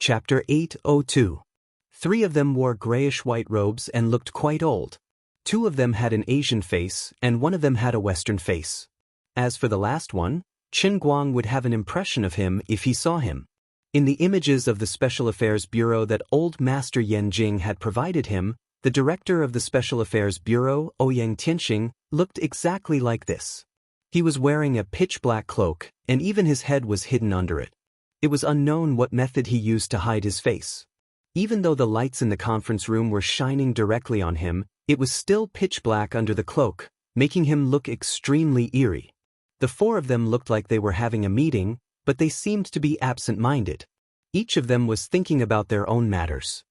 Chapter 802. 3 of them wore grayish-white robes and looked quite old. 2 of them had an Asian face, and 1 of them had a Western face. As for the last one, Qin Guang would have an impression of him if he saw him. In the images of the Special Affairs Bureau that Old Master Yan Jing had provided him, the director of the Special Affairs Bureau, Ouyang Tianxing, looked exactly like this. He was wearing a pitch-black cloak, and even his head was hidden under it. It was unknown what method he used to hide his face. Even though the lights in the conference room were shining directly on him, it was still pitch-black under the cloak, making him look extremely eerie. The 4 of them looked like they were having a meeting, but they seemed to be absent-minded. Each of them was thinking about their own matters.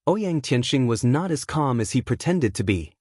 Ouyang Tianxing was not as calm as he pretended to be.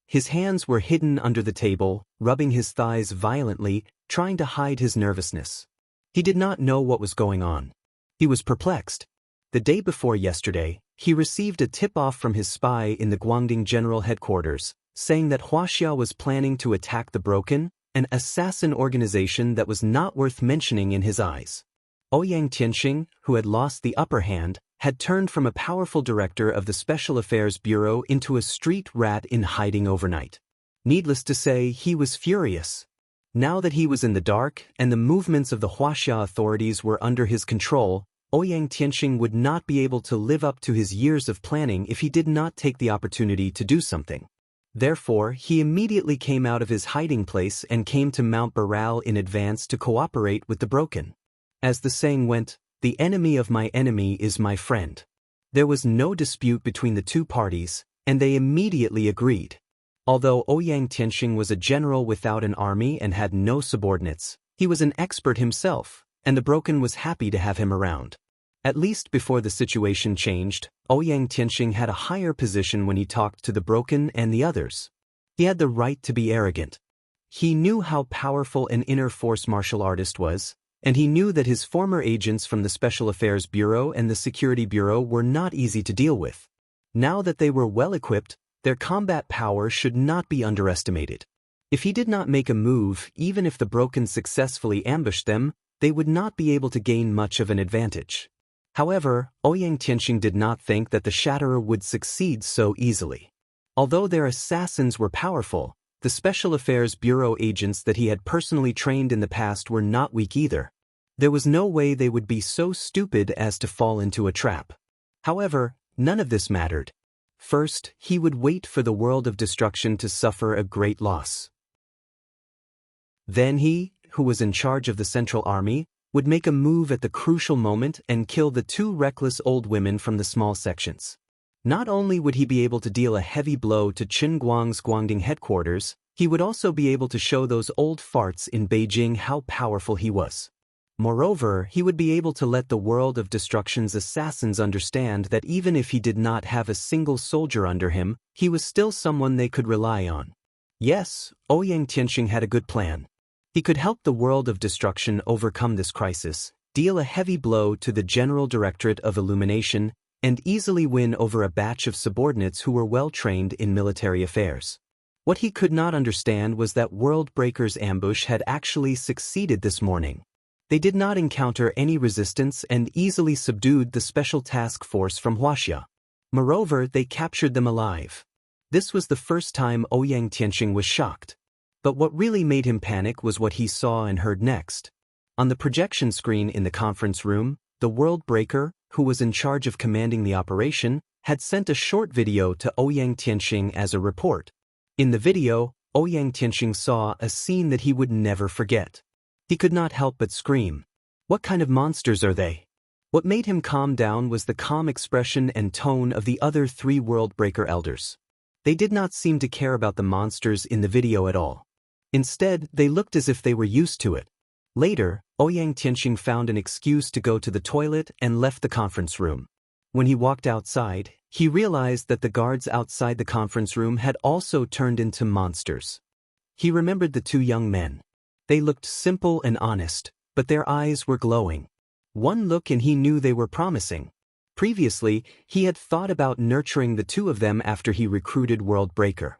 His hands were hidden under the table, rubbing his thighs violently, trying to hide his nervousness. He did not know what was going on. He was perplexed. The day before yesterday, he received a tip-off from his spy in the Guangding General Headquarters, saying that Wuxia was planning to attack the Broken, an assassin organization that was not worth mentioning in his eyes. Ouyang Tianxing, who had lost the upper hand, had turned from a powerful director of the Special Affairs Bureau into a street rat in hiding overnight. Needless to say, he was furious. Now that he was in the dark and the movements of the Wuxia authorities were under his control, Ouyang Tianxing would not be able to live up to his years of planning if he did not take the opportunity to do something. Therefore, he immediately came out of his hiding place and came to Mount Baral in advance to cooperate with the Broken. As the saying went, "The enemy of my enemy is my friend." There was no dispute between the 2 parties, and they immediately agreed. Although Ouyang Tianxing was a general without an army and had no subordinates, he was an expert himself, and the Broken was happy to have him around. At least before the situation changed, Ouyang Tianxing had a higher position when he talked to the Broken and the others. He had the right to be arrogant. He knew how powerful an inner force martial artist was, and he knew that his former agents from the Special Affairs Bureau and the Security Bureau were not easy to deal with. Now that they were well equipped, their combat power should not be underestimated. If he did not make a move, even if the Broken successfully ambushed them, they would not be able to gain much of an advantage. However, Ouyang Tianxing did not think that the Shatterer would succeed so easily. Although their assassins were powerful, the Special Affairs Bureau agents that he had personally trained in the past were not weak either. There was no way they would be so stupid as to fall into a trap. However, none of this mattered. First, he would wait for the world of destruction to suffer a great loss. Then he, who was in charge of the Central Army, would make a move at the crucial moment and kill the 2 reckless old women from the small sections. Not only would he be able to deal a heavy blow to Qin Guang's Guangding headquarters, he would also be able to show those old farts in Beijing how powerful he was. Moreover, he would be able to let the world of destruction's assassins understand that even if he did not have a single soldier under him, he was still someone they could rely on. Yes, Ouyang Tianxing had a good plan. He could help the world of destruction overcome this crisis, deal a heavy blow to the General Directorate of Illumination, and easily win over a batch of subordinates who were well-trained in military affairs. What he could not understand was that World Breaker's ambush had actually succeeded this morning. They did not encounter any resistance and easily subdued the special task force from Wuxia. Moreover, they captured them alive. This was the first time Ouyang Tianxing was shocked. But what really made him panic was what he saw and heard next. On the projection screen in the conference room, the World Breaker, who was in charge of commanding the operation, had sent a short video to Ouyang Tianxing as a report. In the video, Ouyang Tianxing saw a scene that he would never forget. He could not help but scream. What kind of monsters are they? What made him calm down was the calm expression and tone of the other 3 World Breaker elders. They did not seem to care about the monsters in the video at all. Instead, they looked as if they were used to it. Later, Ouyang Tianxing found an excuse to go to the toilet and left the conference room. When he walked outside, he realized that the guards outside the conference room had also turned into monsters. He remembered the 2 young men. They looked simple and honest, but their eyes were glowing. One look and he knew they were promising. Previously, he had thought about nurturing the 2 of them after he recruited World Breaker.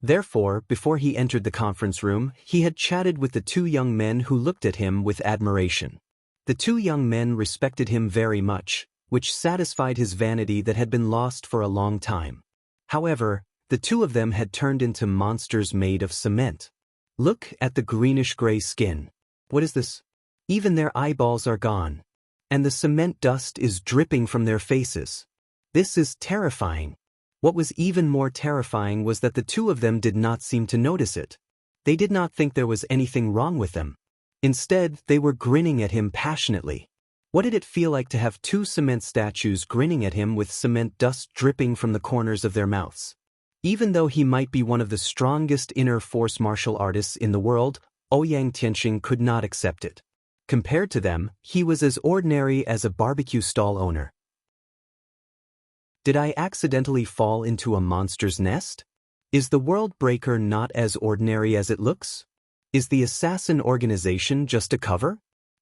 Therefore, before he entered the conference room, he had chatted with the 2 young men who looked at him with admiration. The 2 young men respected him very much, which satisfied his vanity that had been lost for a long time. However, the two of them had turned into monsters made of cement. Look at the greenish-gray skin. What is this? Even their eyeballs are gone. And the cement dust is dripping from their faces. This is terrifying. What was even more terrifying was that the two of them did not seem to notice it. They did not think there was anything wrong with them. Instead, they were grinning at him passionately. What did it feel like to have two cement statues grinning at him with cement dust dripping from the corners of their mouths? Even though he might be one of the strongest inner force martial artists in the world, Ouyang Tianxing could not accept it. Compared to them, he was as ordinary as a barbecue stall owner. Did I accidentally fall into a monster's nest? Is the World Breaker not as ordinary as it looks? Is the assassin organization just a cover?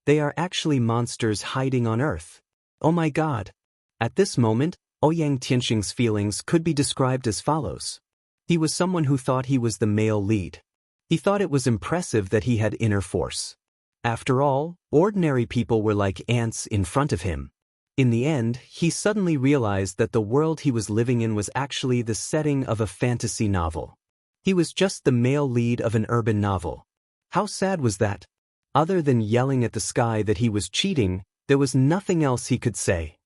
They are actually monsters hiding on Earth. Oh my God! At this moment, Ouyang Tianxing's feelings could be described as follows. He was someone who thought he was the male lead. He thought it was impressive that he had inner force. After all, ordinary people were like ants in front of him. In the end, he suddenly realized that the world he was living in was actually the setting of a fantasy novel. He was just the male lead of an urban novel. How sad was that? Other than yelling at the sky that he was cheating, there was nothing else he could say.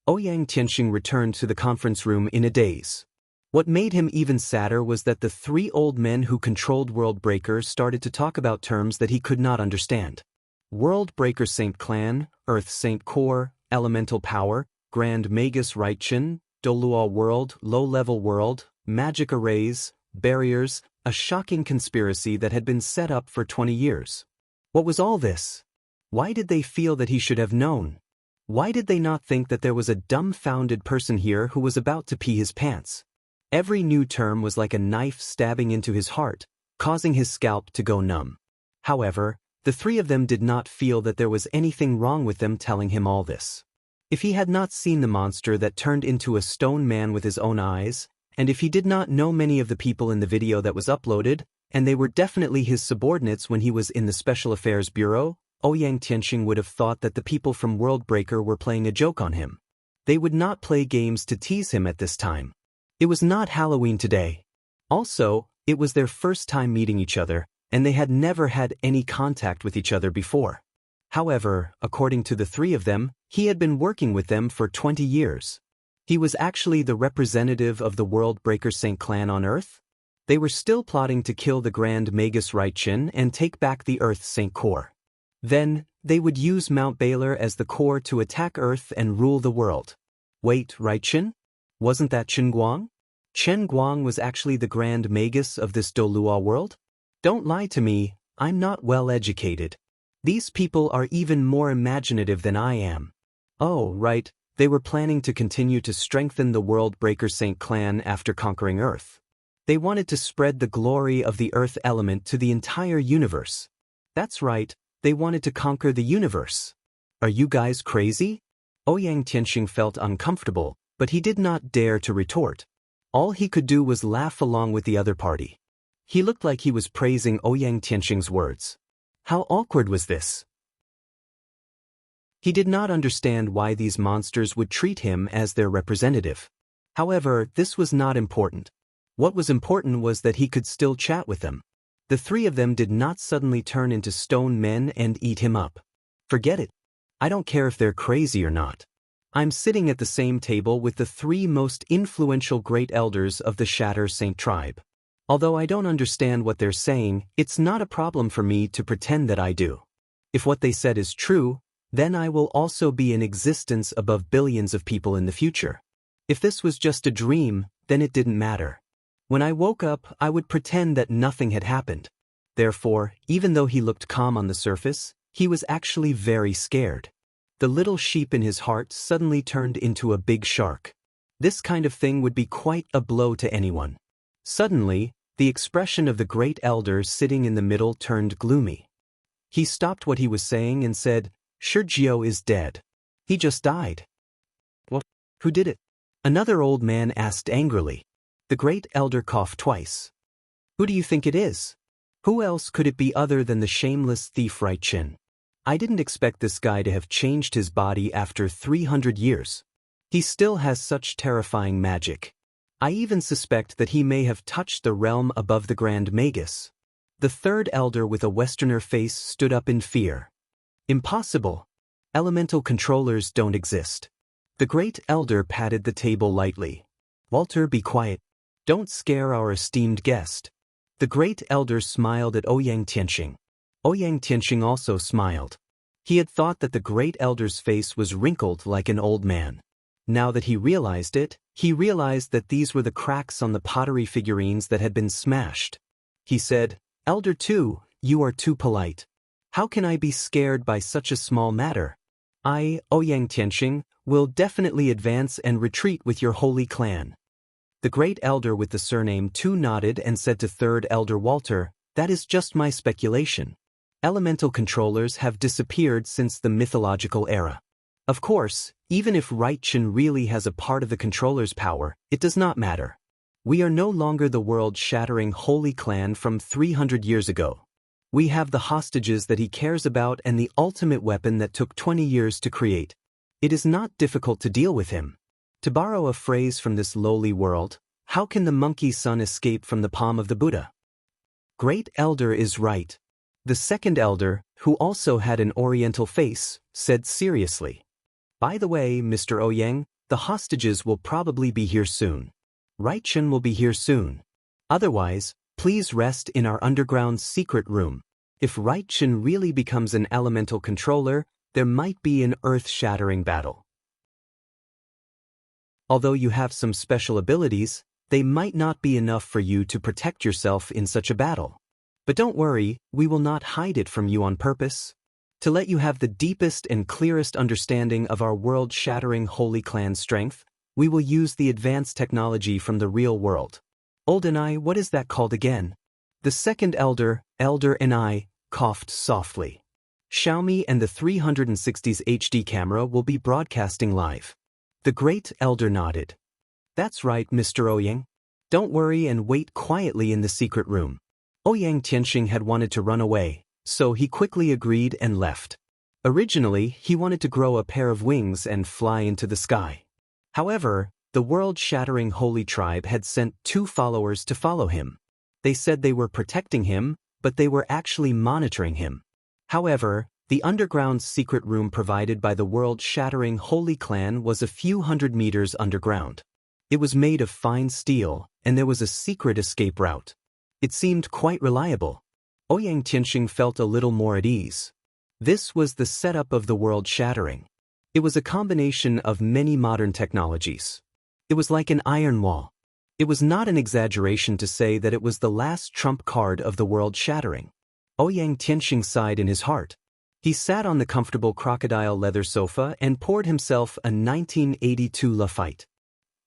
Ouyang Tianxing returned to the conference room in a daze. What made him even sadder was that the three old men who controlled World Breaker started to talk about terms that he could not understand. World Breaker Saint Clan, Earth Saint Core, Elemental Power, Grand Magus Raichen, Doluo World, Low-Level World, Magic Arrays, Barriers, a shocking conspiracy that had been set up for 20 years. What was all this? Why did they feel that he should have known? Why did they not think that there was a dumbfounded person here who was about to pee his pants? Every new term was like a knife stabbing into his heart, causing his scalp to go numb. However, the three of them did not feel that there was anything wrong with them telling him all this. If he had not seen the monster that turned into a stone man with his own eyes, and if he did not know many of the people in the video that was uploaded, and they were definitely his subordinates when he was in the Special Affairs Bureau, Ouyang Tianxing would have thought that the people from World Breaker were playing a joke on him. They would not play games to tease him at this time. It was not Halloween today. Also, it was their first time meeting each other, and they had never had any contact with each other before. However, according to the three of them, he had been working with them for 20 years. He was actually the representative of the World Breaker Saint Clan on Earth. They were still plotting to kill the Grand Magus Raichen and take back the Earth Saint Core. Then, they would use Mount Baylor as the core to attack Earth and rule the world. Wait, Raichen? Wasn't that Chen Guang? Chen Guang was actually the Grand Magus of this Doluo world? Don't lie to me, I'm not well educated. These people are even more imaginative than I am. Oh, right, they were planning to continue to strengthen the World Breaker Saint Clan after conquering Earth. They wanted to spread the glory of the Earth element to the entire universe. That's right, they wanted to conquer the universe. Are you guys crazy? Ouyang Tianxing felt uncomfortable, but he did not dare to retort. All he could do was laugh along with the other party. He looked like he was praising Ouyang Tianxing's words. How awkward was this? He did not understand why these monsters would treat him as their representative. However, this was not important. What was important was that he could still chat with them. The three of them did not suddenly turn into stone men and eat him up. Forget it. I don't care if they're crazy or not. I'm sitting at the same table with the three most influential great elders of the Shatter Saint tribe. Although I don't understand what they're saying, it's not a problem for me to pretend that I do. If what they said is true, then I will also be in existence above billions of people in the future. If this was just a dream, then it didn't matter. When I woke up, I would pretend that nothing had happened. Therefore, even though he looked calm on the surface, he was actually very scared. The little sheep in his heart suddenly turned into a big shark. This kind of thing would be quite a blow to anyone. Suddenly, the expression of the great elder sitting in the middle turned gloomy. He stopped what he was saying and said, "Shurjiao is dead. He just died." "What? Who did it?" Another old man asked angrily. The great elder coughed twice. "Who do you think it is? Who else could it be other than the shameless thief Raichen? I didn't expect this guy to have changed his body after 300 years. He still has such terrifying magic. I even suspect that he may have touched the realm above the Grand Magus. The third elder with a Westerner face stood up in fear. Impossible. Elemental controllers don't exist. The great elder patted the table lightly. Walter, be quiet. Don't scare our esteemed guest. The great elder smiled at Ouyang Tianxing. Ouyang Tianxing also smiled. He had thought that the great elder's face was wrinkled like an old man. Now that he realized that these were the cracks on the pottery figurines that had been smashed. He said, "Elder Two, you are too polite. How can I be scared by such a small matter? I, Ouyang Tianxing, will definitely advance and retreat with your holy clan." The great elder with the surname Tu nodded and said to third elder Walter, "That is just my speculation. Elemental controllers have disappeared since the mythological era. Of course, even if Right-Chin really has a part of the controller's power, it does not matter. We are no longer the world-shattering holy clan from 300 years ago. We have the hostages that he cares about and the ultimate weapon that took 20 years to create. It is not difficult to deal with him. To borrow a phrase from this lowly world, how can the monkey son escape from the palm of the Buddha? Great elder is right. The second elder, who also had an oriental face, said seriously. By the way, Mr. Ouyang, the hostages will probably be here soon. Right-Chin will be here soon. Otherwise, please rest in our underground secret room. If Right-Chin really becomes an elemental controller, there might be an earth-shattering battle. Although you have some special abilities, they might not be enough for you to protect yourself in such a battle. But don't worry, we will not hide it from you on purpose. To let you have the deepest and clearest understanding of our world-shattering holy clan strength, we will use the advanced technology from the real world. Old and I, what is that called again? The second elder and I, coughed softly. Xiaomi and the 360's HD camera will be broadcasting live. The great elder nodded. That's right, Mr. Ouyang. Don't worry and wait quietly in the secret room. Ouyang Tianxing had wanted to run away, so he quickly agreed and left. Originally, he wanted to grow a pair of wings and fly into the sky. However, the world-shattering holy tribe had sent 2 followers to follow him. They said they were protecting him, but they were actually monitoring him. However, the underground secret room provided by the world-shattering holy clan was a few hundred meters underground. It was made of fine steel, and there was a secret escape route. It seemed quite reliable. Ouyang Tianxing felt a little more at ease. This was the setup of the world-shattering. It was a combination of many modern technologies. It was like an iron wall. It was not an exaggeration to say that it was the last trump card of the world-shattering. Ouyang Tianxing sighed in his heart. He sat on the comfortable crocodile leather sofa and poured himself a 1982 Lafite.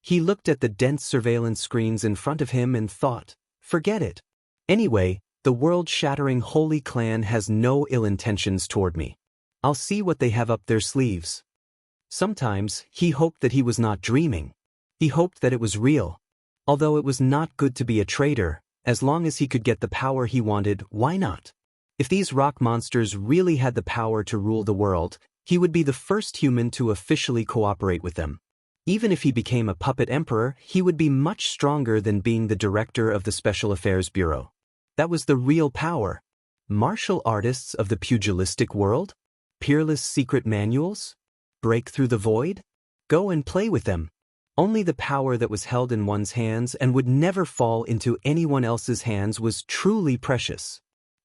He looked at the dense surveillance screens in front of him and thought, forget it. Anyway, the world-shattering holy clan has no ill intentions toward me. I'll see what they have up their sleeves. Sometimes, he hoped that he was not dreaming. He hoped that it was real. Although it was not good to be a traitor, as long as he could get the power he wanted, why not? If these rock monsters really had the power to rule the world, he would be the first human to officially cooperate with them. Even if he became a puppet emperor, he would be much stronger than being the director of the Special Affairs Bureau. That was the real power. Martial artists of the pugilistic world? Peerless secret manuals? Break through the void? Go and play with them. Only the power that was held in one's hands and would never fall into anyone else's hands was truly precious.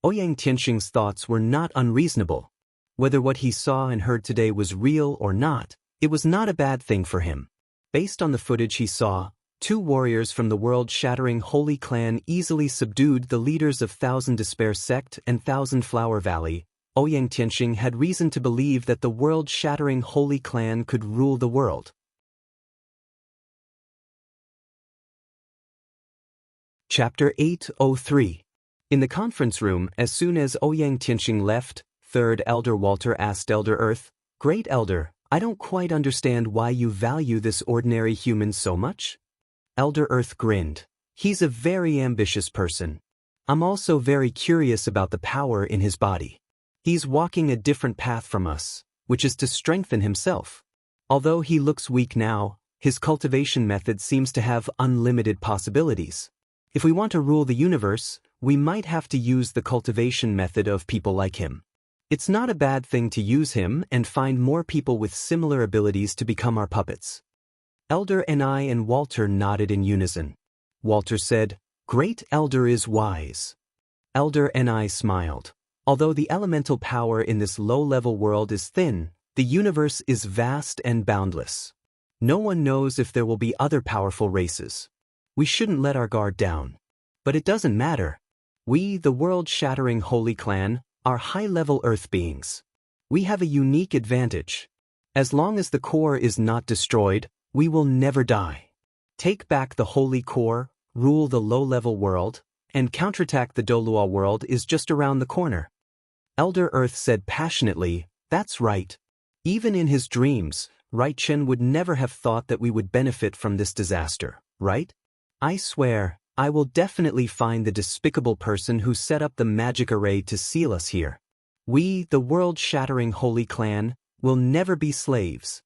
Ouyang Tianxing's thoughts were not unreasonable. Whether what he saw and heard today was real or not, it was not a bad thing for him. Based on the footage he saw, 2 warriors from the world-shattering holy clan easily subdued the leaders of Thousand Despair Sect and Thousand Flower Valley. Ouyang Tianxing had reason to believe that the world-shattering holy clan could rule the world. Chapter 803. In the conference room, as soon as Ouyang Tianxing left, third elder Walter asked Elder Earth, "Great Elder, I don't quite understand why you value this ordinary human so much?" Elder Earth grinned. "He's a very ambitious person. I'm also very curious about the power in his body. He's walking a different path from us, which is to strengthen himself. Although he looks weak now, his cultivation method seems to have unlimited possibilities. If we want to rule the universe, we might have to use the cultivation method of people like him. It's not a bad thing to use him and find more people with similar abilities to become our puppets. Elder Ni and Walter nodded in unison. Walter said, "Great Elder is wise." Elder Ni smiled. Although the elemental power in this low-level world is thin, the universe is vast and boundless. No one knows if there will be other powerful races. We shouldn't let our guard down. But it doesn't matter. We, the world-shattering Holy Clan, are high-level Earth beings. We have a unique advantage. As long as the core is not destroyed, we will never die. Take back the Holy Core, rule the low-level world, and counterattack the Dolua world is just around the corner. Elder Earth said passionately, "That's right." Even in his dreams, Right Chen would never have thought that we would benefit from this disaster, right? I swear, I will definitely find the despicable person who set up the magic array to seal us here. We, the world-shattering Holy Clan, will never be slaves.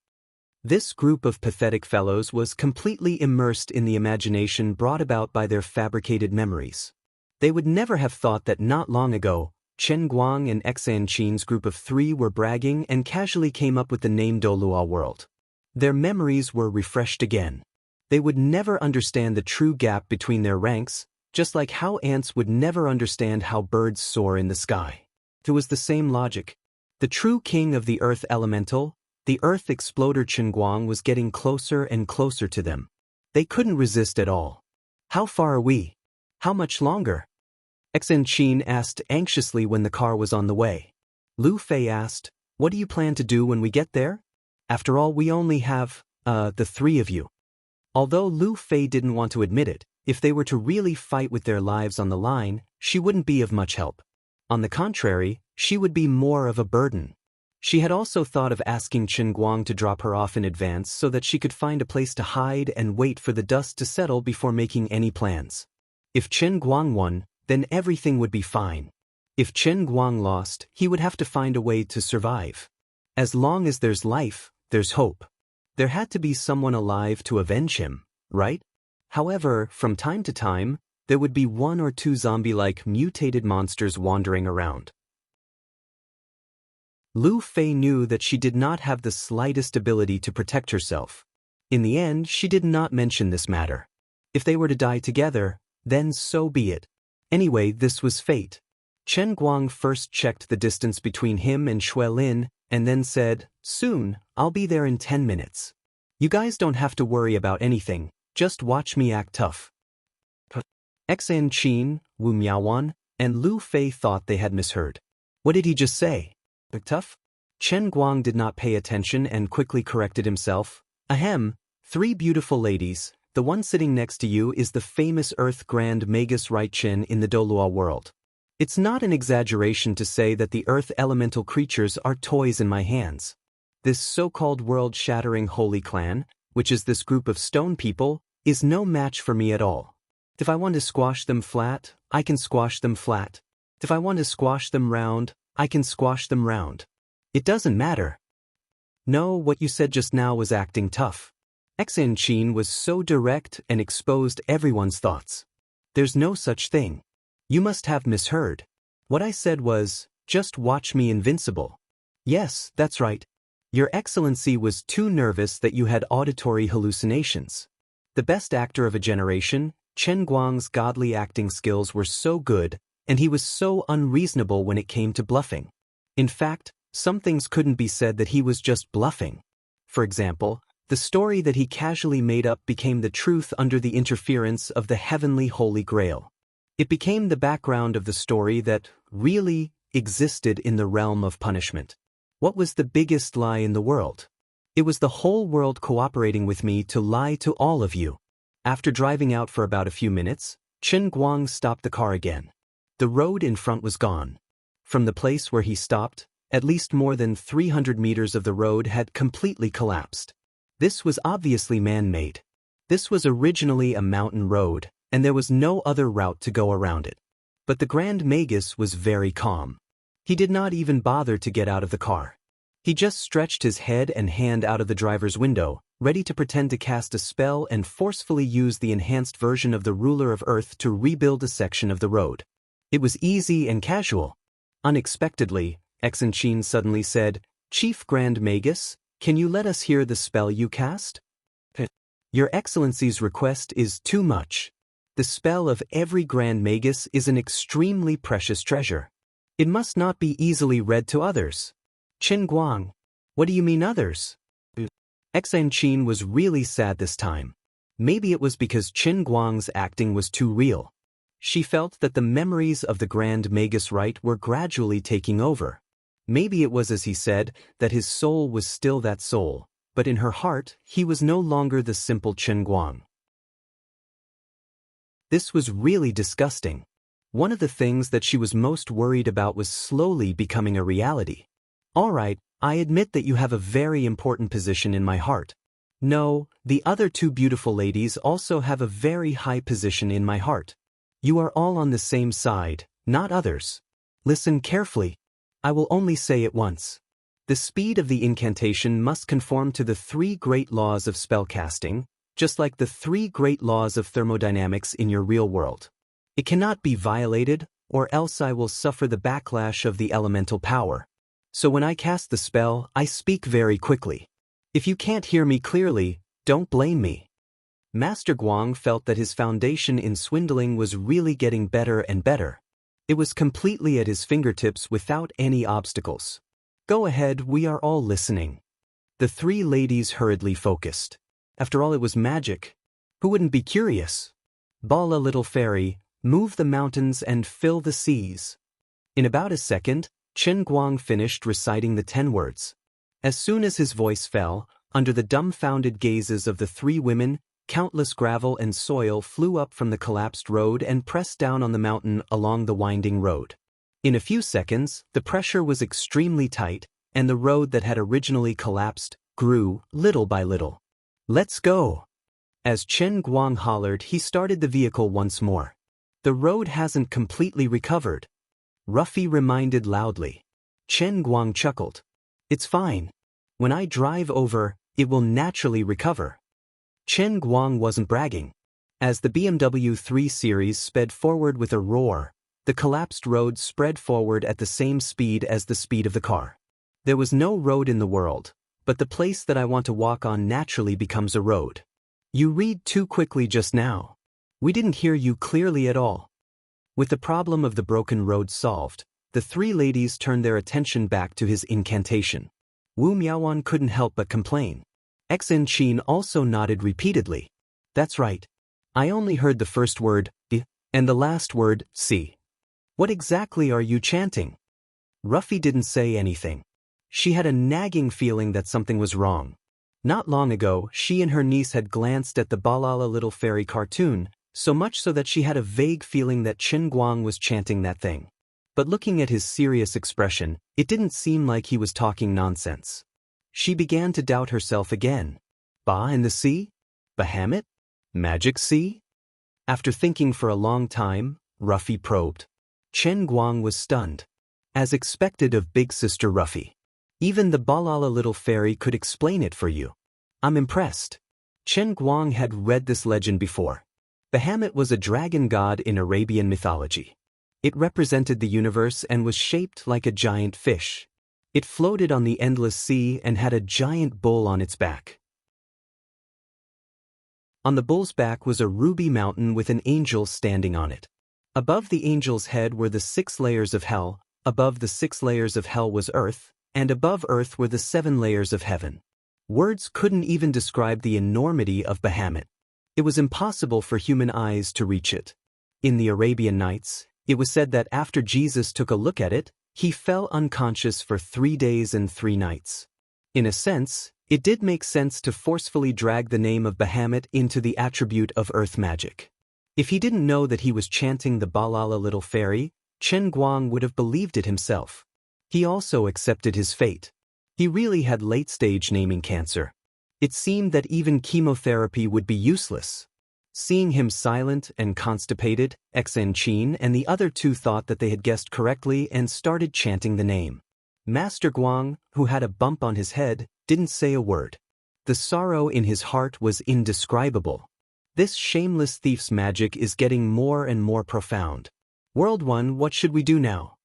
This group of pathetic fellows was completely immersed in the imagination brought about by their fabricated memories. They would never have thought that not long ago, Chen Guang and Xan Qin's group of 3 were bragging and casually came up with the name Dolua World. Their memories were refreshed again. They would never understand the true gap between their ranks, just like how ants would never understand how birds soar in the sky. It was the same logic. The true king of the earth elemental, the earth exploder Chen Guang, was getting closer and closer to them. They couldn't resist at all. How far are we? How much longer? Xan Qin asked anxiously when the car was on the way. Lu Fei asked, "What do you plan to do when we get there? After all, we only have, the 3 of you." Although Lu Fei didn't want to admit it, if they were to really fight with their lives on the line, she wouldn't be of much help. On the contrary, she would be more of a burden. She had also thought of asking Chen Guang to drop her off in advance so that she could find a place to hide and wait for the dust to settle before making any plans. If Chen Guang won, then everything would be fine. If Chen Guang lost, he would have to find a way to survive. As long as there's life, there's hope. There had to be someone alive to avenge him, right? However, from time to time, there would be 1 or 2 zombie-like mutated monsters wandering around. Lu Fei knew that she did not have the slightest ability to protect herself. In the end, she did not mention this matter. If they were to die together, then so be it. Anyway, this was fate. Chen Guang first checked the distance between him and Shui Lin, and then said, "Soon, I'll be there in 10 minutes. You guys don't have to worry about anything, just watch me act tough." Xan Qin, Wu Miaowan, and Lu Fei thought they had misheard. What did he just say? Tough? Chen Guang did not pay attention and quickly corrected himself. Ahem, 3 beautiful ladies. The one sitting next to you is the famous Earth Grand Magus Right Chen in the Dolua world. It's not an exaggeration to say that the Earth elemental creatures are toys in my hands. This so-called world-shattering Holy Clan, which is this group of stone people, is no match for me at all. If I want to squash them flat, I can squash them flat. If I want to squash them round, I can squash them round. It doesn't matter. No, what you said just now was acting tough. Xan Qin was so direct and exposed everyone's thoughts. There's no such thing. You must have misheard. What I said was, just watch me invincible. Yes, that's right. Your Excellency was too nervous that you had auditory hallucinations. The best actor of a generation, Chen Guang's godly acting skills were so good, and he was so unreasonable when it came to bluffing. In fact, some things couldn't be said that he was just bluffing. For example, the story that he casually made up became the truth under the interference of the heavenly Holy Grail. It became the background of the story that really existed in the realm of punishment. What was the biggest lie in the world? It was the whole world cooperating with me to lie to all of you. After driving out for about a few minutes, Chen Guang stopped the car again. The road in front was gone. From the place where he stopped, at least more than 300 meters of the road had completely collapsed. This was obviously man-made. This was originally a mountain road, and there was no other route to go around it. But the Grand Magus was very calm. He did not even bother to get out of the car. He just stretched his head and hand out of the driver's window, ready to pretend to cast a spell and forcefully use the enhanced version of the ruler of Earth to rebuild a section of the road. It was easy and casual. Unexpectedly, Xianxia suddenly said, "Chief Grand Magus, can you let us hear the spell you cast?" "Your Excellency's request is too much. The spell of every Grand Magus is an extremely precious treasure. It must not be easily read to others." "Qin Guang, what do you mean others?" Xianxia was really sad this time. Maybe it was because Qin Guang's acting was too real. She felt that the memories of the Grand Magus rite were gradually taking over. Maybe it was as he said, that his soul was still that soul, but in her heart, he was no longer the simple Qin Guang. This was really disgusting. One of the things that she was most worried about was slowly becoming a reality. "All right, I admit that you have a very important position in my heart. No, the other two beautiful ladies also have a very high position in my heart. You are all on the same side, not others. Listen carefully. I will only say it once. The speed of the incantation must conform to the 3 great laws of spellcasting, just like the 3 great laws of thermodynamics in your real world. It cannot be violated, or else I will suffer the backlash of the elemental power. So when I cast the spell, I speak very quickly. If you can't hear me clearly, don't blame me." Master Guang felt that his foundation in swindling was really getting better and better. It was completely at his fingertips without any obstacles. "Go ahead, we are all listening." The 3 ladies hurriedly focused. After all, it was magic. Who wouldn't be curious? "Bala, little fairy, move the mountains and fill the seas." In about a second, Qin Guang finished reciting the 10 words. As soon as his voice fell, under the dumbfounded gazes of the 3 women, countless gravel and soil flew up from the collapsed road and pressed down on the mountain along the winding road. In a few seconds, the pressure was extremely tight, and the road that had originally collapsed grew, little by little. "Let's go!" As Qin Guang hollered, he started the vehicle once more. "The road hasn't completely recovered," Ruffy reminded loudly. Qin Guang chuckled. "It's fine. When I drive over, it will naturally recover." Qin Guang wasn't bragging. As the BMW 3 Series sped forward with a roar, the collapsed road spread forward at the same speed as the speed of the car. "There was no road in the world, but the place that I want to walk on naturally becomes a road. You read too quickly just now. We didn't hear you clearly at all." With the problem of the broken road solved, the 3 ladies turned their attention back to his incantation. Wu Miaowan couldn't help but complain. Xianxia also nodded repeatedly. "That's right. I only heard the first word, I, and the last word, si. What exactly are you chanting?" Ruffy didn't say anything. She had a nagging feeling that something was wrong. Not long ago, she and her niece had glanced at the Balala Little Fairy cartoon, so much so that she had a vague feeling that Qin Guang was chanting that thing. But looking at his serious expression, it didn't seem like he was talking nonsense. She began to doubt herself again. Ba in the sea? Bahamut? Magic sea? After thinking for a long time, Ruffy probed. Qin Guang was stunned. As expected of Big Sister Ruffy. "Even the Balala Little Fairy could explain it for you. I'm impressed." Qin Guang had read this legend before. Bahamut was a dragon god in Arabian mythology. It represented the universe and was shaped like a giant fish. It floated on the endless sea and had a giant bull on its back. On the bull's back was a ruby mountain with an angel standing on it. Above the angel's head were the 6 layers of hell, above the 6 layers of hell was earth, and above earth were the 7 layers of heaven. Words couldn't even describe the enormity of Bahamut. It was impossible for human eyes to reach it. In the Arabian Nights, it was said that after Jesus took a look at it, he fell unconscious for 3 days and 3 nights. In a sense, it did make sense to forcefully drag the name of Bahamut into the attribute of earth magic. If he didn't know that he was chanting the Balala Little Fairy, Qin Guang would have believed it himself. He also accepted his fate. He really had late-stage naming cancer. It seemed that even chemotherapy would be useless. Seeing him silent and constipated, Xianxia and the other 2 thought that they had guessed correctly and started chanting the name. Master Guang, who had a bump on his head, didn't say a word. The sorrow in his heart was indescribable. This shameless thief's magic is getting more and more profound. World 1, what should we do now?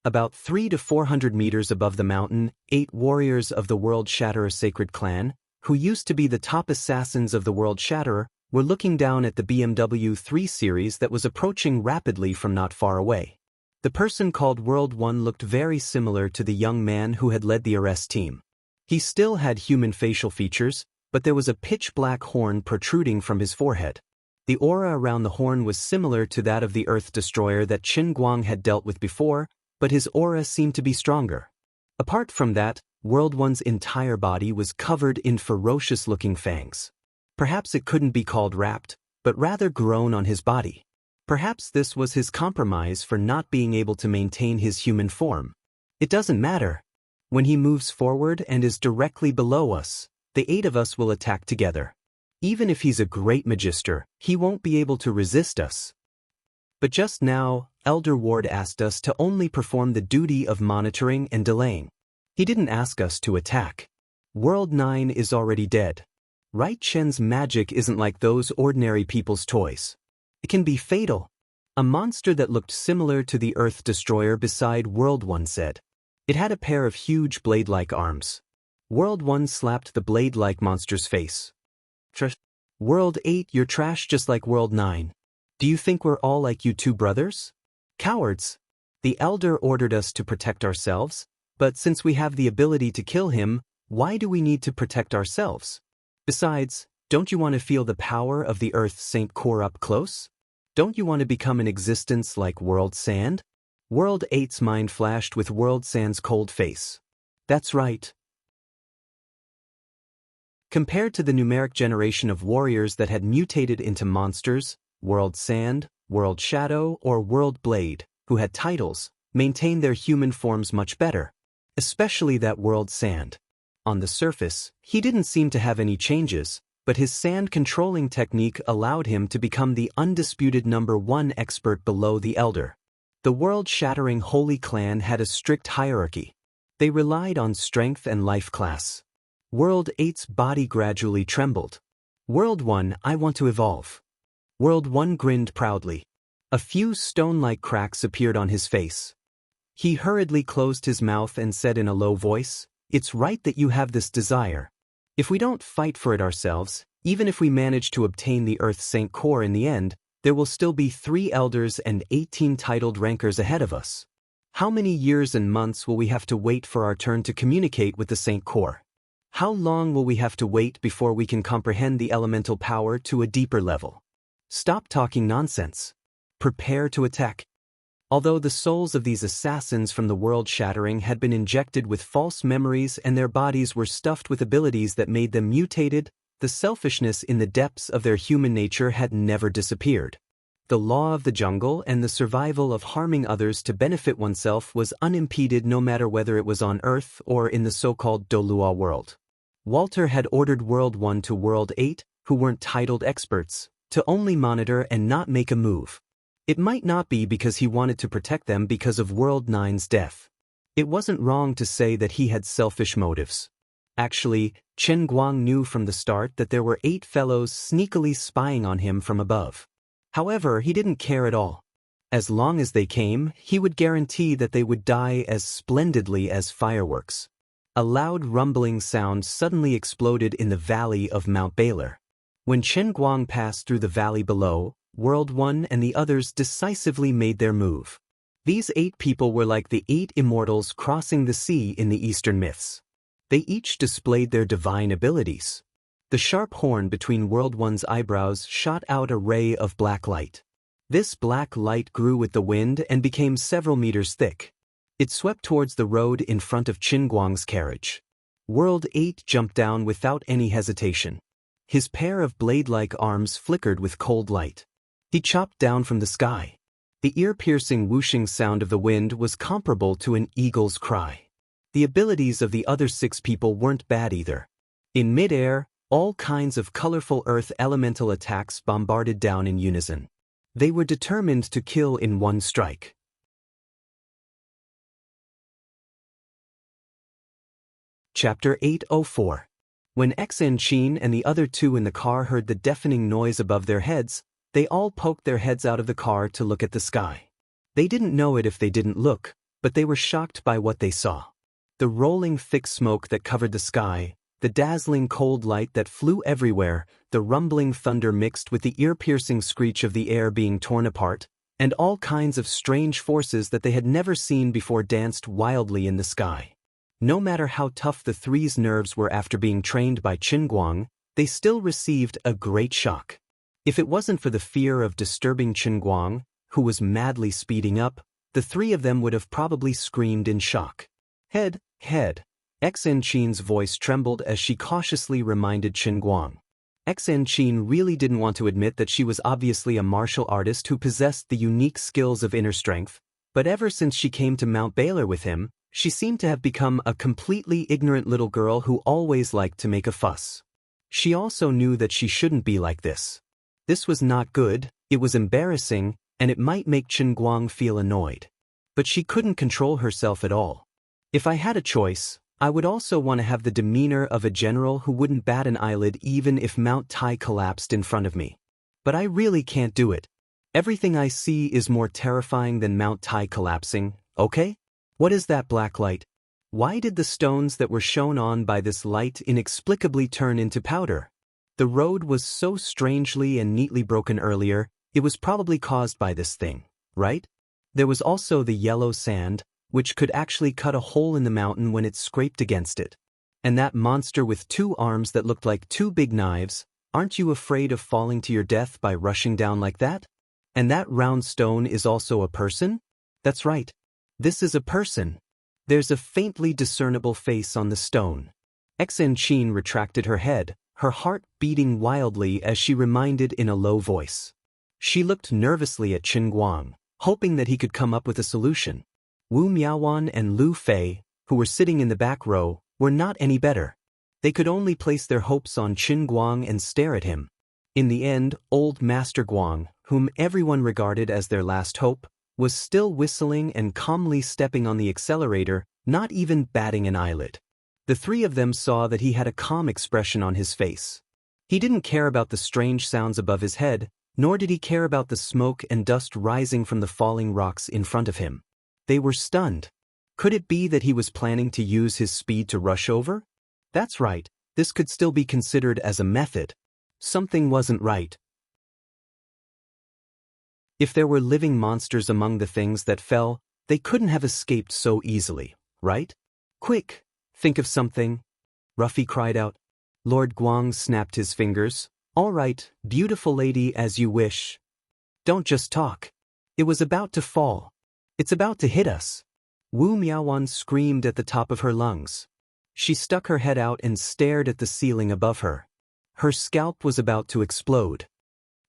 About 300 to 400 meters above the mountain, 8 warriors of the World Shatterer Sacred Clan, who used to be the top assassins of the World Shatterer, were looking down at the BMW 3 series that was approaching rapidly from not far away. The person called World 1 looked very similar to the young man who had led the arrest team. He still had human facial features, but there was a pitch-black horn protruding from his forehead. The aura around the horn was similar to that of the Earth Destroyer that Qin Guang had dealt with before, but his aura seemed to be stronger. Apart from that, World 1's entire body was covered in ferocious-looking fangs. Perhaps it couldn't be called wrapped, but rather grown on his body. Perhaps this was his compromise for not being able to maintain his human form. It doesn't matter. When he moves forward and is directly below us, the 8 of us will attack together. Even if he's a great magister, he won't be able to resist us. But just now, Elder Ward asked us to only perform the duty of monitoring and delaying. He didn't ask us to attack. World 9 is already dead. Right? Chen's magic isn't like those ordinary people's toys. It can be fatal. A monster that looked similar to the Earth Destroyer beside World 1 said. It had a pair of huge blade-like arms. World 1 slapped the blade-like monster's face. World 8, you're trash just like World 9. Do you think we're all like you two brothers? Cowards. The Elder ordered us to protect ourselves, but since we have the ability to kill him, why do we need to protect ourselves? Besides, don't you want to feel the power of the Earth's Saint Core up close? Don't you want to become an existence like World Sand? World 8's mind flashed with World Sand's cold face. That's right. Compared to the numeric generation of warriors that had mutated into monsters, World Sand, World Shadow, or World Blade, who had titles, maintained their human forms much better. Especially that World Sand. On the surface, he didn't seem to have any changes, but his sand controlling technique allowed him to become the undisputed #1 expert below the Elder. The world-shattering Holy Clan had a strict hierarchy. They relied on strength and life class. World 8's body gradually trembled. World 1, I want to evolve. World 1 grinned proudly. A few stone-like cracks appeared on his face. He hurriedly closed his mouth and said in a low voice, "It's right that you have this desire. If we don't fight for it ourselves, even if we manage to obtain the Earth's Saint Core in the end, there will still be 3 elders and 18 titled rankers ahead of us. How many years and months will we have to wait for our turn to communicate with the Saint Core? How long will we have to wait before we can comprehend the elemental power to a deeper level? Stop talking nonsense. Prepare to attack." Although the souls of these assassins from the world shattering had been injected with false memories and their bodies were stuffed with abilities that made them mutated, the selfishness in the depths of their human nature had never disappeared. The law of the jungle and the survival of harming others to benefit oneself was unimpeded no matter whether it was on Earth or in the so-called Dolua world. Walter had ordered World 1 to World 8, who weren't titled experts, to only monitor and not make a move. It might not be because he wanted to protect them because of World 9's death. It wasn't wrong to say that he had selfish motives. Actually, Chen Guang knew from the start that there were 8 fellows sneakily spying on him from above. However, he didn't care at all. As long as they came, he would guarantee that they would die as splendidly as fireworks. A loud rumbling sound suddenly exploded in the valley of Mount Baylor. When Chen Guang passed through the valley below, World 1 and the others decisively made their move. These 8 people were like the 8 immortals crossing the sea in the Eastern myths. They each displayed their divine abilities. The sharp horn between World 1's eyebrows shot out a ray of black light. This black light grew with the wind and became several meters thick. It swept towards the road in front of Qin Guang's carriage. World 8 jumped down without any hesitation. His pair of blade-like arms flickered with cold light. He chopped down from the sky. The ear-piercing whooshing sound of the wind was comparable to an eagle's cry. The abilities of the other 6 people weren't bad either. In mid-air, all kinds of colorful earth elemental attacks bombarded down in unison. They were determined to kill in one strike. Chapter 804. When Xianxia and the other two in the car heard the deafening noise above their heads, they all poked their heads out of the car to look at the sky. They didn't know it if they didn't look, but they were shocked by what they saw. The rolling thick smoke that covered the sky, the dazzling cold light that flew everywhere, the rumbling thunder mixed with the ear-piercing screech of the air being torn apart, and all kinds of strange forces that they had never seen before danced wildly in the sky. No matter how tough the three's nerves were after being trained by Qinguang, they still received a great shock. If it wasn't for the fear of disturbing Qinguang, who was madly speeding up, the three of them would have probably screamed in shock. Head. Xianxia's voice trembled as she cautiously reminded Qinguang. Xianxia really didn't want to admit that she was obviously a martial artist who possessed the unique skills of inner strength, but ever since she came to Mount Baylor with him, she seemed to have become a completely ignorant little girl who always liked to make a fuss. She also knew that she shouldn't be like this. This was not good, it was embarrassing, and it might make Qinguang feel annoyed. But she couldn't control herself at all. If I had a choice, I would also want to have the demeanor of a general who wouldn't bat an eyelid even if Mount Tai collapsed in front of me. But I really can't do it. Everything I see is more terrifying than Mount Tai collapsing, okay? What is that black light? Why did the stones that were shone on by this light inexplicably turn into powder? The road was so strangely and neatly broken earlier, it was probably caused by this thing, right? There was also the yellow sand, which could actually cut a hole in the mountain when it scraped against it. And that monster with two arms that looked like two big knives, aren't you afraid of falling to your death by rushing down like that? And that round stone is also a person? That's right. This is a person. There's a faintly discernible face on the stone. Xianxia retracted her head, her heart beating wildly as she reminded in a low voice. She looked nervously at Qinguang, hoping that he could come up with a solution. Wu Miaowan and Lu Fei, who were sitting in the back row, were not any better. They could only place their hopes on Qinguang and stare at him. In the end, old Master Guang, whom everyone regarded as their last hope, was still whistling and calmly stepping on the accelerator, not even batting an eyelid. The three of them saw that he had a calm expression on his face. He didn't care about the strange sounds above his head, nor did he care about the smoke and dust rising from the falling rocks in front of him. They were stunned. Could it be that he was planning to use his speed to rush over? That's right, this could still be considered as a method. Something wasn't right. If there were living monsters among the things that fell, they couldn't have escaped so easily, right? Quick, think of something, Ruffy cried out. Lord Guang snapped his fingers. All right, beautiful lady, as you wish. Don't just talk. It was about to fall. It's about to hit us. Wu Miaowan screamed at the top of her lungs. She stuck her head out and stared at the ceiling above her. Her scalp was about to explode.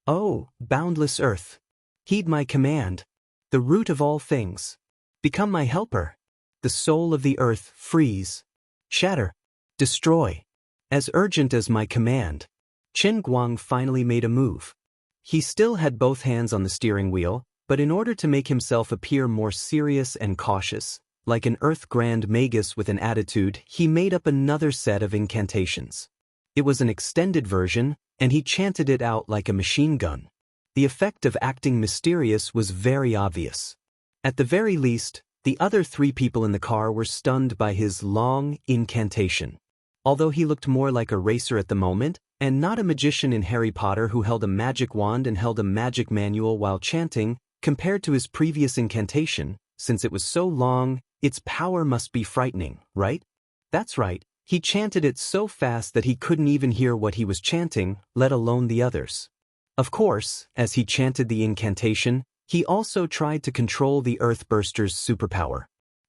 Oh, boundless earth. Heed my command. The root of all things. Become my helper. The soul of the earth, freeze. Shatter. Destroy. As urgent as my command. Qinguang finally made a move. He still had both hands on the steering wheel, but in order to make himself appear more serious and cautious, like an Earth Grand Magus with an attitude, he made up another set of incantations. It was an extended version, and he chanted it out like a machine gun. The effect of acting mysterious was very obvious. At the very least, the other three people in the car were stunned by his long incantation. Although he looked more like a racer at the moment, and not a magician in Harry Potter who held a magic wand and held a magic manual while chanting, compared to his previous incantation, since it was so long, its power must be frightening, right? That's right, he chanted it so fast that he couldn't even hear what he was chanting, let alone the others. Of course, as he chanted the incantation, he also tried to control the Earthburster's superpower.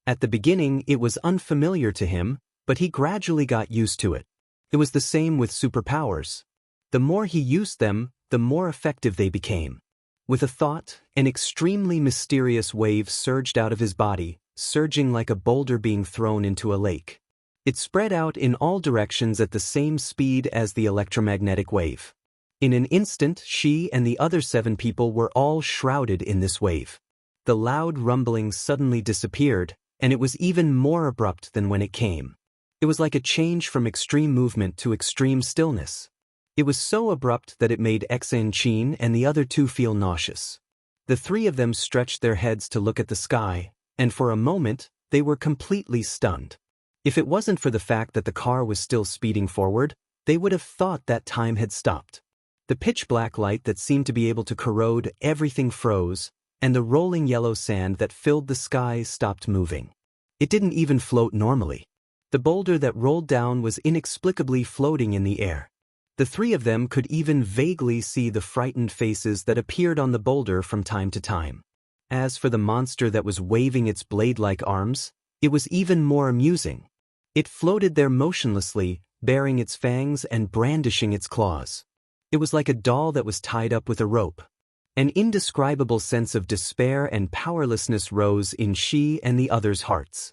At the beginning, it was unfamiliar to him, but he gradually got used to it. It was the same with superpowers. The more he used them, the more effective they became. With a thought, an extremely mysterious wave surged out of his body, surging like a boulder being thrown into a lake. It spread out in all directions at the same speed as the electromagnetic wave. In an instant, she and the other 7 people were all shrouded in this wave. The loud rumbling suddenly disappeared, and it was even more abrupt than when it came. It was like a change from extreme movement to extreme stillness. It was so abrupt that it made Xianxia and the other two feel nauseous. The three of them stretched their heads to look at the sky, and for a moment, they were completely stunned. If it wasn't for the fact that the car was still speeding forward, they would have thought that time had stopped. The pitch-black light that seemed to be able to corrode everything froze, and the rolling yellow sand that filled the sky stopped moving. It didn't even float normally. The boulder that rolled down was inexplicably floating in the air. The three of them could even vaguely see the frightened faces that appeared on the boulder from time to time. As for the monster that was waving its blade-like arms, it was even more amusing. It floated there motionlessly, baring its fangs and brandishing its claws. It was like a doll that was tied up with a rope. An indescribable sense of despair and powerlessness rose in she and the others' hearts.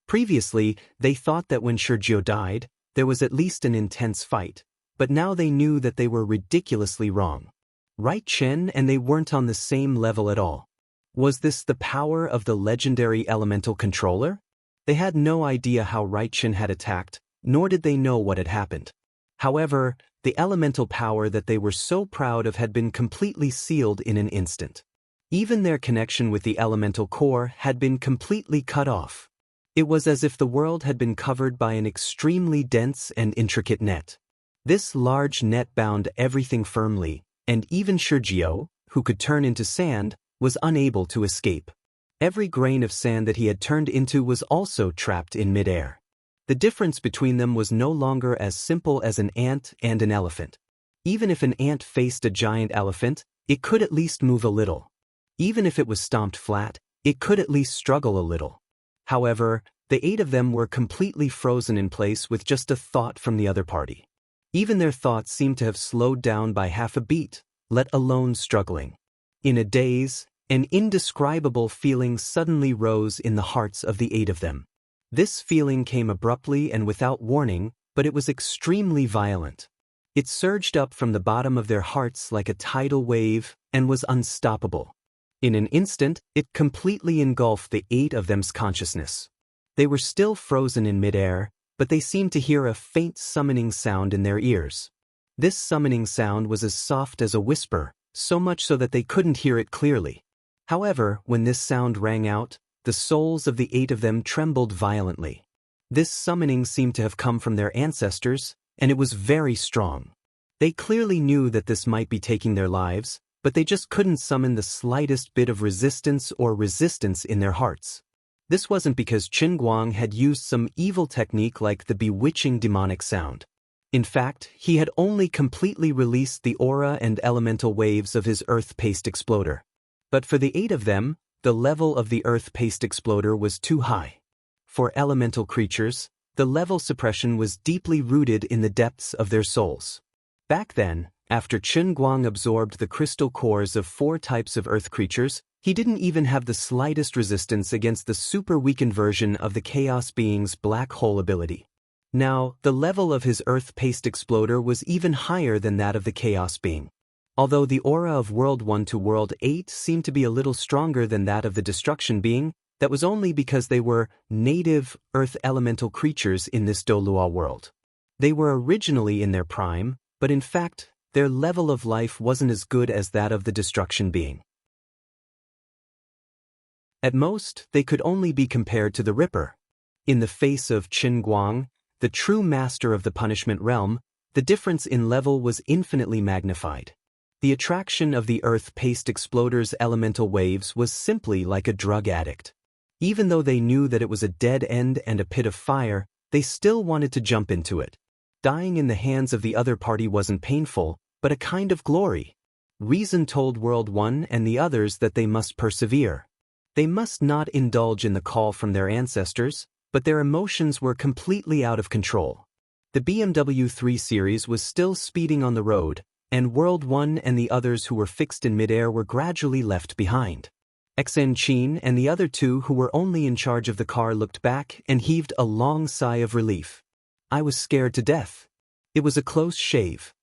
Previously, they thought that when Xianxia died, there was at least an intense fight, but now they knew that they were ridiculously wrong. Right, Chen, and they weren't on the same level at all. Was this the power of the legendary elemental controller? They had no idea how Right Chen had attacked, nor did they know what had happened. However, the elemental power that they were so proud of had been completely sealed in an instant. Even their connection with the elemental core had been completely cut off. It was as if the world had been covered by an extremely dense and intricate net. This large net bound everything firmly, and even Xianxia, who could turn into sand, was unable to escape. Every grain of sand that he had turned into was also trapped in midair. The difference between them was no longer as simple as an ant and an elephant. Even if an ant faced a giant elephant, it could at least move a little. Even if it was stomped flat, it could at least struggle a little. However, the 8 of them were completely frozen in place with just a thought from the other party. Even their thoughts seemed to have slowed down by half a beat, let alone struggling. In a daze, an indescribable feeling suddenly rose in the hearts of the 8 of them. This feeling came abruptly and without warning, but it was extremely violent. It surged up from the bottom of their hearts like a tidal wave and was unstoppable. In an instant, it completely engulfed the 8 of them's consciousness. They were still frozen in midair, but they seemed to hear a faint summoning sound in their ears. This summoning sound was as soft as a whisper, so much so that they couldn't hear it clearly. However, when this sound rang out, the souls of the 8 of them trembled violently. This summoning seemed to have come from their ancestors, and it was very strong. They clearly knew that this might be taking their lives, but they just couldn't summon the slightest bit of resistance in their hearts. This wasn't because Qin Guang had used some evil technique like the bewitching demonic sound. In fact, he had only completely released the aura and elemental waves of his earth-paced exploder. But for the 8 of them, the level of the earth-paced exploder was too high. For elemental creatures, the level suppression was deeply rooted in the depths of their souls. Back then, after Qin Guang absorbed the crystal cores of 4 types of earth creatures, he didn't even have the slightest resistance against the super-weakened version of the Chaos Being's black hole ability. Now, the level of his earth-paced exploder was even higher than that of the Chaos Being. Although the aura of World 1 to World 8 seemed to be a little stronger than that of the Destruction Being, that was only because they were native earth elemental creatures in this Dolua world. They were originally in their prime, but in fact, their level of life wasn't as good as that of the Destruction Being. At most, they could only be compared to the Ripper. In the face of Qin Guang, the true master of the punishment realm, the difference in level was infinitely magnified. The attraction of the earth-paced exploder's elemental waves was simply like a drug addict. Even though they knew that it was a dead end and a pit of fire, they still wanted to jump into it. Dying in the hands of the other party wasn't painful, but a kind of glory. Reason told World 1 and the others that they must persevere. They must not indulge in the call from their ancestors, but their emotions were completely out of control. The BMW 3 Series was still speeding on the road, and World 1 and the others who were fixed in midair were gradually left behind. Xianxia and the other 2 who were only in charge of the car looked back and heaved a long sigh of relief. I was scared to death. It was a close shave.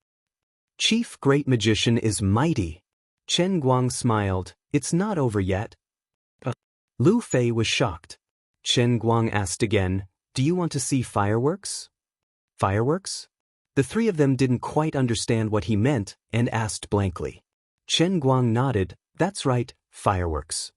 Chief Great Magician is mighty. Qin Guang smiled. It's not over yet. Lu Fei was shocked. Chen Guang asked again, "Do you want to see fireworks?" Fireworks? The three of them didn't quite understand what he meant and asked blankly. Chen Guang nodded, "That's right, fireworks."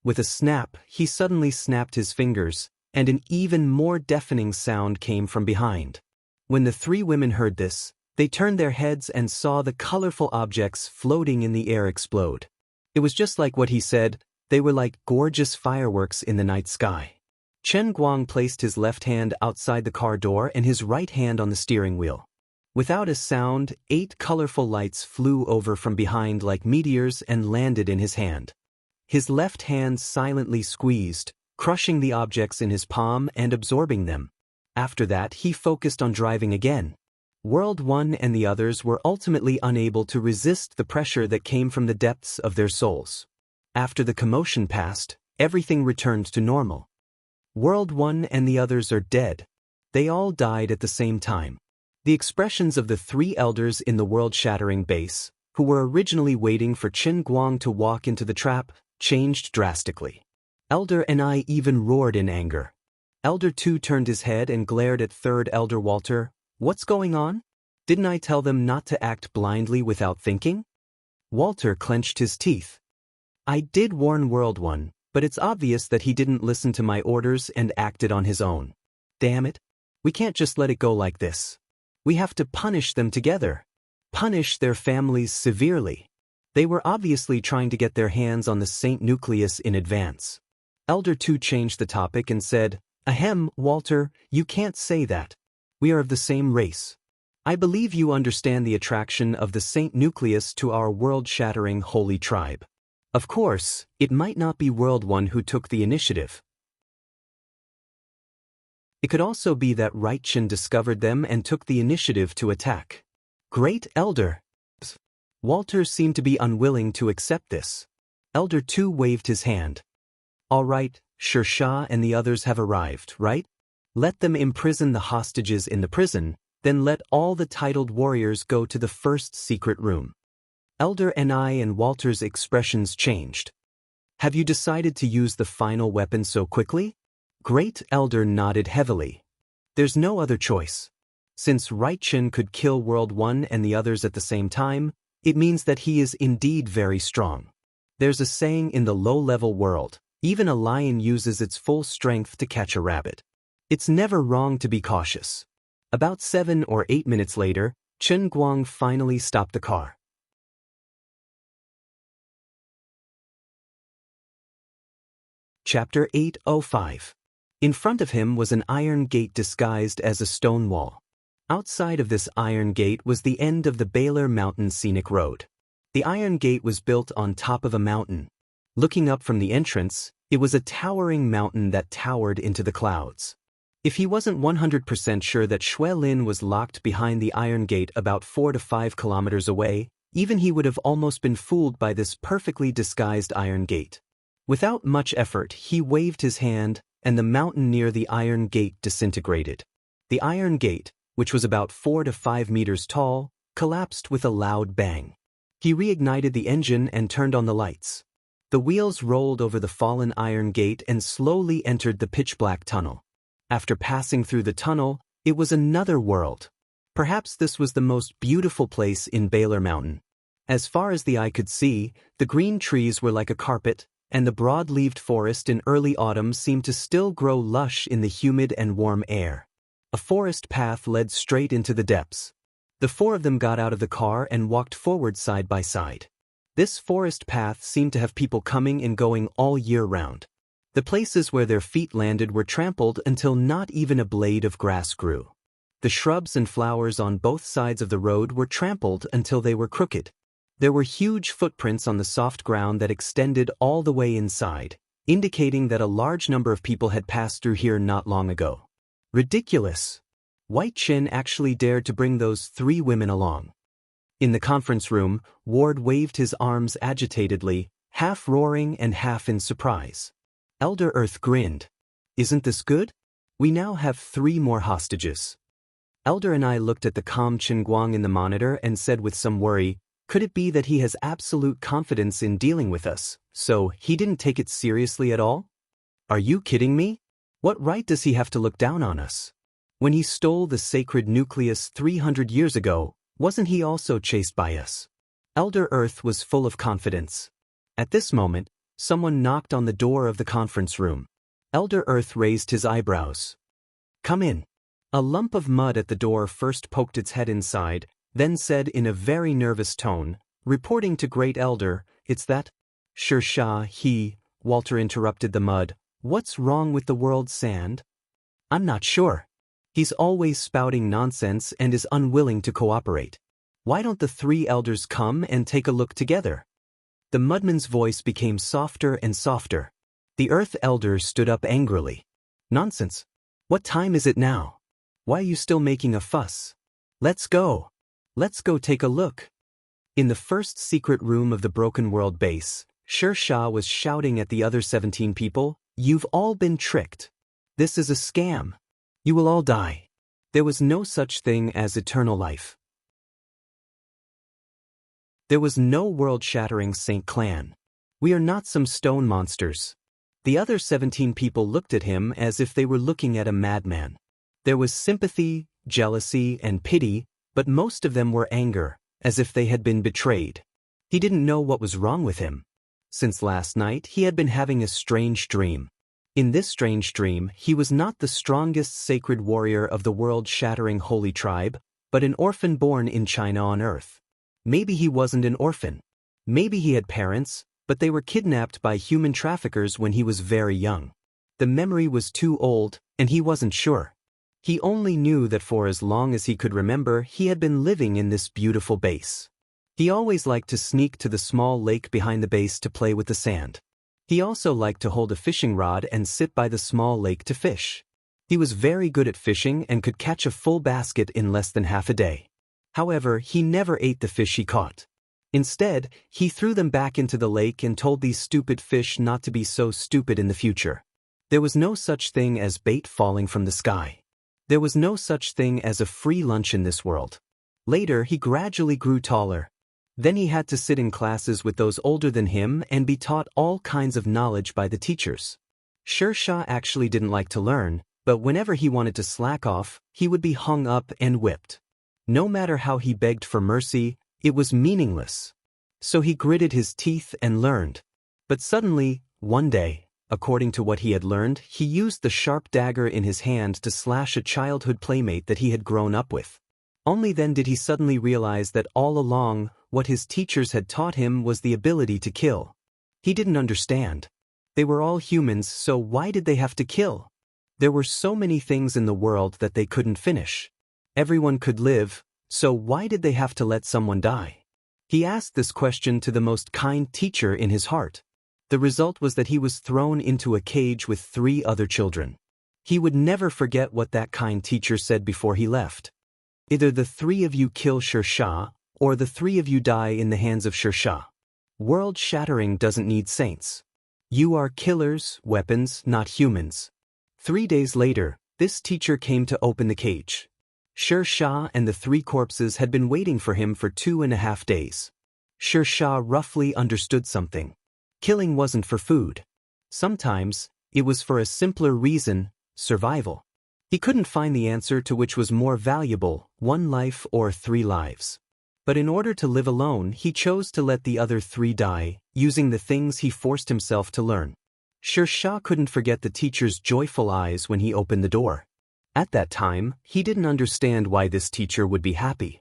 With a snap, he suddenly snapped his fingers, and an even more deafening sound came from behind. When the three women heard this, they turned their heads and saw the colorful objects floating in the air explode. It was just like what he said, they were like gorgeous fireworks in the night sky. Chen Guang placed his left hand outside the car door and his right hand on the steering wheel. Without a sound, 8 colorful lights flew over from behind like meteors and landed in his hand. His left hand silently squeezed, crushing the objects in his palm and absorbing them. After that, he focused on driving again. World 1 and the others were ultimately unable to resist the pressure that came from the depths of their souls. After the commotion passed, everything returned to normal. World 1 and the others are dead. They all died at the same time. The expressions of the 3 elders in the world-shattering base, who were originally waiting for Chen Guang to walk into the trap, changed drastically. Elder Ni even roared in anger. Elder 2 turned his head and glared at third Elder Walter. "What's going on? Didn't I tell them not to act blindly without thinking?" Walter clenched his teeth. "I did warn World 1, but it's obvious that he didn't listen to my orders and acted on his own. Damn it. We can't just let it go like this. We have to punish them together. Punish their families severely. They were obviously trying to get their hands on the Saint Nucleus in advance." Elder 2 changed the topic and said, "Ahem, Walter, you can't say that. We are of the same race. I believe you understand the attraction of the Saint Nucleus to our world-shattering holy tribe. Of course, it might not be World 1 who took the initiative. It could also be that Right Chen discovered them and took the initiative to attack. Great Elder." Walter seemed to be unwilling to accept this. Elder 2 waved his hand. "All right, Xianxia and the others have arrived, right? Let them imprison the hostages in the prison, then let all the titled warriors go to the first secret room." Elder Ni and Walter's expressions changed. "Have you decided to use the final weapon so quickly?" Great Elder nodded heavily. "There's no other choice. Since Right Chen could kill World 1 and the others at the same time, it means that he is indeed very strong. There's a saying in the low-level world, even a lion uses its full strength to catch a rabbit. It's never wrong to be cautious." About 7 or 8 minutes later, Chen Guang finally stopped the car. Chapter 805. In front of him was an iron gate disguised as a stone wall. Outside of this iron gate was the end of the Baylor Mountain Scenic Road. The iron gate was built on top of a mountain. Looking up from the entrance, it was a towering mountain that towered into the clouds. If he wasn't 100% sure that Wang Lin was locked behind the iron gate about 4 to 5 kilometers away, even he would have almost been fooled by this perfectly disguised iron gate. Without much effort, he waved his hand, and the mountain near the iron gate disintegrated. The iron gate, which was about 4 to 5 meters tall, collapsed with a loud bang. He reignited the engine and turned on the lights. The wheels rolled over the fallen iron gate and slowly entered the pitch-black tunnel. After passing through the tunnel, it was another world. Perhaps this was the most beautiful place in Baylor Mountain. As far as the eye could see, the green trees were like a carpet, and the broad-leaved forest in early autumn seemed to still grow lush in the humid and warm air. A forest path led straight into the depths. The 4 of them got out of the car and walked forward side by side. This forest path seemed to have people coming and going all year round. The places where their feet landed were trampled until not even a blade of grass grew. The shrubs and flowers on both sides of the road were trampled until they were crooked. There were huge footprints on the soft ground that extended all the way inside, indicating that a large number of people had passed through here not long ago. Ridiculous! White Chin actually dared to bring those 3 women along. In the conference room, Ward waved his arms agitatedly, half roaring and half in surprise. Elder Earth grinned. "Isn't this good? We now have 3 more hostages." Elder and I looked at the calm Chen Guang in the monitor and said with some worry, "Could it be that he has absolute confidence in dealing with us, so he didn't take it seriously at all? Are you kidding me? What right does he have to look down on us? When he stole the sacred nucleus 300 years ago, wasn't he also chased by us? Elder Earth was full of confidence. At this moment, someone knocked on the door of the conference room. Elder Earth raised his eyebrows. Come in. A lump of mud at the door first poked its head inside, then said in a very nervous tone, reporting to Great Elder, "It's that Xianxia, Walter interrupted the mud. What's wrong with the world's sand? I'm not sure. He's always spouting nonsense and is unwilling to cooperate. Why don't the three elders come and take a look together?" The mudman's voice became softer and softer. The Earth Elder stood up angrily. Nonsense. What time is it now? Why are you still making a fuss? Let's go. Let's go take a look. In the first secret room of the Broken World base, Xianxia was shouting at the other 17 people, "You've all been tricked. This is a scam. You will all die. There was no such thing as eternal life. There was no world-shattering Saint Clan. We are not some stone monsters." The other 17 people looked at him as if they were looking at a madman. There was sympathy, jealousy, and pity, but most of them were anger, as if they had been betrayed. He didn't know what was wrong with him. Since last night, he had been having a strange dream. In this strange dream, he was not the strongest sacred warrior of the world-shattering holy tribe, but an orphan born in China on Earth. Maybe he wasn't an orphan. Maybe he had parents, but they were kidnapped by human traffickers when he was very young. The memory was too old, and he wasn't sure. He only knew that for as long as he could remember, he had been living in this beautiful base. He always liked to sneak to the small lake behind the base to play with the sand. He also liked to hold a fishing rod and sit by the small lake to fish. He was very good at fishing and could catch a full basket in less than half a day. However, he never ate the fish he caught. Instead, he threw them back into the lake and told these stupid fish not to be so stupid in the future. There was no such thing as bait falling from the sky. There was no such thing as a free lunch in this world. Later, he gradually grew taller. Then he had to sit in classes with those older than him and be taught all kinds of knowledge by the teachers. Xianxia actually didn't like to learn, but whenever he wanted to slack off, he would be hung up and whipped. No matter how he begged for mercy, it was meaningless. So he gritted his teeth and learned. But suddenly, one day, according to what he had learned, he used the sharp dagger in his hand to slash a childhood playmate that he had grown up with. Only then did he suddenly realize that all along, what his teachers had taught him was the ability to kill. He didn't understand. They were all humans, so why did they have to kill? There were so many things in the world that they couldn't finish. Everyone could live, so why did they have to let someone die? He asked this question to the most kind teacher in his heart. The result was that he was thrown into a cage with 3 other children. He would never forget what that kind teacher said before he left. Either the 3 of you kill Xianxia, or the 3 of you die in the hands of Xianxia. World-shattering doesn't need saints. You are killers, weapons, not humans. 3 days later, this teacher came to open the cage. Xianxia and the 3 corpses had been waiting for him for 2.5 days. Xianxia roughly understood something. Killing wasn't for food. Sometimes, it was for a simpler reason, survival. He couldn't find the answer to which was more valuable, 1 life or 3 lives. But in order to live alone, he chose to let the other 3 die, using the things he forced himself to learn. Xianxia couldn't forget the teacher's joyful eyes when he opened the door. At that time, he didn't understand why this teacher would be happy.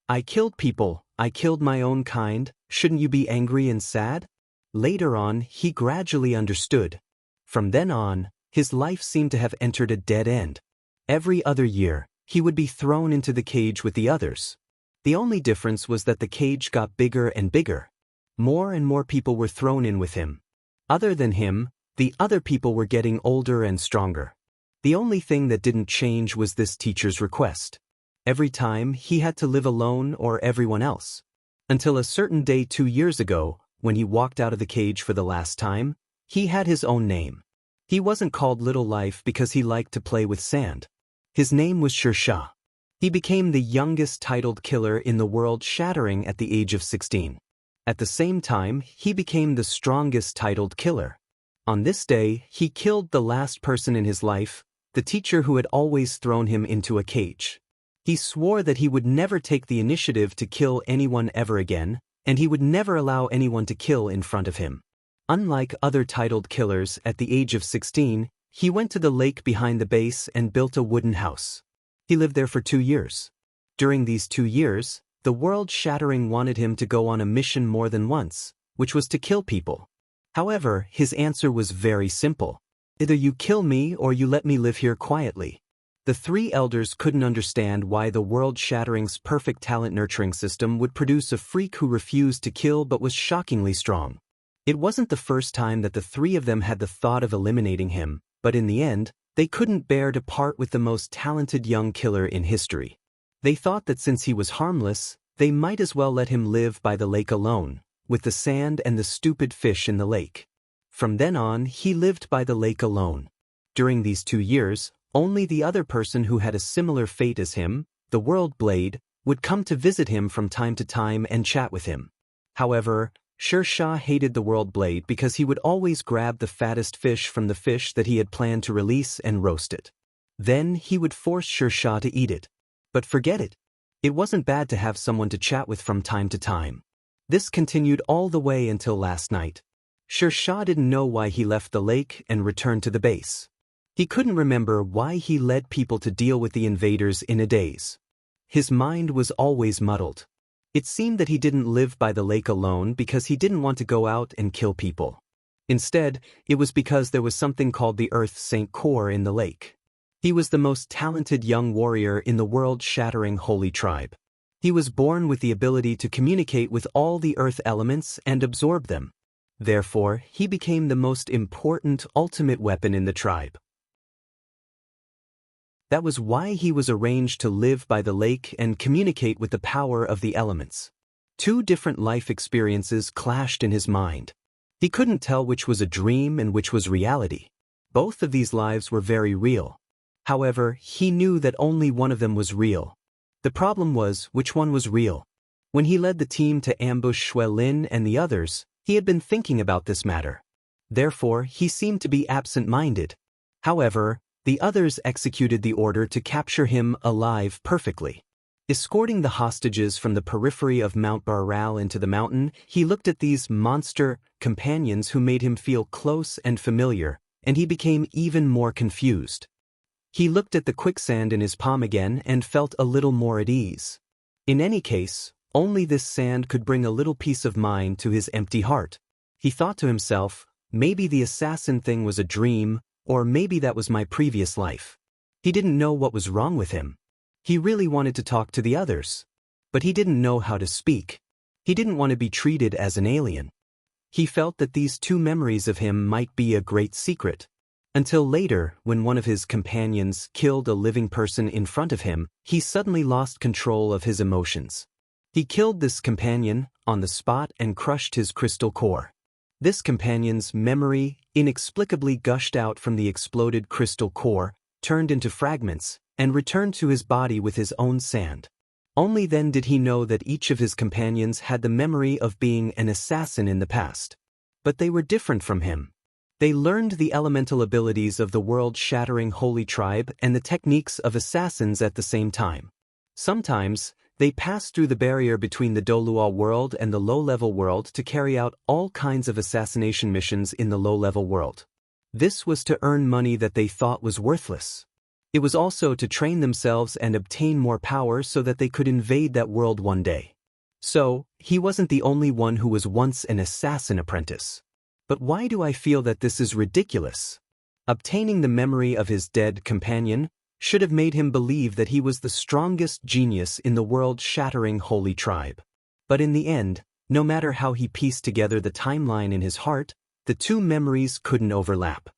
I killed people, I killed my own kind, shouldn't you be angry and sad? Later on, he gradually understood. From then on, his life seemed to have entered a dead end. Every other year, he would be thrown into the cage with the others. The only difference was that the cage got bigger and bigger. More and more people were thrown in with him. Other than him, the other people were getting older and stronger. The only thing that didn't change was this teacher's request. Every time, he had to live alone or everyone else. Until a certain day 2 years ago, when he walked out of the cage for the last time, he had his own name. He wasn't called Little Life because he liked to play with sand. His name was Xianxia. He became the youngest titled killer in the world, shattering at the age of 16. At the same time, he became the strongest titled killer. On this day, he killed the last person in his life, the teacher who had always thrown him into a cage. He swore that he would never take the initiative to kill anyone ever again, and he would never allow anyone to kill in front of him. Unlike other titled killers, at the age of 16, he went to the lake behind the base and built a wooden house. He lived there for 2 years. During these 2 years, the world-shattering wanted him to go on a mission more than once, which was to kill people. However, his answer was very simple. Either you kill me or you let me live here quietly. The 3 elders couldn't understand why the world-shattering's perfect talent nurturing system would produce a freak who refused to kill but was shockingly strong. It wasn't the first time that the 3 of them had the thought of eliminating him, but in the end, they couldn't bear to part with the most talented young killer in history. They thought that since he was harmless, they might as well let him live by the lake alone, with the sand and the stupid fish in the lake. From then on, he lived by the lake alone. During these 2 years, only the other person who had a similar fate as him, the World Blade, would come to visit him from time to time and chat with him. However, Xianxia hated the World Blade because he would always grab the fattest fish from the fish that he had planned to release and roast it. Then he would force Xianxia to eat it. But forget it. It wasn't bad to have someone to chat with from time to time. This continued all the way until last night. Xianxia didn't know why he left the lake and returned to the base. He couldn't remember why he led people to deal with the invaders in a daze. His mind was always muddled. It seemed that he didn't live by the lake alone because he didn't want to go out and kill people. Instead, it was because there was something called the Earth Saint Core in the lake. He was the most talented young warrior in the world-shattering holy tribe. He was born with the ability to communicate with all the earth elements and absorb them. Therefore, he became the most important ultimate weapon in the tribe. That was why he was arranged to live by the lake and communicate with the power of the elements. 2 different life experiences clashed in his mind. He couldn't tell which was a dream and which was reality. Both of these lives were very real. However, he knew that only one of them was real. The problem was which one was real. When he led the team to ambush Wang Lin and the others, he had been thinking about this matter. Therefore, he seemed to be absent-minded. However, the others executed the order to capture him alive perfectly. Escorting the hostages from the periphery of Mount Baral into the mountain, he looked at these monster companions who made him feel close and familiar, and he became even more confused. He looked at the quicksand in his palm again and felt a little more at ease. In any case, only this sand could bring a little peace of mind to his empty heart. He thought to himself, maybe the assassin thing was a dream, or maybe that was my previous life. He didn't know what was wrong with him. He really wanted to talk to the others. But he didn't know how to speak. He didn't want to be treated as an alien. He felt that these 2 memories of him might be a great secret. Until later, when one of his companions killed a living person in front of him, he suddenly lost control of his emotions. He killed this companion on the spot and crushed his crystal core. This companion's memory inexplicably gushed out from the exploded crystal core, turned into fragments, and returned to his body with his own sand. Only then did he know that each of his companions had the memory of being an assassin in the past. But they were different from him. They learned the elemental abilities of the world-shattering holy tribe and the techniques of assassins at the same time. Sometimes, they passed through the barrier between the Doluo world and the low-level world to carry out all kinds of assassination missions in the low-level world. This was to earn money that they thought was worthless. It was also to train themselves and obtain more power so that they could invade that world one day. So, he wasn't the only one who was once an assassin apprentice. But why do I feel that this is ridiculous? Obtaining the memory of his dead companion should have made him believe that he was the strongest genius in the world-shattering holy tribe. But in the end, no matter how he pieced together the timeline in his heart, the 2 memories couldn't overlap.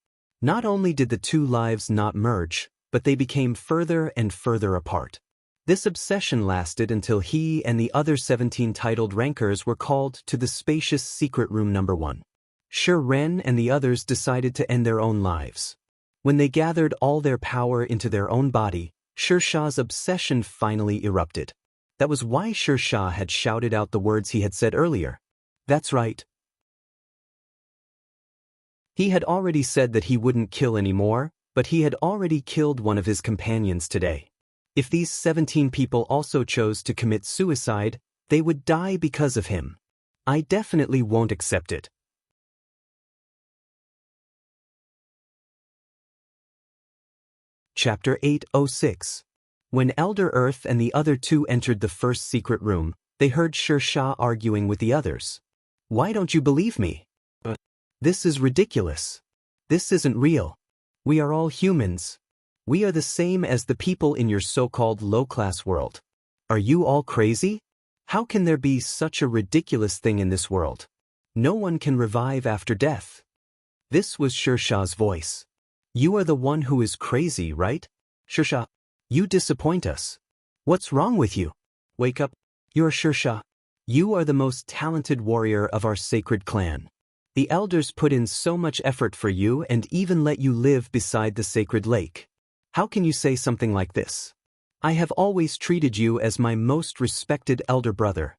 Not only did the 2 lives not merge, but they became further and further apart. This obsession lasted until he and the other 17 titled rankers were called to the spacious secret room number 1. Shi Ren and the others decided to end their own lives. When they gathered all their power into their own body, Xianxia's obsession finally erupted. That was why Xianxia had shouted out the words he had said earlier. That's right. He had already said that he wouldn't kill anymore, but he had already killed one of his companions today. If these 17 people also chose to commit suicide, they would die because of him. I definitely won't accept it. Chapter 806. When Elder Earth and the other two entered the first secret room, they heard Xianxia arguing with the others. Why don't you believe me? This is ridiculous. This isn't real. We are all humans. We are the same as the people in your so-called low-class world. Are you all crazy? How can there be such a ridiculous thing in this world? No one can revive after death. This was Xianxia's voice. You are the one who is crazy, right? Xianxia, you disappoint us. What's wrong with you? Wake up. You're Xianxia. You are the most talented warrior of our sacred clan. The elders put in so much effort for you and even let you live beside the sacred lake. How can you say something like this? I have always treated you as my most respected elder brother.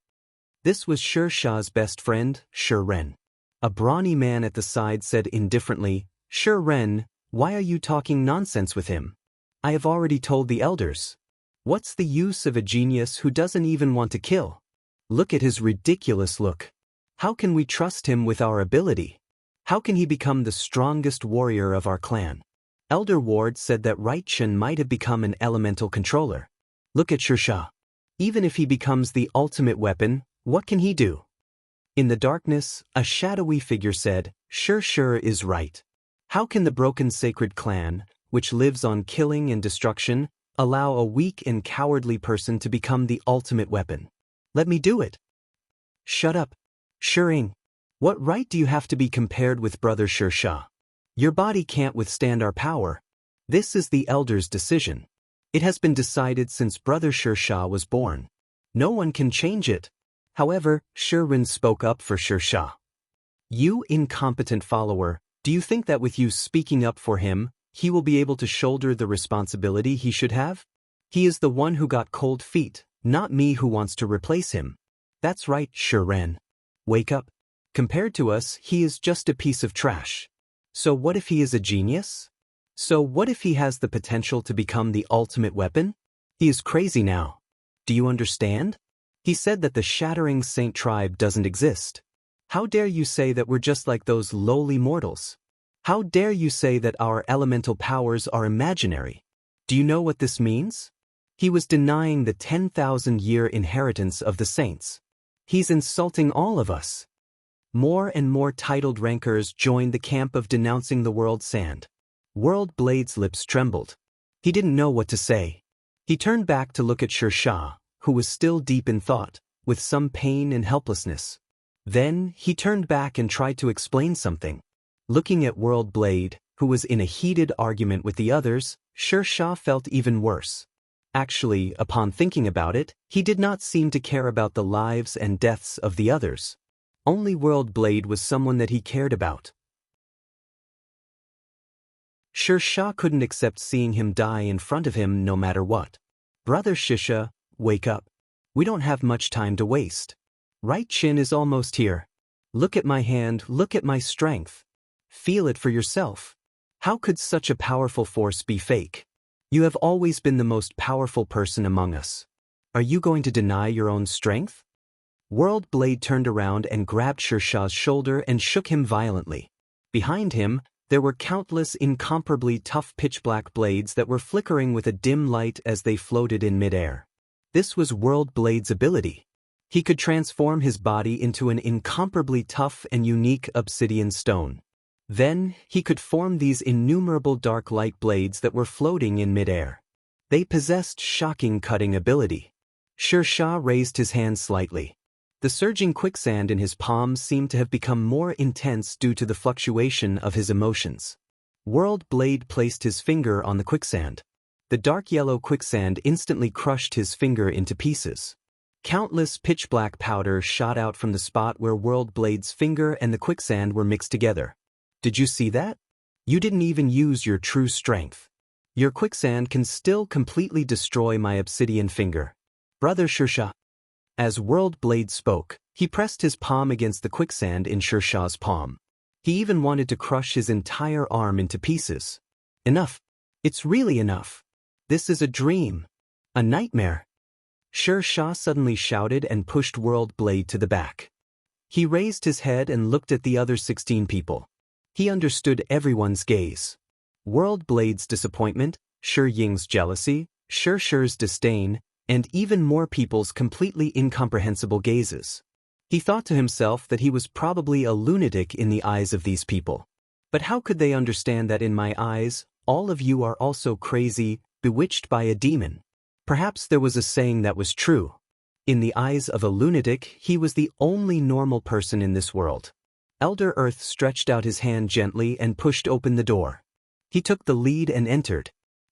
This was Xianxia's best friend, Ren. A brawny man at the side said indifferently, Ren, why are you talking nonsense with him? I have already told the elders. What's the use of a genius who doesn't even want to kill? Look at his ridiculous look. How can we trust him with our ability? How can he become the strongest warrior of our clan? Elder Ward said that Right Chen might have become an elemental controller. Look at Xianxia. Even if he becomes the ultimate weapon, what can he do? In the darkness, a shadowy figure said, Xianxia is right. How can the broken sacred clan, which lives on killing and destruction, allow a weak and cowardly person to become the ultimate weapon? Let me do it. Shut up. Xiring. What right do you have to be compared with Brother Xianxia? Your body can't withstand our power. This is the elder's decision. It has been decided since Brother Xianxia was born. No one can change it. However, Xirin spoke up for Xianxia. You incompetent follower, do you think that with you speaking up for him, he will be able to shoulder the responsibility he should have? He is the one who got cold feet, not me who wants to replace him. That's right, Xiren. Wake up. Compared to us, he is just a piece of trash. So what if he is a genius? So what if he has the potential to become the ultimate weapon? He is crazy now. Do you understand? He said that the Shattering Saint tribe doesn't exist. How dare you say that we're just like those lowly mortals? How dare you say that our elemental powers are imaginary? Do you know what this means? He was denying the 10,000-year inheritance of the saints. He's insulting all of us. More and more titled rankers joined the camp of denouncing the World Sand. World Blade's lips trembled. He didn't know what to say. He turned back to look at Xianxia, who was still deep in thought, with some pain and helplessness. Then, he turned back and tried to explain something. Looking at World Blade, who was in a heated argument with the others, Xianxia felt even worse. Actually, upon thinking about it, he did not seem to care about the lives and deaths of the others. Only World Blade was someone that he cared about. Xianxia couldn't accept seeing him die in front of him no matter what. Brother Xianxia, wake up. We don't have much time to waste. Right Chin is almost here. Look at my hand, look at my strength. Feel it for yourself. How could such a powerful force be fake? You have always been the most powerful person among us. Are you going to deny your own strength? World Blade turned around and grabbed Xianxia's shoulder and shook him violently. Behind him, there were countless incomparably tough pitch-black blades that were flickering with a dim light as they floated in midair. This was World Blade's ability. He could transform his body into an incomparably tough and unique obsidian stone. Then, he could form these innumerable dark light blades that were floating in midair. They possessed shocking cutting ability. Xianxia raised his hand slightly. The surging quicksand in his palms seemed to have become more intense due to the fluctuation of his emotions. World Blade placed his finger on the quicksand. The dark yellow quicksand instantly crushed his finger into pieces. Countless pitch-black powder shot out from the spot where World Blade's finger and the quicksand were mixed together. Did you see that? You didn't even use your true strength. Your quicksand can still completely destroy my obsidian finger. Brother Xianxia. As World Blade spoke, he pressed his palm against the quicksand in Xianxia's palm. He even wanted to crush his entire arm into pieces. Enough. It's really enough. This is a dream. A nightmare. Xianxia suddenly shouted and pushed World Blade to the back. He raised his head and looked at the other 16 people. He understood everyone's gaze. World Blade's disappointment, Shi Ying's jealousy, Xia's disdain, and even more people's completely incomprehensible gazes. He thought to himself that he was probably a lunatic in the eyes of these people. But how could they understand that in my eyes, all of you are also crazy, bewitched by a demon? Perhaps there was a saying that was true. In the eyes of a lunatic, he was the only normal person in this world. Elder Earth stretched out his hand gently and pushed open the door. He took the lead and entered.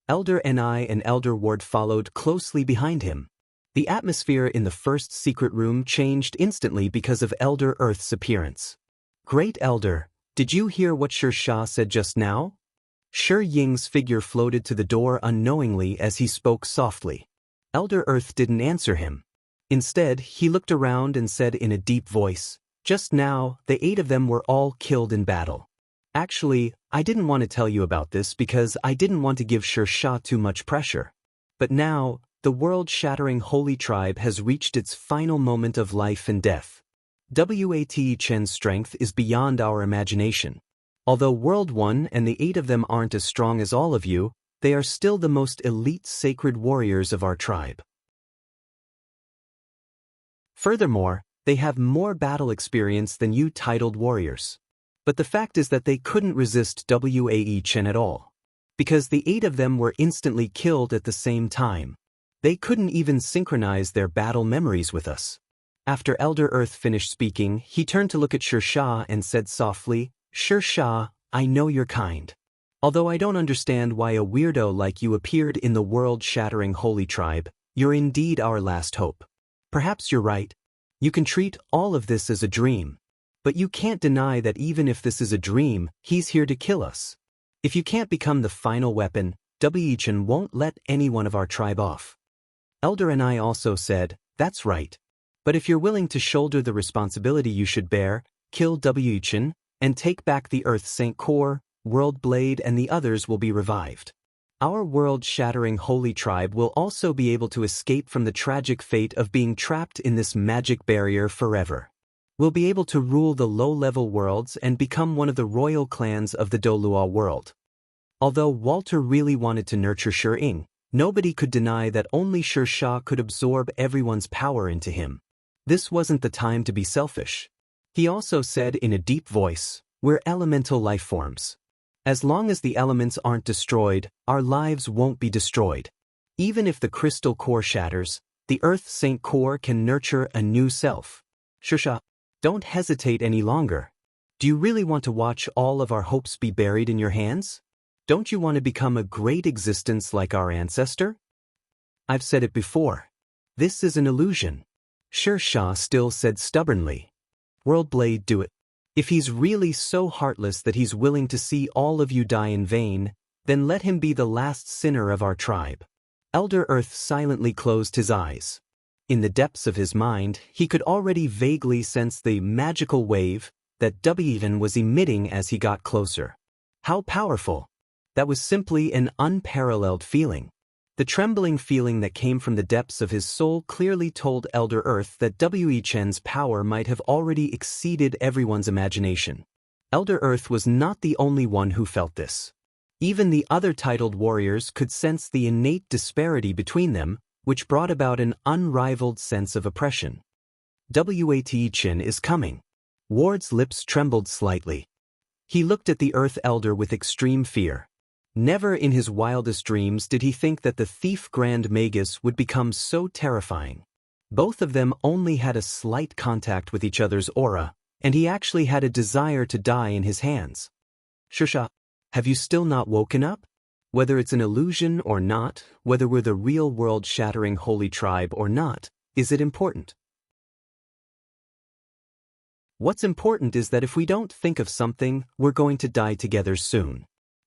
Elder Ni and Elder Ward followed closely behind him. The atmosphere in the first secret room changed instantly because of Elder Earth's appearance. Great Elder, did you hear what Xianxia said just now? Shi Ying's figure floated to the door unknowingly as he spoke softly. Elder Earth didn't answer him. Instead, he looked around and said in a deep voice, "Just now, the 8 of them were all killed in battle. Actually, I didn't want to tell you about this because I didn't want to give Xianxia too much pressure. But now, the world-shattering holy tribe has reached its final moment of life and death. Wat Chen's strength is beyond our imagination. Although World 1 and the 8 of them aren't as strong as all of you, they are still the most elite sacred warriors of our tribe. Furthermore, they have more battle experience than you titled warriors. But the fact is that they couldn't resist Wat Chen at all. Because the 8 of them were instantly killed at the same time. They couldn't even synchronize their battle memories with us." After Elder Earth finished speaking, he turned to look at Xianxia and said softly, "Xianxia, I know you're kind. Although I don't understand why a weirdo like you appeared in the world-shattering holy tribe, you're indeed our last hope. Perhaps you're right. You can treat all of this as a dream. But you can't deny that even if this is a dream, he's here to kill us. If you can't become the final weapon, Wat Chen won't let any one of our tribe off." Elder Ni also said, "That's right. But if you're willing to shoulder the responsibility you should bear, kill Wat Chen, and take back the Earth Saint Core, World Blade and the others will be revived. Our world-shattering holy tribe will also be able to escape from the tragic fate of being trapped in this magic barrier forever. We'll be able to rule the low-level worlds and become one of the royal clans of the Dolua world." Although Walter really wanted to nurture Shi Ying, nobody could deny that only Xianxia could absorb everyone's power into him. This wasn't the time to be selfish. He also said in a deep voice, "We're elemental life forms. As long as the elements aren't destroyed, our lives won't be destroyed. Even if the crystal core shatters, the Earth Saint Core can nurture a new self. Xianxia, don't hesitate any longer. Do you really want to watch all of our hopes be buried in your hands? Don't you want to become a great existence like our ancestor?" "I've said it before. This is an illusion." Xianxia still said stubbornly. "World Blade, do it. If he's really so heartless that he's willing to see all of you die in vain, then let him be the last sinner of our tribe." Elder Earth silently closed his eyes. In the depths of his mind, he could already vaguely sense the magical wave that Wat was emitting as he got closer. How powerful! That was simply an unparalleled feeling. The trembling feeling that came from the depths of his soul clearly told Elder Earth that Wat Chen's power might have already exceeded everyone's imagination. Elder Earth was not the only one who felt this. Even the other titled warriors could sense the innate disparity between them, which brought about an unrivaled sense of oppression. Wat Chen is coming. Ward's lips trembled slightly. He looked at the Earth Elder with extreme fear. Never in his wildest dreams did he think that the thief Grand Magus would become so terrifying. Both of them only had a slight contact with each other's aura, and he actually had a desire to die in his hands. "Xianxia, have you still not woken up? Whether it's an illusion or not, whether we're the real world-shattering holy tribe or not, is it important? What's important is that if we don't think of something, we're going to die together soon.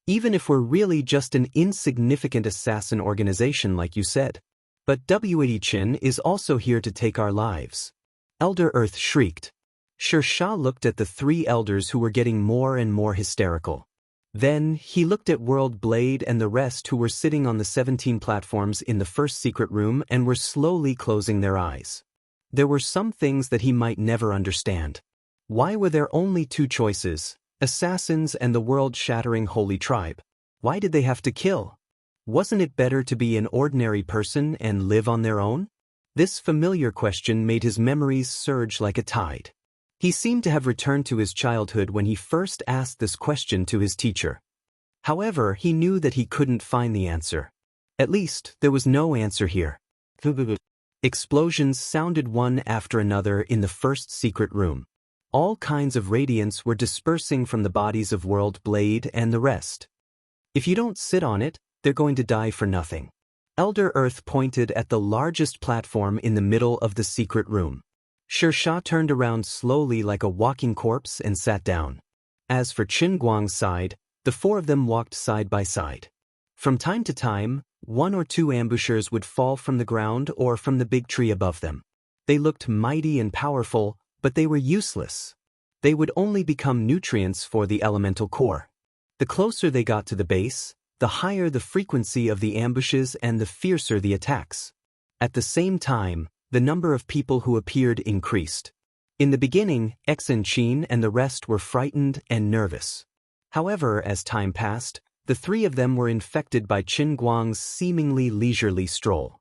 Even if we're really just an insignificant assassin organization like you said. But Wat Chen is also here to take our lives." Elder Earth shrieked. Xianxia looked at the three elders who were getting more and more hysterical. Then, he looked at World Blade and the rest who were sitting on the 17 platforms in the first secret room and were slowly closing their eyes. There were some things that he might never understand. Why were there only two choices, assassins and the world-shattering holy tribe? Why did they have to kill? Wasn't it better to be an ordinary person and live on their own? This familiar question made his memories surge like a tide. He seemed to have returned to his childhood when he first asked this question to his teacher. However, he knew that he couldn't find the answer. At least, there was no answer here. Explosions sounded one after another in the first secret room. All kinds of radiance were dispersing from the bodies of World Blade and the rest. If you don't sit on it, they're going to die for nothing. Elder Earth pointed at the largest platform in the middle of the secret room. Xianxia turned around slowly like a walking corpse and sat down. As for Qinguang's side, the four of them walked side by side. From time to time, one or two ambushers would fall from the ground or from the big tree above them. They looked mighty and powerful, but they were useless. They would only become nutrients for the elemental core. The closer they got to the base, the higher the frequency of the ambushes and the fiercer the attacks. At the same time, the number of people who appeared increased. In the beginning, Qin and the rest were frightened and nervous. However, as time passed, the three of them were infected by Qinguang's seemingly leisurely stroll.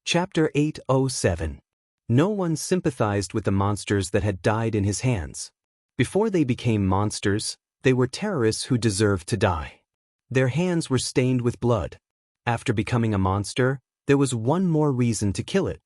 Chapter 807. No one sympathized with the monsters that had died in his hands. Before they became monsters, they were terrorists who deserved to die. Their hands were stained with blood. After becoming a monster, there was one more reason to kill it.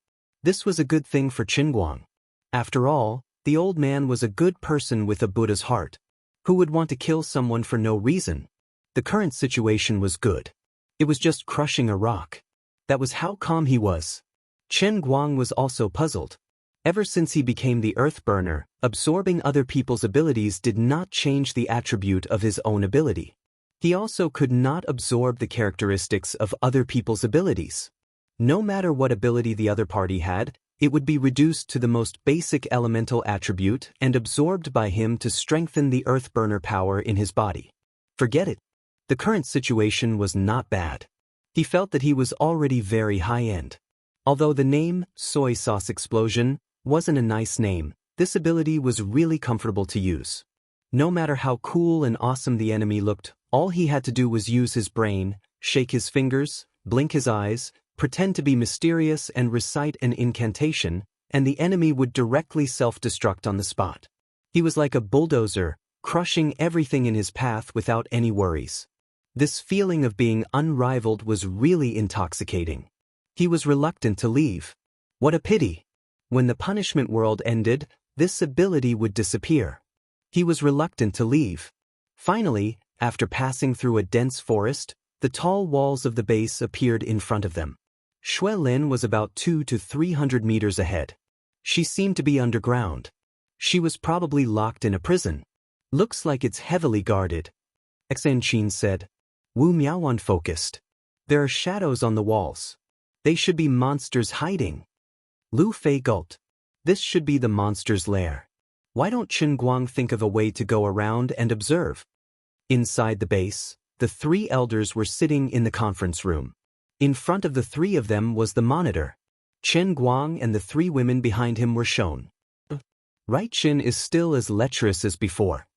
This was a good thing for Qinguang. After all, the old man was a good person with a Buddha's heart. Who would want to kill someone for no reason? The current situation was good. It was just crushing a rock. That was how calm he was. Qinguang was also puzzled. Ever since he became the Earth Burner, absorbing other people's abilities did not change the attribute of his own ability. He also could not absorb the characteristics of other people's abilities. No matter what ability the other party had, it would be reduced to the most basic elemental attribute and absorbed by him to strengthen the Earth Burner power in his body. Forget it. The current situation was not bad. He felt that he was already very high-end. Although the name, Soy Sauce Explosion, wasn't a nice name, this ability was really comfortable to use. No matter how cool and awesome the enemy looked, all he had to do was use his brain, shake his fingers, blink his eyes, pretend to be mysterious and recite an incantation, and the enemy would directly self-destruct on the spot. He was like a bulldozer, crushing everything in his path without any worries. This feeling of being unrivaled was really intoxicating. He was reluctant to leave. What a pity! When the punishment world ended, this ability would disappear. He was reluctant to leave. Finally, after passing through a dense forest, the tall walls of the base appeared in front of them. Wang Lin was about 200 to 300 meters ahead. She seemed to be underground. She was probably locked in a prison. Looks like it's heavily guarded. Xianxia said. Wu Miaoan focused. There are shadows on the walls. They should be monsters hiding. Lu Fei gulped. This should be the monster's lair. Why don't Qinguang think of a way to go around and observe? Inside the base, the three elders were sitting in the conference room. In front of the three of them was the monitor. Qinguang and the three women behind him were shown. Right Qin is still as lecherous as before.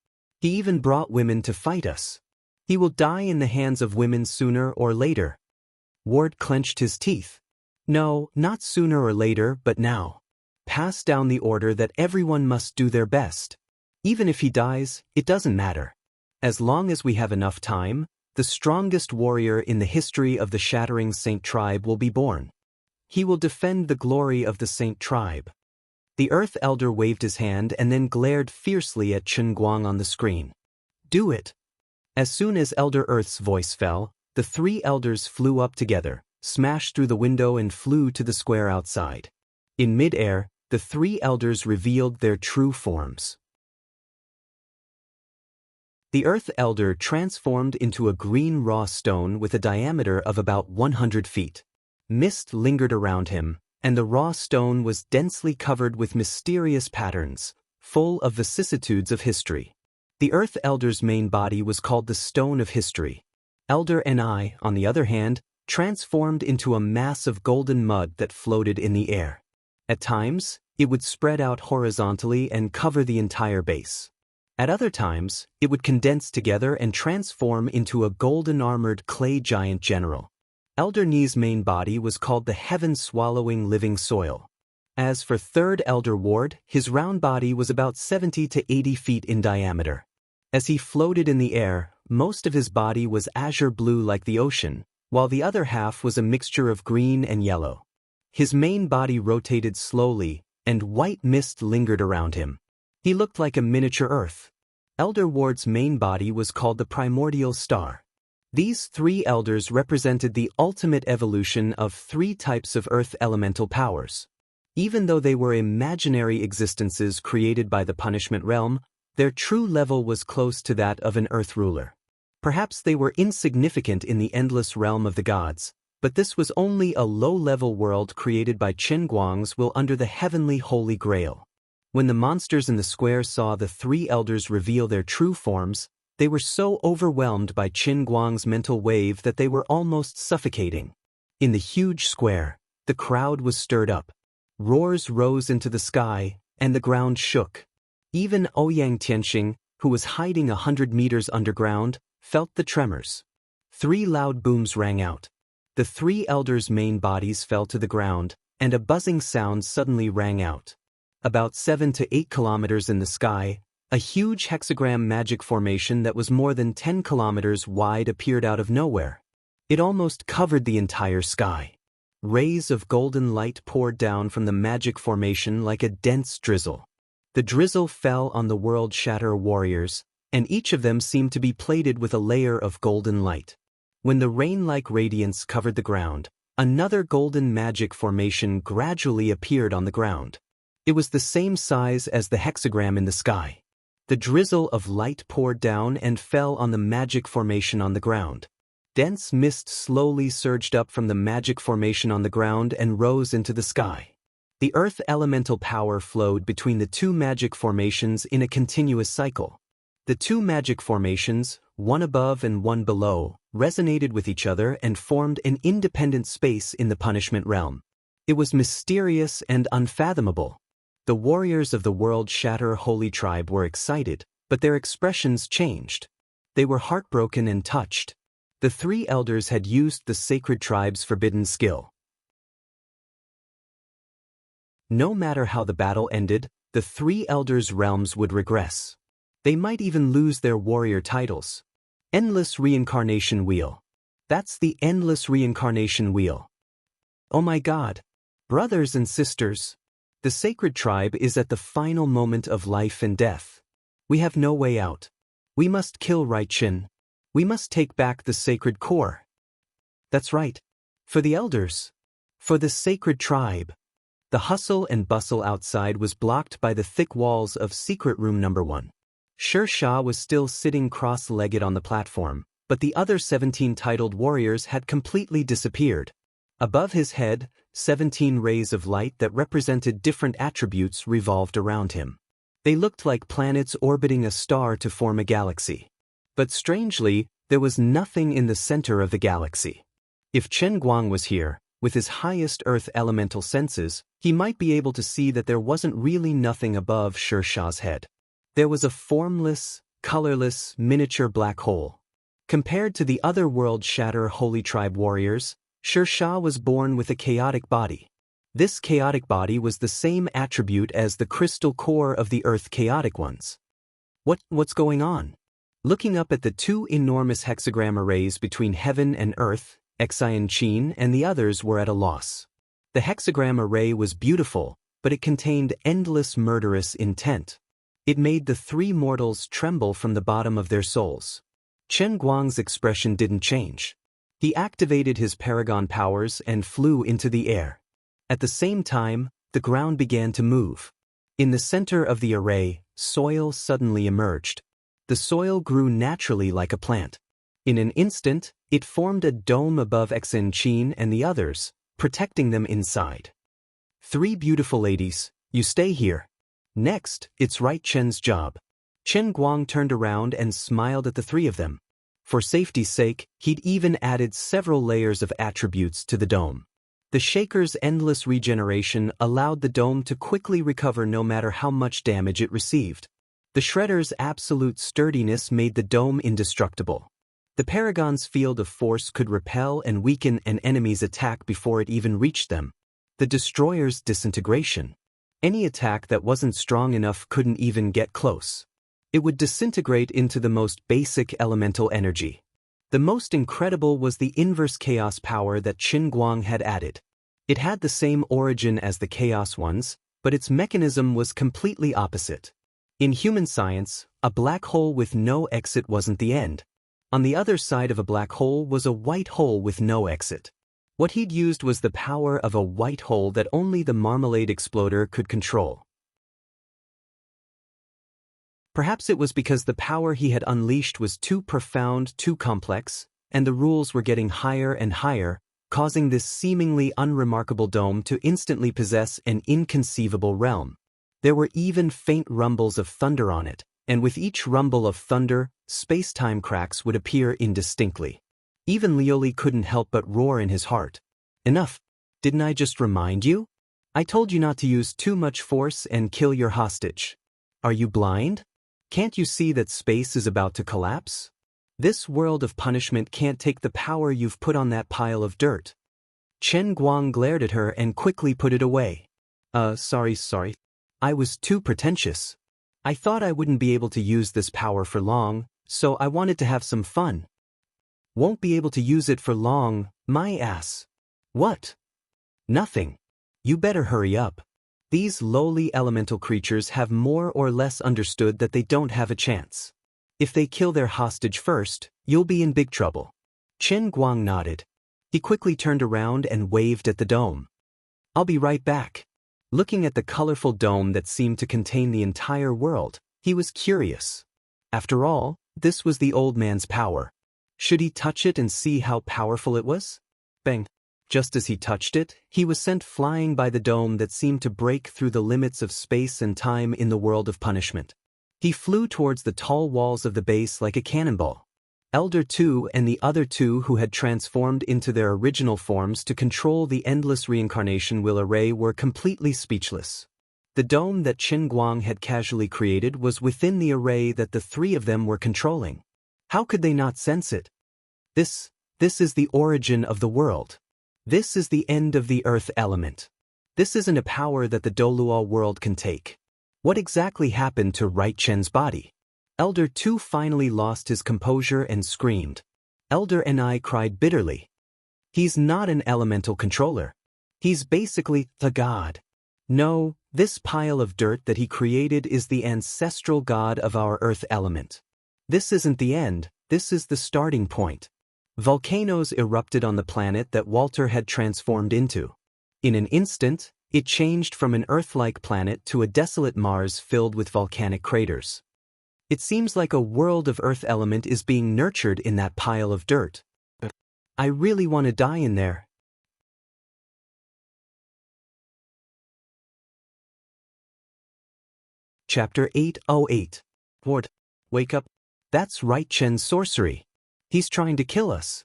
He even brought women to fight us. He will die in the hands of women sooner or later. Ward clenched his teeth. No, not sooner or later, but now. Pass down the order that everyone must do their best. Even if he dies, it doesn't matter. As long as we have enough time, the strongest warrior in the history of the Shattering Saint Tribe will be born. He will defend the glory of the Saint Tribe. The Earth Elder waved his hand and then glared fiercely at Qinguang on the screen. Do it. As soon as Elder Earth's voice fell, the three elders flew up together, smashed through the window and flew to the square outside. In mid-air, the three elders revealed their true forms. The Earth Elder transformed into a green raw stone with a diameter of about 100 feet. Mist lingered around him, and the raw stone was densely covered with mysterious patterns, full of vicissitudes of history. The Earth Elder's main body was called the Stone of History. Elder Ni, on the other hand, transformed into a mass of golden mud that floated in the air. At times, it would spread out horizontally and cover the entire base. At other times, it would condense together and transform into a golden-armored clay giant general. Elder Ni's main body was called the heaven-swallowing living soil. As for Third Elder Ward, his round body was about 70 to 80 feet in diameter. As he floated in the air, most of his body was azure blue like the ocean, while the other half was a mixture of green and yellow. His main body rotated slowly, and white mist lingered around him. He looked like a miniature Earth. Elder Ward's main body was called the Primordial Star. These three elders represented the ultimate evolution of three types of Earth elemental powers. Even though they were imaginary existences created by the punishment realm, their true level was close to that of an Earth ruler. Perhaps they were insignificant in the endless realm of the gods, but this was only a low-level world created by Qin Guang's will under the heavenly Holy Grail. When the monsters in the square saw the three elders reveal their true forms, they were so overwhelmed by Qin Guang's mental wave that they were almost suffocating. In the huge square, the crowd was stirred up. Roars rose into the sky, and the ground shook. Even Ouyang Tianxing, who was hiding 100 meters underground, felt the tremors. 3 loud booms rang out. The three elders' main bodies fell to the ground, and a buzzing sound suddenly rang out. About 7 to 8 kilometers in the sky, a huge hexagram magic formation that was more than 10 kilometers wide appeared out of nowhere. It almost covered the entire sky. Rays of golden light poured down from the magic formation like a dense drizzle. The drizzle fell on the World Shatter warriors, and each of them seemed to be plated with a layer of golden light. When the rain-like radiance covered the ground, another golden magic formation gradually appeared on the ground. It was the same size as the hexagram in the sky. The drizzle of light poured down and fell on the magic formation on the ground. Dense mist slowly surged up from the magic formation on the ground and rose into the sky. The earth elemental power flowed between the two magic formations in a continuous cycle. The two magic formations, one above and one below, resonated with each other and formed an independent space in the punishment realm. It was mysterious and unfathomable. The warriors of the World Shatter Holy Tribe were excited, but their expressions changed. They were heartbroken and touched. The three elders had used the sacred tribe's forbidden skill. No matter how the battle ended, the three elders' realms would regress. They might even lose their warrior titles. Endless Reincarnation Wheel. That's the Endless Reincarnation Wheel. Oh my God! Brothers and sisters! The sacred tribe is at the final moment of life and death. We have no way out. We must kill Raichen. We must take back the sacred core. That's right. For the elders. For the sacred tribe. The hustle and bustle outside was blocked by the thick walls of secret room number 1. Xianxia was still sitting cross-legged on the platform, but the other 17 titled warriors had completely disappeared. Above his head, 17 rays of light that represented different attributes revolved around him. They looked like planets orbiting a star to form a galaxy. But strangely, there was nothing in the center of the galaxy. If Chen Guang was here, with his highest earth elemental senses, he might be able to see that there wasn't really nothing above Xianxia's head. There was a formless, colorless, miniature black hole. Compared to the other World Shatter Holy Tribe warriors, Xianxia was born with a chaotic body. This chaotic body was the same attribute as the crystal core of the Earth chaotic ones. What's going on? Looking up at the two enormous hexagram arrays between heaven and earth, Xianxia and the others were at a loss. The hexagram array was beautiful, but it contained endless murderous intent. It made the three mortals tremble from the bottom of their souls. Chen Guang's expression didn't change. He activated his paragon powers and flew into the air. At the same time, the ground began to move. In the center of the array, soil suddenly emerged. The soil grew naturally like a plant. In an instant, it formed a dome above Xianxia and the others, protecting them inside. 3 beautiful ladies, you stay here. Next, it's Right Chen's job. Chen Guang turned around and smiled at the 3 of them. For safety's sake, he'd even added several layers of attributes to the dome. The shaker's endless regeneration allowed the dome to quickly recover no matter how much damage it received. The shredder's absolute sturdiness made the dome indestructible. The paragon's field of force could repel and weaken an enemy's attack before it even reached them. The destroyer's disintegration. Any attack that wasn't strong enough couldn't even get close. It would disintegrate into the most basic elemental energy. The most incredible was the inverse chaos power that Qin Guang had added. It had the same origin as the chaos ones, but its mechanism was completely opposite. In human science, a black hole with no exit wasn't the end. On the other side of a black hole was a white hole with no exit. What he'd used was the power of a white hole that only the marmalade exploder could control. Perhaps it was because the power he had unleashed was too profound, too complex, and the rules were getting higher and higher, causing this seemingly unremarkable dome to instantly possess an inconceivable realm. There were even faint rumbles of thunder on it, and with each rumble of thunder, space-time cracks would appear indistinctly. Even Lioli couldn't help but roar in his heart. Enough! Didn't I just remind you? I told you not to use too much force and kill your hostage. Are you blind? Can't you see that space is about to collapse? This world of punishment can't take the power you've put on that pile of dirt. Chen Guang glared at her and quickly put it away. Sorry. I was too pretentious. I thought I wouldn't be able to use this power for long, so I wanted to have some fun. Won't be able to use it for long, my ass. What? Nothing. You better hurry up. These lowly elemental creatures have more or less understood that they don't have a chance. If they kill their hostage first, you'll be in big trouble. Chen Guang nodded. He quickly turned around and waved at the dome. I'll be right back. Looking at the colorful dome that seemed to contain the entire world, he was curious. After all, this was the old man's power. Should he touch it and see how powerful it was? Bang! Just as he touched it, he was sent flying by the dome that seemed to break through the limits of space and time in the world of punishment. He flew towards the tall walls of the base like a cannonball. Elder 2 and the other 2 who had transformed into their original forms to control the endless reincarnation wheel array were completely speechless. The dome that Qin Guang had casually created was within the array that the 3 of them were controlling. How could they not sense it? This is the origin of the world. This is the end of the earth element. This isn't a power that the Doluo world can take. What exactly happened to Right Chen's body? Elder 2 finally lost his composure and screamed. Elder Ni cried bitterly. He's not an elemental controller. He's basically the god. No, this pile of dirt that he created is the ancestral god of our earth element. This isn't the end, this is the starting point. Volcanoes erupted on the planet that Walter had transformed into. In an instant, it changed from an Earth-like planet to a desolate Mars filled with volcanic craters. It seems like a world of Earth element is being nurtured in that pile of dirt. I really want to die in there. Chapter 808. Ward, wake up. That's Right Chen's sorcery. He's trying to kill us.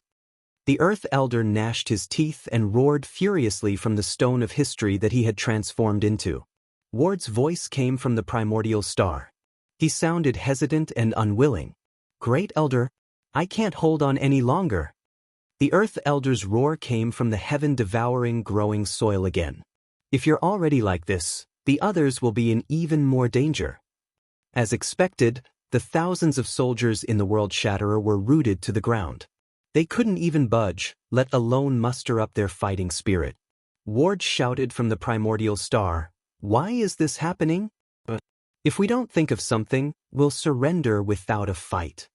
The Earth Elder gnashed his teeth and roared furiously from the stone of history that he had transformed into. Ward's voice came from the primordial star. He sounded hesitant and unwilling. Great Elder, I can't hold on any longer. The Earth Elder's roar came from the heaven-devouring growing soil again. If you're already like this, the others will be in even more danger. As expected, the thousands of soldiers in the World Shatterer were rooted to the ground. They couldn't even budge, let alone muster up their fighting spirit. Ward shouted from the primordial star, "Why is this happening? If we don't think of something, we'll surrender without a fight."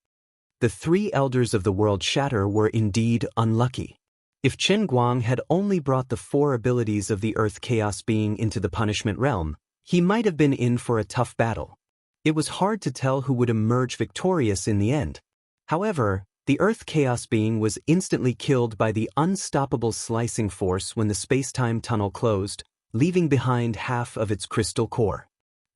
The 3 elders of the World Shatter were indeed unlucky. If Qin Guang had only brought the 4 abilities of the Earth Chaos Being into the punishment realm, he might have been in for a tough battle. It was hard to tell who would emerge victorious in the end. However, The Earth Chaos Being was instantly killed by the unstoppable slicing force when the space-time tunnel closed, leaving behind half of its crystal core.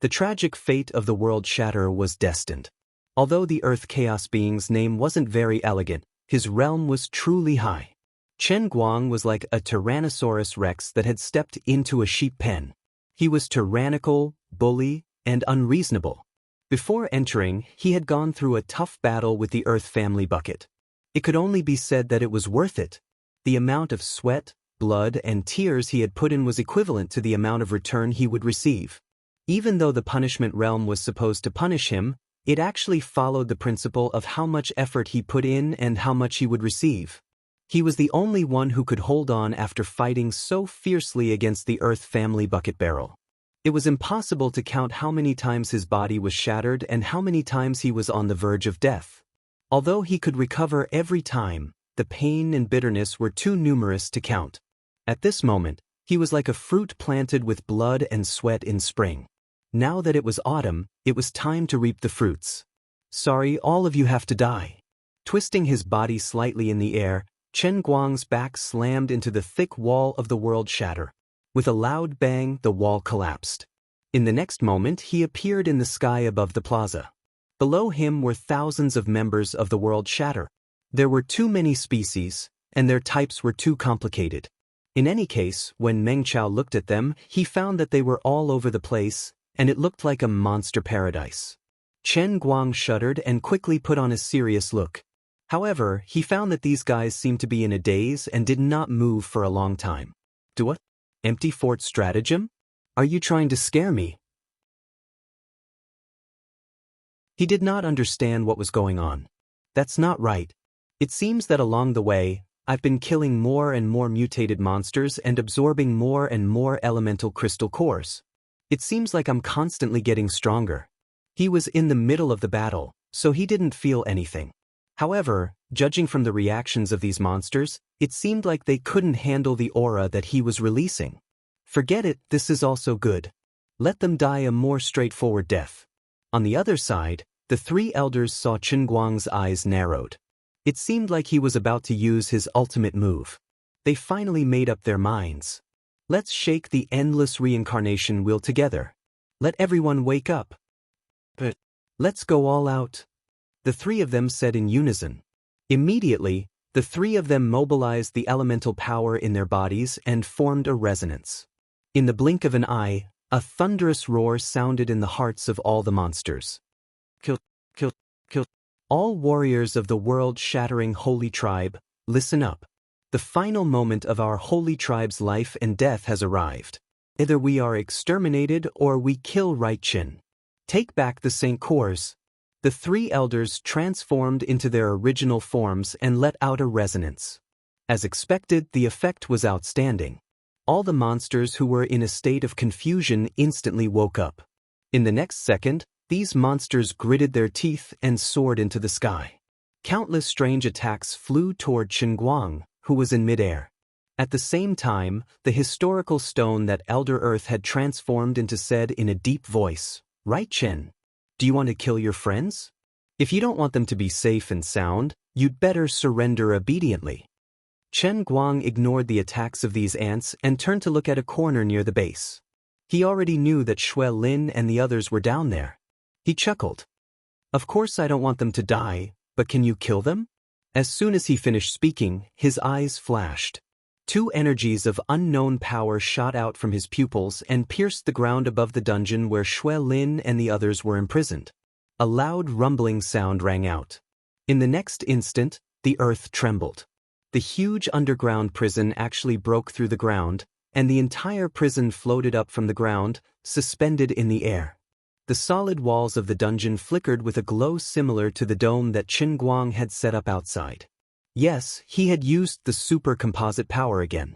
The tragic fate of the World Shatterer was destined. Although the Earth Chaos Being's name wasn't very elegant, his realm was truly high. Chen Guang was like a Tyrannosaurus Rex that had stepped into a sheep pen. He was tyrannical, bully, and unreasonable. Before entering, he had gone through a tough battle with the Earth Family Bucket. It could only be said that it was worth it. The amount of sweat, blood, and tears he had put in was equivalent to the amount of return he would receive. Even though the punishment realm was supposed to punish him, it actually followed the principle of how much effort he put in and how much he would receive. He was the only one who could hold on after fighting so fiercely against the Earth Family Bucket Barrel. It was impossible to count how many times his body was shattered and how many times he was on the verge of death. Although he could recover every time, the pain and bitterness were too numerous to count. At this moment, he was like a fruit planted with blood and sweat in spring. Now that it was autumn, it was time to reap the fruits. Sorry, all of you have to die. Twisting his body slightly in the air, Chen Guang's back slammed into the thick wall of the World Shatterer. With a loud bang, the wall collapsed. In the next moment, he appeared in the sky above the plaza. Below him were thousands of members of the World Shatterer. There were too many species, and their types were too complicated. In any case, when Meng Chao looked at them, he found that they were all over the place, and it looked like a monster paradise. Chen Guang shuddered and quickly put on a serious look. However, he found that these guys seemed to be in a daze and did not move for a long time. What? Empty fort stratagem? Are you trying to scare me? He did not understand what was going on. That's not right. It seems that along the way, I've been killing more and more mutated monsters and absorbing more and more elemental crystal cores. It seems like I'm constantly getting stronger. He was in the middle of the battle, so he didn't feel anything. However, judging from the reactions of these monsters, it seemed like they couldn't handle the aura that he was releasing. Forget it, this is also good. Let them die a more straightforward death. On the other side, the three elders saw Chen Guang's eyes narrowed. It seemed like he was about to use his ultimate move. They finally made up their minds. Let's shake the endless reincarnation wheel together. Let everyone wake up. But let's go all out. The three of them said in unison. Immediately, the three of them mobilized the elemental power in their bodies and formed a resonance. In the blink of an eye, a thunderous roar sounded in the hearts of all the monsters. Kill, kill, kill. All warriors of the world-shattering holy tribe, listen up. The final moment of our holy tribe's life and death has arrived. Either we are exterminated or we kill Right Chin. Take back the Saint Cores. The three elders transformed into their original forms and let out a resonance. As expected, the effect was outstanding. All the monsters who were in a state of confusion instantly woke up. In the next second, these monsters gritted their teeth and soared into the sky. Countless strange attacks flew toward Chen Guang, who was in midair. At the same time, the historical stone that Elder Earth had transformed into said in a deep voice, "Right, Chen? Do you want to kill your friends? If you don't want them to be safe and sound, you'd better surrender obediently." Chen Guang ignored the attacks of these ants and turned to look at a corner near the base. He already knew that Wang Lin and the others were down there. He chuckled. Of course I don't want them to die, but can you kill them? As soon as he finished speaking, his eyes flashed. Two energies of unknown power shot out from his pupils and pierced the ground above the dungeon where Wang Lin and the others were imprisoned. A loud rumbling sound rang out. In the next instant, the earth trembled. The huge underground prison actually broke through the ground, and the entire prison floated up from the ground, suspended in the air. The solid walls of the dungeon flickered with a glow similar to the dome that Chen Guang had set up outside. Yes, he had used the super composite power again.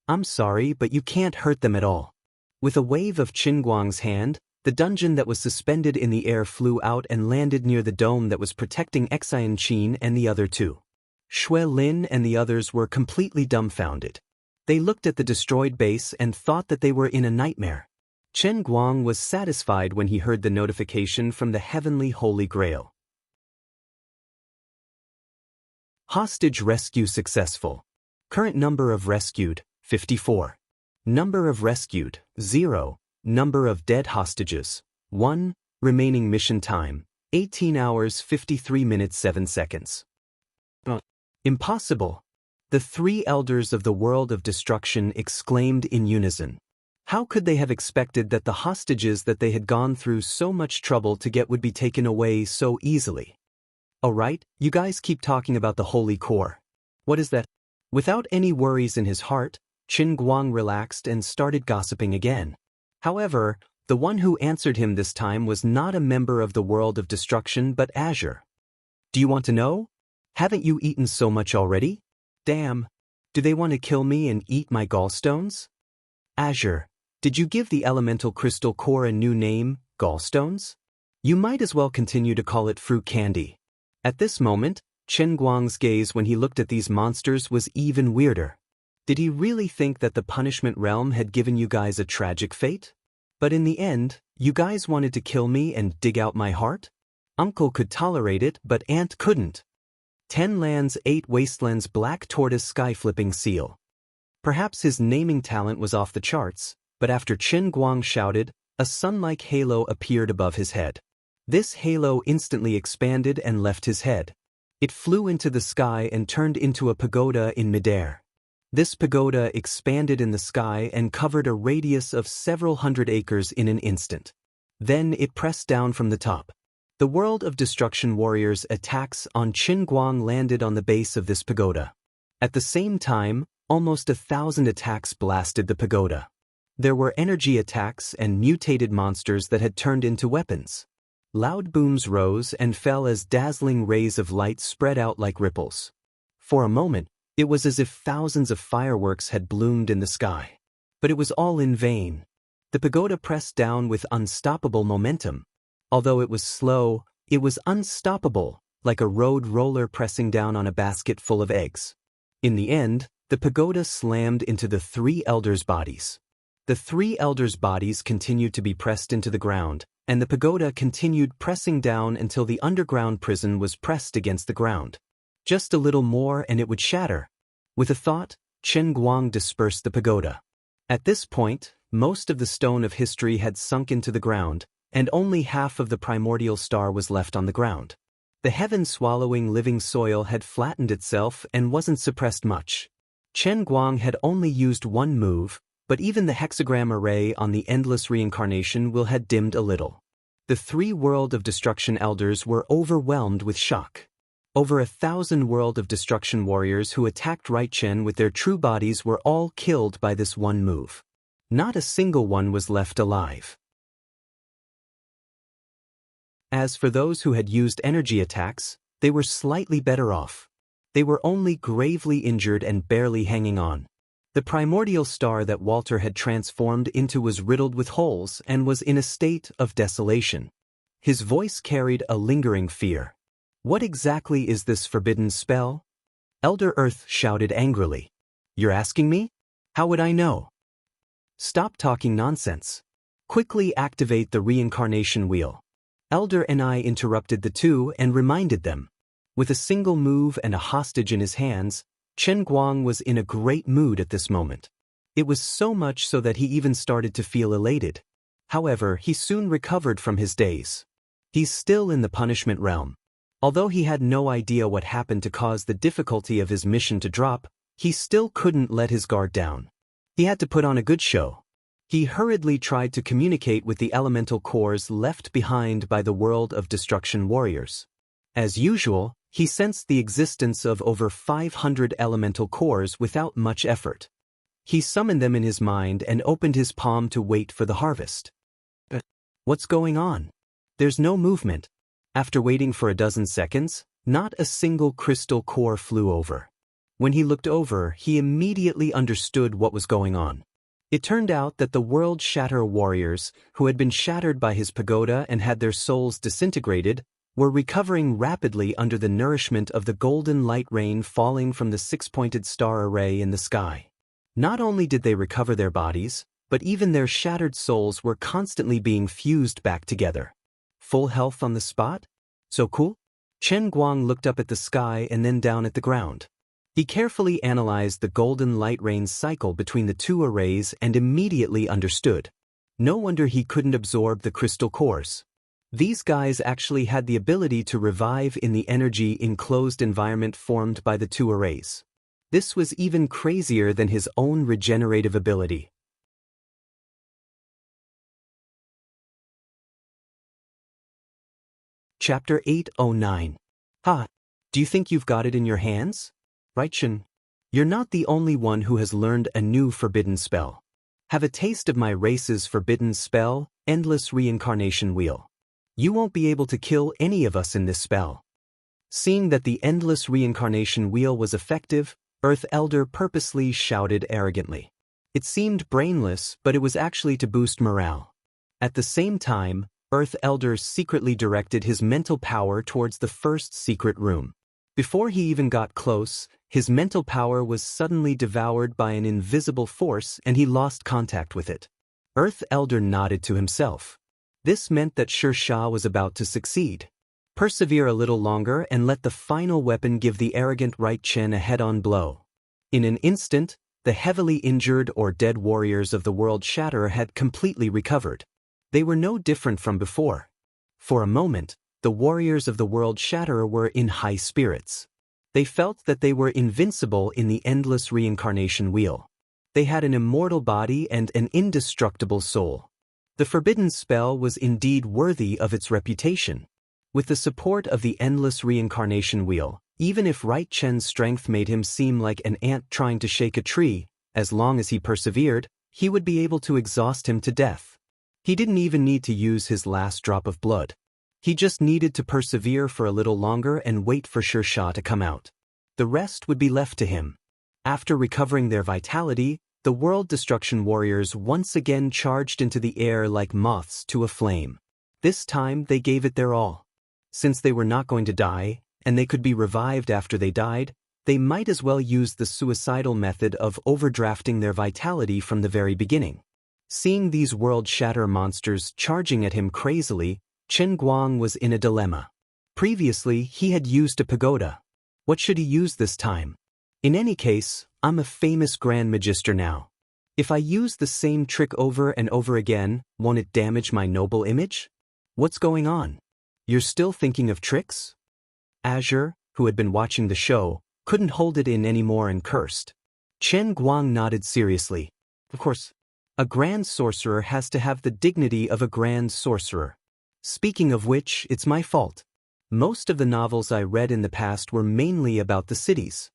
I'm sorry, but you can't hurt them at all. With a wave of Chen Guang's hand, the dungeon that was suspended in the air flew out and landed near the dome that was protecting Xianxia and the other two. Wang Lin and the others were completely dumbfounded. They looked at the destroyed base and thought that they were in a nightmare. Chen Guang was satisfied when he heard the notification from the heavenly Holy Grail. Hostage rescue successful. Current number of rescued, 54. Number of rescued, 0. Number of dead hostages, 1. Remaining mission time, 18 hours 53 minutes 7 seconds. Impossible! The three elders of the world of destruction exclaimed in unison. How could they have expected that the hostages that they had gone through so much trouble to get would be taken away so easily? Alright, you guys keep talking about the holy core. What is that? Without any worries in his heart, Qin Guang relaxed and started gossiping again. However, the one who answered him this time was not a member of the world of destruction but Azure. Do you want to know? Haven't you eaten so much already? Damn. Do they want to kill me and eat my gallstones? Azure, did you give the elemental crystal core a new name, gallstones? You might as well continue to call it fruit candy. At this moment, Chen Guang's gaze when he looked at these monsters was even weirder. Did he really think that the punishment realm had given you guys a tragic fate? But in the end, you guys wanted to kill me and dig out my heart? Uncle could tolerate it, but Aunt couldn't. 10 lands 8 wastelands black tortoise sky-flipping seal. Perhaps his naming talent was off the charts, but after Qin Guang shouted, a sun-like halo appeared above his head. This halo instantly expanded and left his head. It flew into the sky and turned into a pagoda in midair. This pagoda expanded in the sky and covered a radius of several hundred acres in an instant. Then it pressed down from the top. The world of destruction warriors' attacks on Qin Guang landed on the base of this pagoda. At the same time, almost 1,000 attacks blasted the pagoda. There were energy attacks and mutated monsters that had turned into weapons. Loud booms rose and fell as dazzling rays of light spread out like ripples. For a moment, it was as if thousands of fireworks had bloomed in the sky. But it was all in vain. The pagoda pressed down with unstoppable momentum. Although it was slow, it was unstoppable, like a road roller pressing down on a basket full of eggs. In the end, the pagoda slammed into the three elders' bodies. The three elders' bodies continued to be pressed into the ground, and the pagoda continued pressing down until the underground prison was pressed against the ground. Just a little more and it would shatter. With a thought, Chen Guang dispersed the pagoda. At this point, most of the stone of history had sunk into the ground, and only half of the primordial star was left on the ground. The heaven-swallowing living soil had flattened itself and wasn't suppressed much. Chen Guang had only used one move, but even the hexagram array on the endless reincarnation wheel had dimmed a little. The three world of destruction elders were overwhelmed with shock. Over 1,000 world of destruction warriors who attacked Chen with their true bodies were all killed by this one move. Not a single one was left alive. As for those who had used energy attacks, they were slightly better off. They were only gravely injured and barely hanging on. The primordial star that Walter had transformed into was riddled with holes and was in a state of desolation. His voice carried a lingering fear. What exactly is this forbidden spell? Elder Earth shouted angrily. You're asking me? How would I know? Stop talking nonsense. Quickly activate the reincarnation wheel. Elder and I interrupted the two and reminded them. With a single move and a hostage in his hands, Chen Guang was in a great mood at this moment. It was so much so that he even started to feel elated. However, he soon recovered from his daze. He's still in the punishment realm. Although he had no idea what happened to cause the difficulty of his mission to drop, he still couldn't let his guard down. He had to put on a good show. He hurriedly tried to communicate with the elemental cores left behind by the world of destruction warriors. As usual, he sensed the existence of over 500 elemental cores without much effort. He summoned them in his mind and opened his palm to wait for the harvest. But what's going on? There's no movement. After waiting for a dozen seconds, not a single crystal core flew over. When he looked over, he immediately understood what was going on. It turned out that the World Shatter warriors, who had been shattered by his pagoda and had their souls disintegrated, were recovering rapidly under the nourishment of the golden light rain falling from the six-pointed star array in the sky. Not only did they recover their bodies, but even their shattered souls were constantly being fused back together. Full health on the spot? So cool? Chen Guang looked up at the sky and then down at the ground. He carefully analyzed the golden light rain cycle between the two arrays and immediately understood. No wonder he couldn't absorb the crystal cores. These guys actually had the ability to revive in the energy-enclosed environment formed by the two arrays. This was even crazier than his own regenerative ability. Chapter 809. Ha! Do you think you've got it in your hands? Right, Chen? You're not the only one who has learned a new forbidden spell. Have a taste of my race's forbidden spell, Endless Reincarnation Wheel. You won't be able to kill any of us in this spell. Seeing that the Endless Reincarnation Wheel was effective, Earth Elder purposely shouted arrogantly. It seemed brainless, but it was actually to boost morale. At the same time, Earth Elder secretly directed his mental power towards the first secret room. Before he even got close, his mental power was suddenly devoured by an invisible force and he lost contact with it. Earth Elder nodded to himself. This meant that Xianxia was about to succeed. Persevere a little longer and let the final weapon give the arrogant Right Chen a head-on blow. In an instant, the heavily injured or dead warriors of the World Shatterer had completely recovered. They were no different from before. For a moment, the warriors of the World Shatterer were in high spirits. They felt that they were invincible in the Endless Reincarnation Wheel. They had an immortal body and an indestructible soul. The forbidden spell was indeed worthy of its reputation. With the support of the Endless Reincarnation Wheel, even if Right Chen's strength made him seem like an ant trying to shake a tree, as long as he persevered, he would be able to exhaust him to death. He didn't even need to use his last drop of blood. He just needed to persevere for a little longer and wait for Xianxia to come out. The rest would be left to him. After recovering their vitality, the World Destruction Warriors once again charged into the air like moths to a flame. This time they gave it their all. Since they were not going to die, and they could be revived after they died, they might as well use the suicidal method of overdrafting their vitality from the very beginning. Seeing these World Shatter monsters charging at him crazily, Chen Guang was in a dilemma. Previously, he had used a pagoda. What should he use this time? In any case, I'm a famous Grand Magister now. If I use the same trick over and over again, won't it damage my noble image? What's going on? You're still thinking of tricks? Azure, who had been watching the show, couldn't hold it in anymore and cursed. Chen Guang nodded seriously. Of course. A Grand Sorcerer has to have the dignity of a Grand Sorcerer. Speaking of which, it's my fault. Most of the novels I read in the past were mainly about the cities.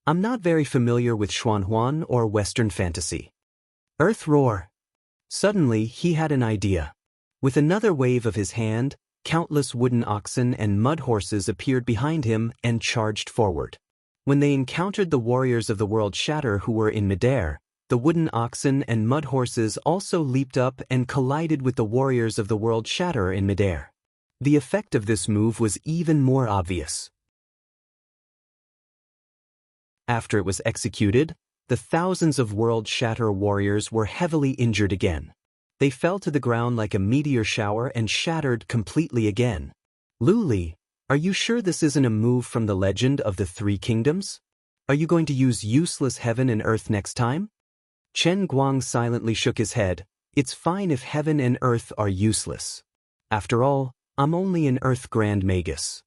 I'm not very familiar with Xuanhuan or Western fantasy. Earth Roar. Suddenly, he had an idea. With another wave of his hand, countless wooden oxen and mud horses appeared behind him and charged forward. When they encountered the warriors of the World Shatter who were in midair, the wooden oxen and mud horses also leaped up and collided with the warriors of the World Shatterer in midair. The effect of this move was even more obvious. After it was executed, the thousands of World Shatterer warriors were heavily injured again. They fell to the ground like a meteor shower and shattered completely again. Luli, are you sure this isn't a move from the legend of the Three Kingdoms? Are you going to use useless heaven and earth next time? Chen Guang silently shook his head. It's fine if heaven and earth are useless. After all, I'm only an earth grand magus.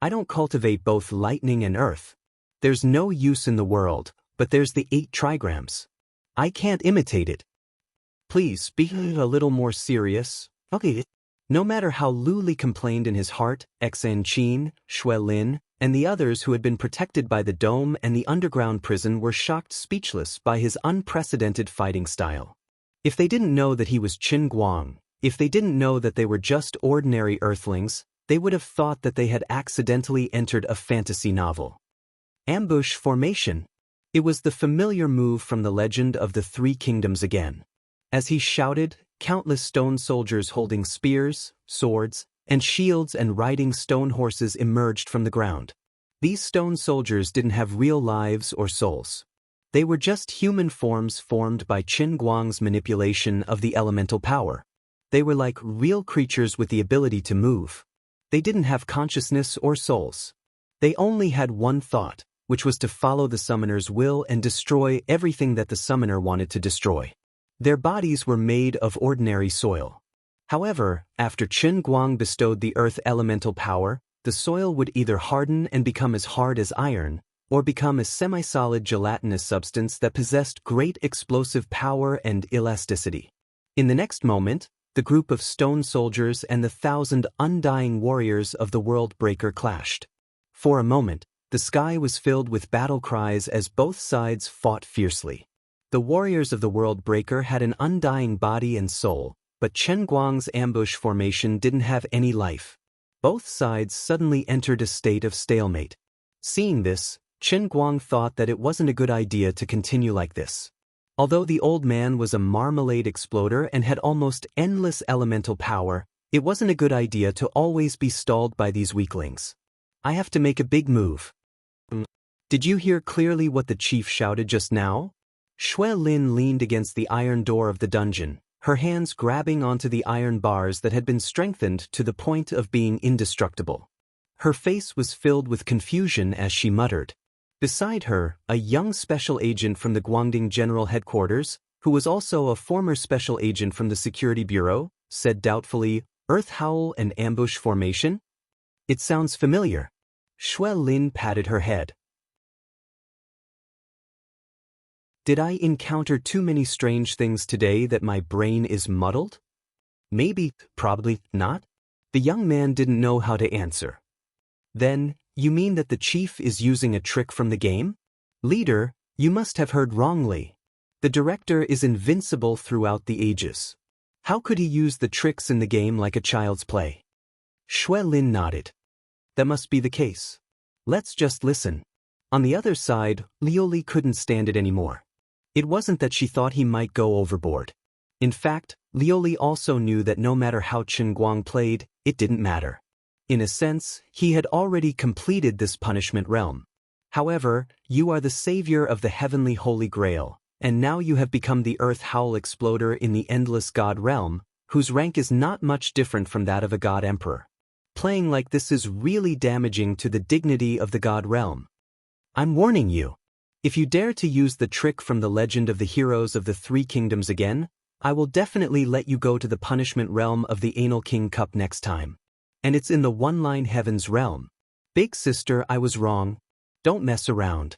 I don't cultivate both lightning and earth. There's no use in the world, but there's the 8 trigrams. I can't imitate it. Please be a little more serious. Okay. No matter how Luli complained in his heart, Xan Qin, Shui Lin, and the others who had been protected by the dome and the underground prison were shocked speechless by his unprecedented fighting style. If they didn't know that he was Chen Guang, if they didn't know that they were just ordinary earthlings, they would have thought that they had accidentally entered a fantasy novel. Ambush formation. It was the familiar move from the legend of the Three Kingdoms again. As he shouted, countless stone soldiers holding spears, swords, and shields and riding stone horses emerged from the ground. These stone soldiers didn't have real lives or souls. They were just human forms formed by Chen Guang's manipulation of the elemental power. They were like real creatures with the ability to move. They didn't have consciousness or souls. They only had one thought, which was to follow the summoner's will and destroy everything that the summoner wanted to destroy. Their bodies were made of ordinary soil. However, after Qin Guang bestowed the earth elemental power, the soil would either harden and become as hard as iron, or become a semi-solid gelatinous substance that possessed great explosive power and elasticity. In the next moment, the group of stone soldiers and the 1,000 undying warriors of the World Breaker clashed. For a moment, the sky was filled with battle cries as both sides fought fiercely. The warriors of the World Breaker had an undying body and soul, but Chen Guang's ambush formation didn't have any life. Both sides suddenly entered a state of stalemate. Seeing this, Chen Guang thought that it wasn't a good idea to continue like this. Although the old man was a marmalade exploder and had almost endless elemental power, it wasn't a good idea to always be stalled by these weaklings. I have to make a big move. Did you hear clearly what the chief shouted just now? Shui Lin leaned against the iron door of the dungeon, her hands grabbing onto the iron bars that had been strengthened to the point of being indestructible. Her face was filled with confusion as she muttered. Beside her, a young special agent from the Guangding General Headquarters, who was also a former special agent from the Security Bureau, said doubtfully, "Earth Howl and ambush formation? It sounds familiar." Shui Lin patted her head. Did I encounter too many strange things today that my brain is muddled? Maybe, probably not. The young man didn't know how to answer. Then, you mean that the chief is using a trick from the game? Leader, you must have heard wrongly. The director is invincible throughout the ages. How could he use the tricks in the game like a child's play? Shui Lin nodded. That must be the case. Let's just listen. On the other side, Lioli couldn't stand it anymore. It wasn't that she thought he might go overboard. In fact, Lioli also knew that no matter how Chen Guang played, it didn't matter. In a sense, he had already completed this punishment realm. However, you are the savior of the heavenly Holy Grail, and now you have become the Earth Howl Exploder in the Endless God realm, whose rank is not much different from that of a God Emperor. Playing like this is really damaging to the dignity of the God realm. I'm warning you. If you dare to use the trick from the legend of the heroes of the Three Kingdoms again, I will definitely let you go to the punishment realm of the Anal King Cup next time. And it's in the One-Line Heavens realm. Big sister, I was wrong. Don't mess around.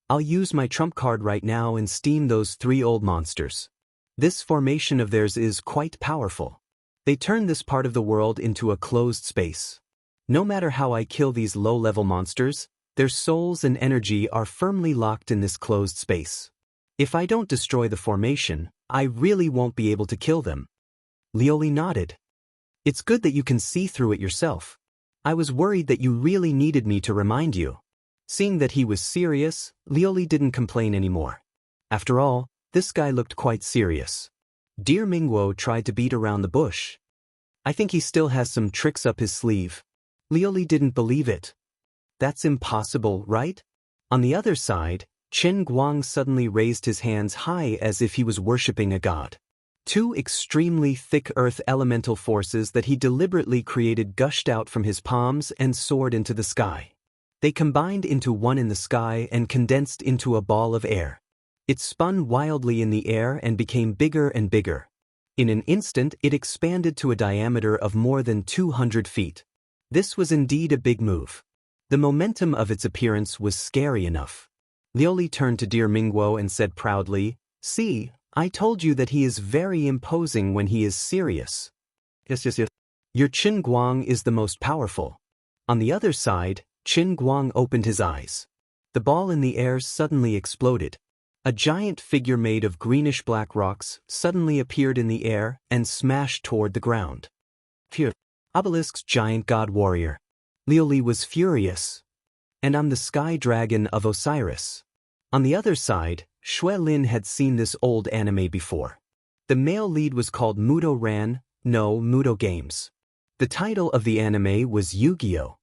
I'll use my trump card right now and steam those 3 old monsters. This formation of theirs is quite powerful. They turn this part of the world into a closed space. No matter how I kill these low-level monsters, their souls and energy are firmly locked in this closed space. If I don't destroy the formation, I really won't be able to kill them. Lioli nodded. It's good that you can see through it yourself. I was worried that you really needed me to remind you. Seeing that he was serious, Lioli didn't complain anymore. After all, this guy looked quite serious. Dear Mingguo tried to beat around the bush. I think he still has some tricks up his sleeve. Lioli didn't believe it. That's impossible, right? On the other side, Chen Guang suddenly raised his hands high as if he was worshipping a god. 2 extremely thick earth elemental forces that he deliberately created gushed out from his palms and soared into the sky. They combined into one in the sky and condensed into a ball of air. It spun wildly in the air and became bigger and bigger. In an instant, it expanded to a diameter of more than 200 feet. This was indeed a big move. The momentum of its appearance was scary enough. Lioli turned to dear Mingguo and said proudly, "See, I told you that he is very imposing when he is serious." Yes. Your Qin Guang is the most powerful. On the other side, Qin Guang opened his eyes. The ball in the air suddenly exploded. A giant figure made of greenish-black rocks suddenly appeared in the air and smashed toward the ground. Here, Obelisk's giant god warrior. Lioli was furious. And I'm the sky dragon of Osiris. On the other side, Shui Lin had seen this old anime before. The male lead was called Mudo Ran, no Mudo Games. The title of the anime was Yu-Gi-Oh!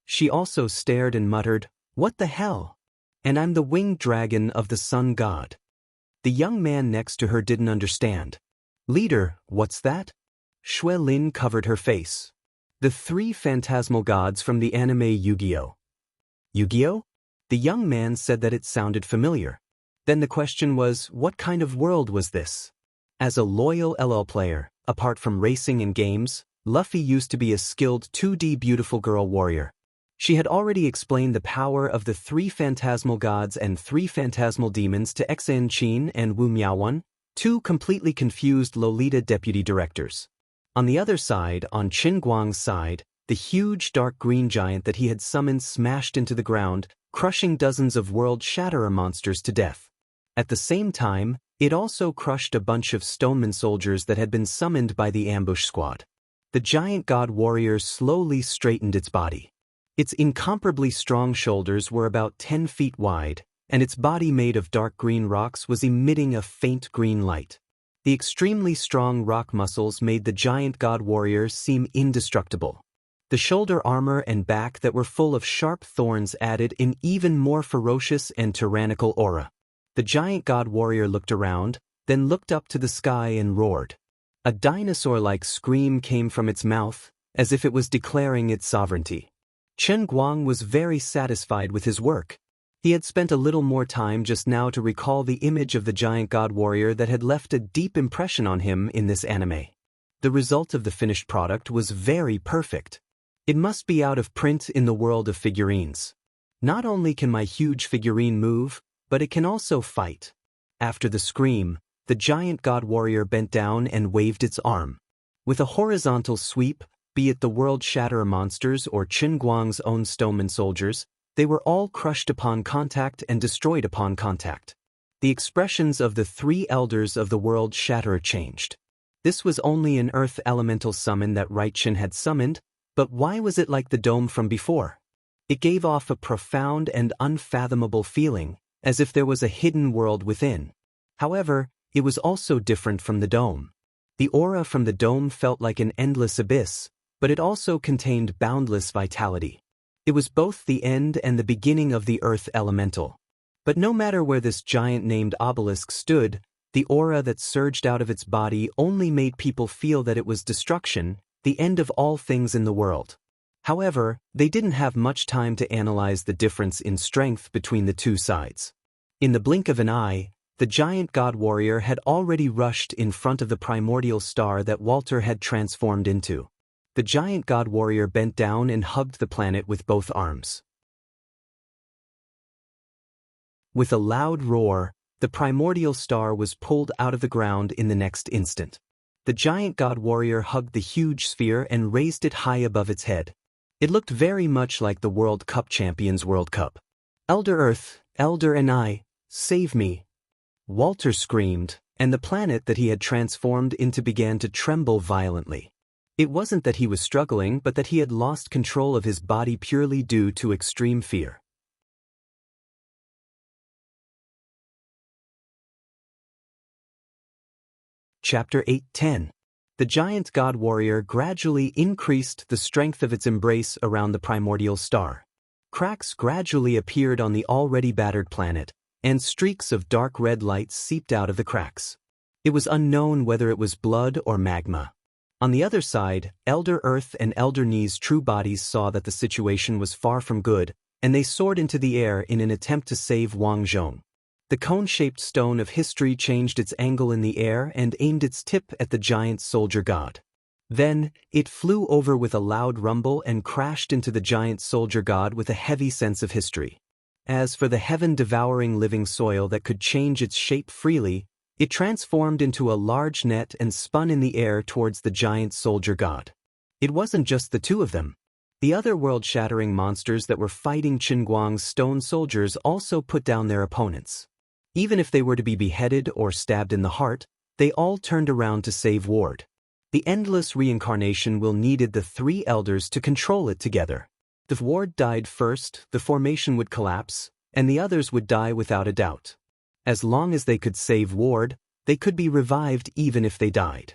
She also stared and muttered, "What the hell? And I'm the winged dragon of the sun god." The young man next to her didn't understand. "Leader, what's that?" Shui Lin covered her face. The three phantasmal gods from the anime Yu-Gi-Oh! Yu-Gi-Oh? The young man said that it sounded familiar. Then the question was, what kind of world was this? As a loyal LL player, apart from racing and games, Luffy used to be a skilled 2D beautiful girl warrior. She had already explained the power of the three phantasmal gods and three phantasmal demons to Xan Qin and Wu Miaowan, two completely confused Lolita deputy directors. On the other side, on Qin Guang's side, the huge dark green giant that he had summoned smashed into the ground, crushing dozens of world shatterer monsters to death. At the same time, it also crushed a bunch of stoneman soldiers that had been summoned by the ambush squad. The giant god warrior slowly straightened its body. Its incomparably strong shoulders were about 10 feet wide, and its body made of dark green rocks was emitting a faint green light. The extremely strong rock muscles made the giant god warrior seem indestructible. The shoulder armor and back that were full of sharp thorns added an even more ferocious and tyrannical aura. The giant god warrior looked around, then looked up to the sky and roared. A dinosaur-like scream came from its mouth, as if it was declaring its sovereignty. Chen Guang was very satisfied with his work. He had spent a little more time just now to recall the image of the giant god warrior that had left a deep impression on him in this anime. The result of the finished product was very perfect. It must be out of print in the world of figurines. Not only can my huge figurine move, but it can also fight. After the scream, the giant god warrior bent down and waved its arm. With a horizontal sweep, be it the world shatterer monsters or Qin Guang's own stoneman soldiers, they were all crushed upon contact and destroyed upon contact. The expressions of the three elders of the world shatterer changed. This was only an earth elemental summon that Raichin had summoned, but why was it like the dome from before? It gave off a profound and unfathomable feeling, as if there was a hidden world within. However, it was also different from the dome. The aura from the dome felt like an endless abyss, but it also contained boundless vitality. It was both the end and the beginning of the earth elemental. But no matter where this giant named obelisk stood, the aura that surged out of its body only made people feel that it was destruction, the end of all things in the world. However, they didn't have much time to analyze the difference in strength between the two sides. In the blink of an eye, the giant god warrior had already rushed in front of the primordial star that Walter had transformed into. The giant god warrior bent down and hugged the planet with both arms. With a loud roar, the primordial star was pulled out of the ground in the next instant. The giant god warrior hugged the huge sphere and raised it high above its head. It looked very much like the World Cup Champions World Cup. "Elder Earth, Elder and I, save me!" Walter screamed, and the planet that he had transformed into began to tremble violently. It wasn't that he was struggling, but that he had lost control of his body purely due to extreme fear. Chapter 8:10. The giant god warrior gradually increased the strength of its embrace around the primordial star. Cracks gradually appeared on the already battered planet, and streaks of dark red light seeped out of the cracks. It was unknown whether it was blood or magma. On the other side, Elder Earth and Elder Ni's true bodies saw that the situation was far from good, and they soared into the air in an attempt to save Wang Zhong. The cone-shaped stone of history changed its angle in the air and aimed its tip at the giant soldier god. Then, it flew over with a loud rumble and crashed into the giant soldier god with a heavy sense of history. As for the heaven-devouring living soil that could change its shape freely, it transformed into a large net and spun in the air towards the giant soldier god. It wasn't just the two of them. The other world-shattering monsters that were fighting Qin Guang's stone soldiers also put down their opponents. Even if they were to be beheaded or stabbed in the heart, they all turned around to save Ward. The endless reincarnation will needed the three elders to control it together. If Ward died first, the formation would collapse, and the others would die without a doubt. As long as they could save Ward, they could be revived even if they died.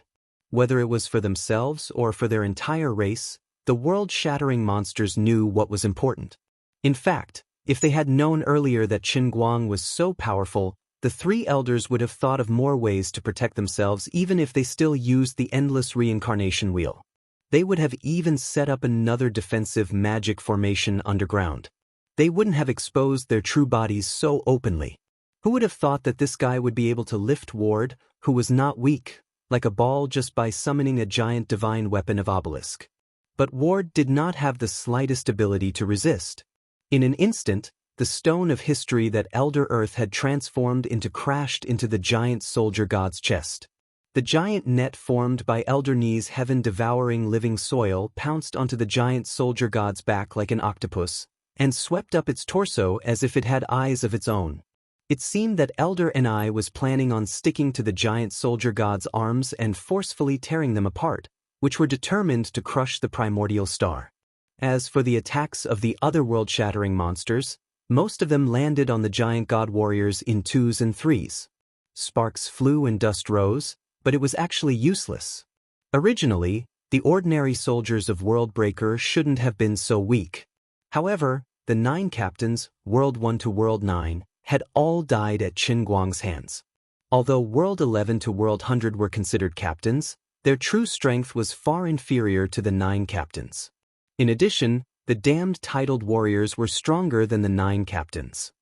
Whether it was for themselves or for their entire race, the world-shattering monsters knew what was important. In fact, if they had known earlier that Qin Guang was so powerful, the three elders would have thought of more ways to protect themselves even if they still used the endless reincarnation wheel. They would have even set up another defensive magic formation underground. They wouldn't have exposed their true bodies so openly. Who would have thought that this guy would be able to lift Ward, who was not weak, like a ball just by summoning a giant divine weapon of obelisk? But Ward did not have the slightest ability to resist. In an instant, the stone of history that Elder Earth had transformed into crashed into the giant soldier god's chest. The giant net formed by Elder Knee's heaven-devouring living soil pounced onto the giant soldier god's back like an octopus, and swept up its torso as if it had eyes of its own. It seemed that Elder Ni was planning on sticking to the giant soldier god's arms and forcefully tearing them apart, which were determined to crush the primordial star. As for the attacks of the other world-shattering monsters, most of them landed on the giant god warriors in 2s and 3s. Sparks flew and dust rose, but it was actually useless. Originally, the ordinary soldiers of Worldbreaker shouldn't have been so weak. However, the 9 captains, World 1 to World 9, had all died at Qin Guang's hands. Although World 11 to World 100 were considered captains, their true strength was far inferior to the 9 captains. In addition, the damned titled warriors were stronger than the 9 captains.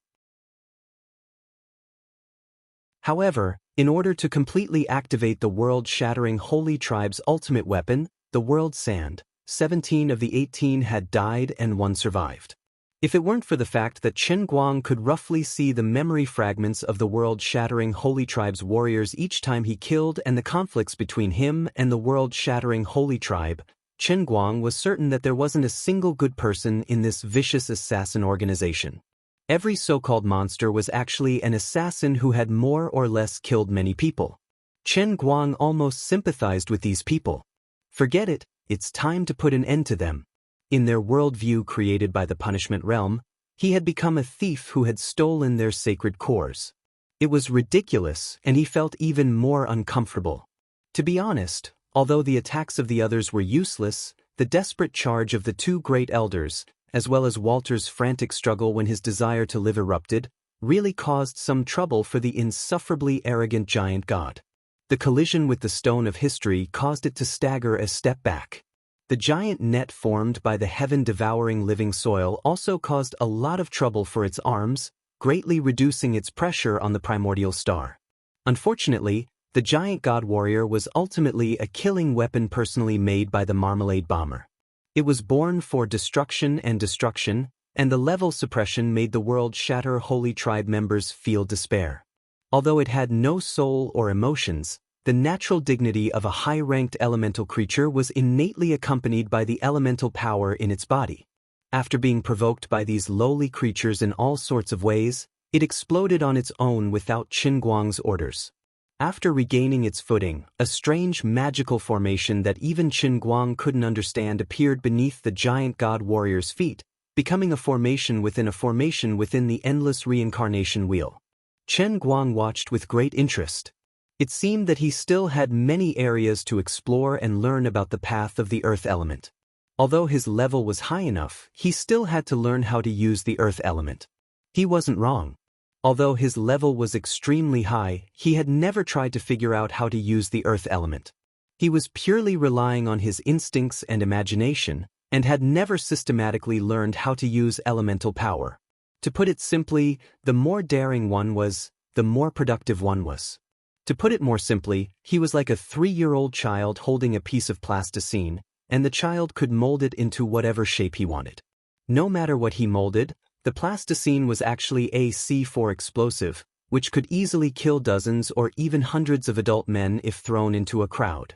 However, in order to completely activate the world-shattering Holy Tribe's ultimate weapon, the World Sand, 17 of the 18 had died and 1 survived. If it weren't for the fact that Qin Guang could roughly see the memory fragments of the world-shattering Holy Tribe's warriors each time he killed and the conflicts between him and the world-shattering Holy Tribe, Qin Guang was certain that there wasn't a single good person in this vicious assassin organization. Every so-called monster was actually an assassin who had more or less killed many people. Qin Guang almost sympathized with these people. Forget it, it's time to put an end to them. In their worldview created by the punishment realm, he had become a thief who had stolen their sacred cores. It was ridiculous, and he felt even more uncomfortable. To be honest, although the attacks of the others were useless, the desperate charge of the 2 great elders, as well as Walter's frantic struggle when his desire to live erupted, really caused some trouble for the insufferably arrogant giant god. The collision with the stone of history caused it to stagger a step back. The giant net formed by the heaven-devouring living soil also caused a lot of trouble for its arms, greatly reducing its pressure on the primordial star. Unfortunately, the giant god warrior was ultimately a killing weapon personally made by the Marmalade Bomber. It was born for destruction, and the level suppression made the world-shatter Holy Tribe members feel despair. Although it had no soul or emotions, the natural dignity of a high-ranked elemental creature was innately accompanied by the elemental power in its body. After being provoked by these lowly creatures in all sorts of ways, it exploded on its own without Qin Guang's orders. After regaining its footing, a strange magical formation that even Qin Guang couldn't understand appeared beneath the giant god warrior's feet, becoming a formation within the endless reincarnation wheel. Qin Guang watched with great interest. It seemed that he still had many areas to explore and learn about the path of the earth element. Although his level was high enough, he still had to learn how to use the earth element. He wasn't wrong. Although his level was extremely high, he had never tried to figure out how to use the earth element. He was purely relying on his instincts and imagination, and had never systematically learned how to use elemental power. To put it simply, the more daring one was, the more productive one was. To put it more simply, he was like a 3-year-old child holding a piece of plasticine, and the child could mold it into whatever shape he wanted. No matter what he molded, the plasticine was actually a C4 explosive, which could easily kill dozens or even hundreds of adult men if thrown into a crowd.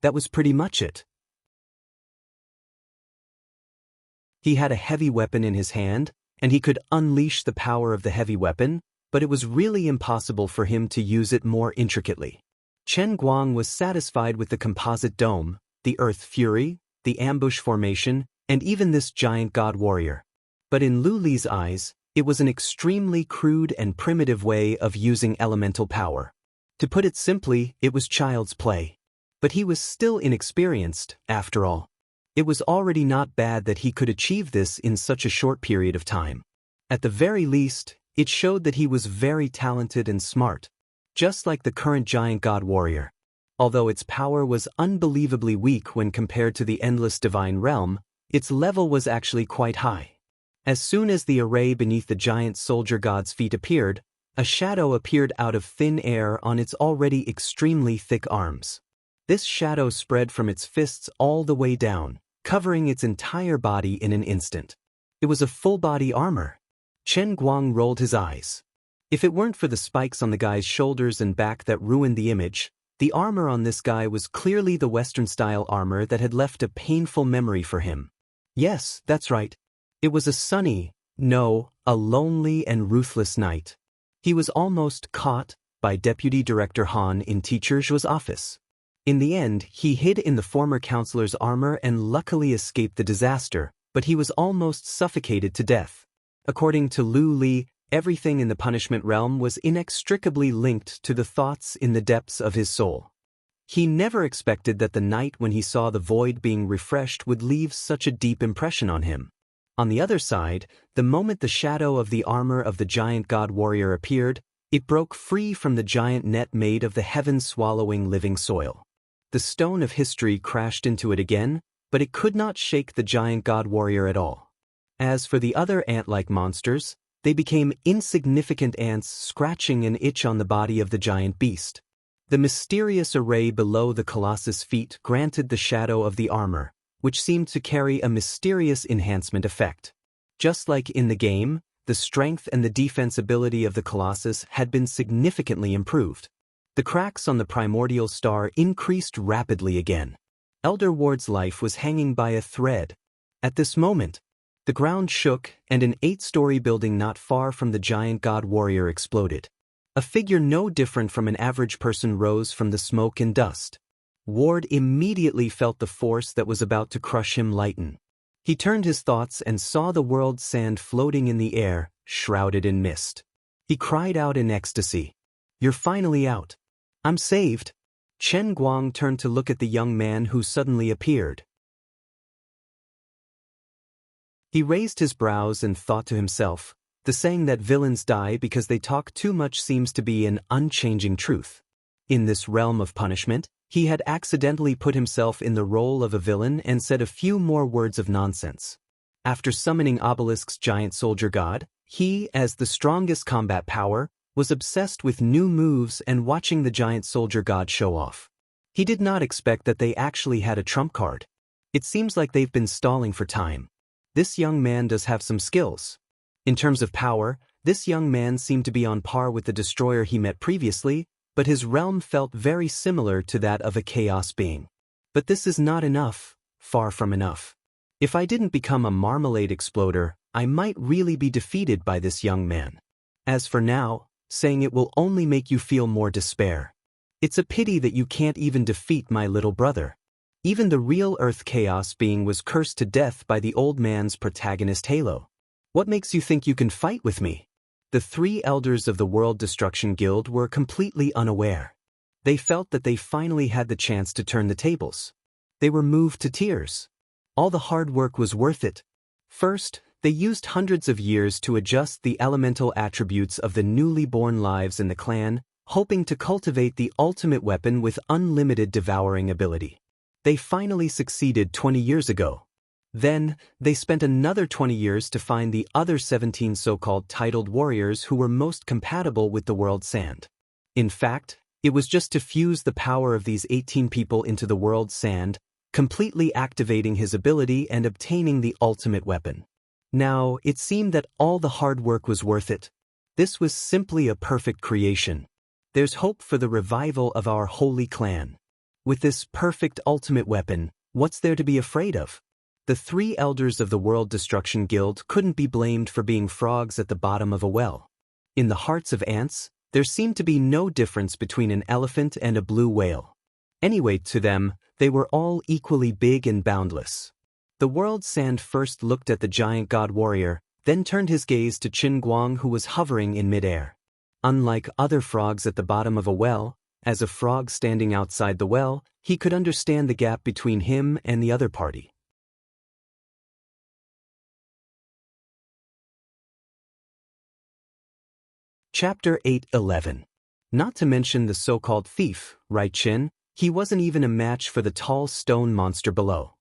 That was pretty much it. He had a heavy weapon in his hand, and he could unleash the power of the heavy weapon, but it was really impossible for him to use it more intricately. Qin Guang was satisfied with the composite dome, the earth fury, the ambush formation, and even this giant god warrior. But in Lu Li's eyes, it was an extremely crude and primitive way of using elemental power. To put it simply, it was child's play. But he was still inexperienced, after all. It was already not bad that he could achieve this in such a short period of time. At the very least, It showed that he was very talented and smart, just like the current giant god warrior. Although its power was unbelievably weak when compared to the endless divine realm, its level was actually quite high. As soon as the array beneath the giant soldier god's feet appeared, a shadow appeared out of thin air on its already extremely thick arms. This shadow spread from its fists all the way down, covering its entire body in an instant. It was a full-body armor. Chen Guang rolled his eyes. If it weren't for the spikes on the guy's shoulders and back that ruined the image, the armor on this guy was clearly the Western-style armor that had left a painful memory for him. Yes, that's right. It was a sunny, no, a lonely and ruthless night. He was almost caught by Deputy Director Han in Teacher Zhuo's office. In the end, he hid in the former counselor's armor and luckily escaped the disaster, but he was almost suffocated to death. According to Lu Li, everything in the punishment realm was inextricably linked to the thoughts in the depths of his soul. He never expected that the night when he saw the void being refreshed would leave such a deep impression on him. On the other side, the moment the shadow of the armor of the giant god warrior appeared, it broke free from the giant net made of the heaven-swallowing living soil. The stone of history crashed into it again, but it could not shake the giant god warrior at all. As for the other ant-like monsters, they became insignificant ants scratching an itch on the body of the giant beast. The mysterious array below the colossus' feet granted the shadow of the armor, which seemed to carry a mysterious enhancement effect. Just like in the game, the strength and the defense ability of the colossus had been significantly improved. The cracks on the primordial star increased rapidly again. Elder Ward's life was hanging by a thread. At this moment, the ground shook and an 8-story building not far from the giant god warrior exploded. A figure no different from an average person rose from the smoke and dust. Ward immediately felt the force that was about to crush him lighten. He turned his thoughts and saw the world's sand floating in the air, shrouded in mist. He cried out in ecstasy, "You're finally out. I'm saved." Chen Guang turned to look at the young man who suddenly appeared. He raised his brows and thought to himself, the saying that villains die because they talk too much seems to be an unchanging truth. In this realm of punishment, he had accidentally put himself in the role of a villain and said a few more words of nonsense. After summoning Obelisk's giant soldier god, he, as the strongest combat power, was obsessed with new moves and watching the giant soldier god show off. He did not expect that they actually had a trump card. It seems like they've been stalling for time. This young man does have some skills. In terms of power, this young man seemed to be on par with the destroyer he met previously, but his realm felt very similar to that of a chaos being. But this is not enough, far from enough. If I didn't become a marmalade exploder, I might really be defeated by this young man. As for now, saying it will only make you feel more despair. It's a pity that you can't even defeat my little brother. Even the real Earth chaos being was cursed to death by the old man's protagonist Halo. What makes you think you can fight with me? The 3 elders of the World Destruction Guild were completely unaware. They felt that they finally had the chance to turn the tables. They were moved to tears. All the hard work was worth it. First, they used hundreds of years to adjust the elemental attributes of the newly born lives in the clan, hoping to cultivate the ultimate weapon with unlimited devouring ability. They finally succeeded 20 years ago. Then, they spent another 20 years to find the other 17 so-called titled warriors who were most compatible with the world's sand. In fact, it was just to fuse the power of these 18 people into the world's sand, completely activating his ability and obtaining the ultimate weapon. Now, it seemed that all the hard work was worth it. This was simply a perfect creation. There's hope for the revival of our holy clan. With this perfect ultimate weapon, what's there to be afraid of? The 3 elders of the World Destruction Guild couldn't be blamed for being frogs at the bottom of a well. In the hearts of ants, there seemed to be no difference between an elephant and a blue whale. Anyway, to them, they were all equally big and boundless. The world's sand first looked at the giant god warrior, then turned his gaze to Chen Guang, who was hovering in midair. Unlike other frogs at the bottom of a well, as a frog standing outside the well, he could understand the gap between him and the other party. Chapter 8:11. Not to mention the so-called thief, right Qin? He wasn't even a match for the tall stone monster below.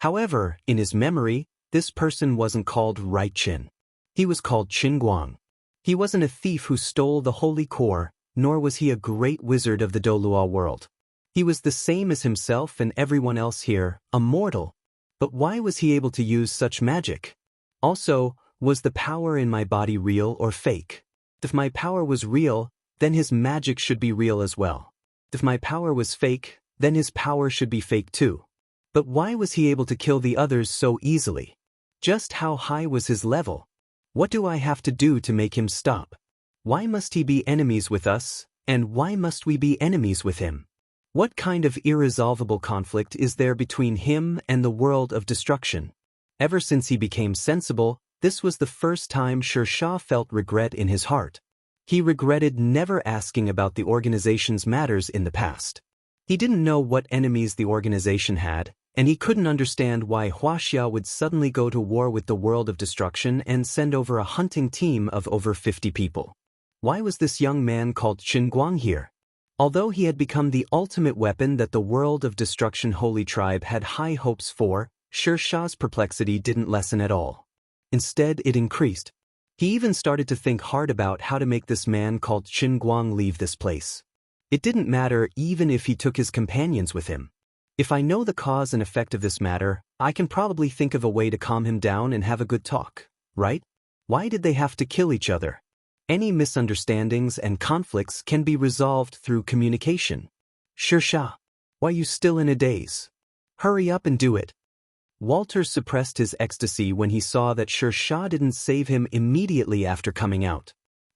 However, in his memory, this person wasn't called Right Qin. He was called Qin Guang. He wasn't a thief who stole the holy core, nor was he a great wizard of the Doluo world. He was the same as himself and everyone else here, a mortal. But why was he able to use such magic? Also, was the power in my body real or fake? If my power was real, then his magic should be real as well. If my power was fake, then his power should be fake too. But why was he able to kill the others so easily? Just how high was his level? What do I have to do to make him stop? Why must he be enemies with us, and why must we be enemies with him? What kind of irresolvable conflict is there between him and the world of destruction? Ever since he became sensible, this was the first time Xianxia felt regret in his heart. He regretted never asking about the organization's matters in the past. He didn't know what enemies the organization had, and he couldn't understand why Wuxia would suddenly go to war with the world of destruction and send over a hunting team of over 50 people. Why was this young man called Qin Guang here? Although he had become the ultimate weapon that the world of destruction holy tribe had high hopes for, Xianxia's perplexity didn't lessen at all. Instead, it increased. He even started to think hard about how to make this man called Qin Guang leave this place. It didn't matter even if he took his companions with him. If I know the cause and effect of this matter, I can probably think of a way to calm him down and have a good talk, right? Why did they have to kill each other? Any misunderstandings and conflicts can be resolved through communication. Xianxia, why are you still in a daze? Hurry up and do it. Walter suppressed his ecstasy when he saw that Xianxia didn't save him immediately after coming out.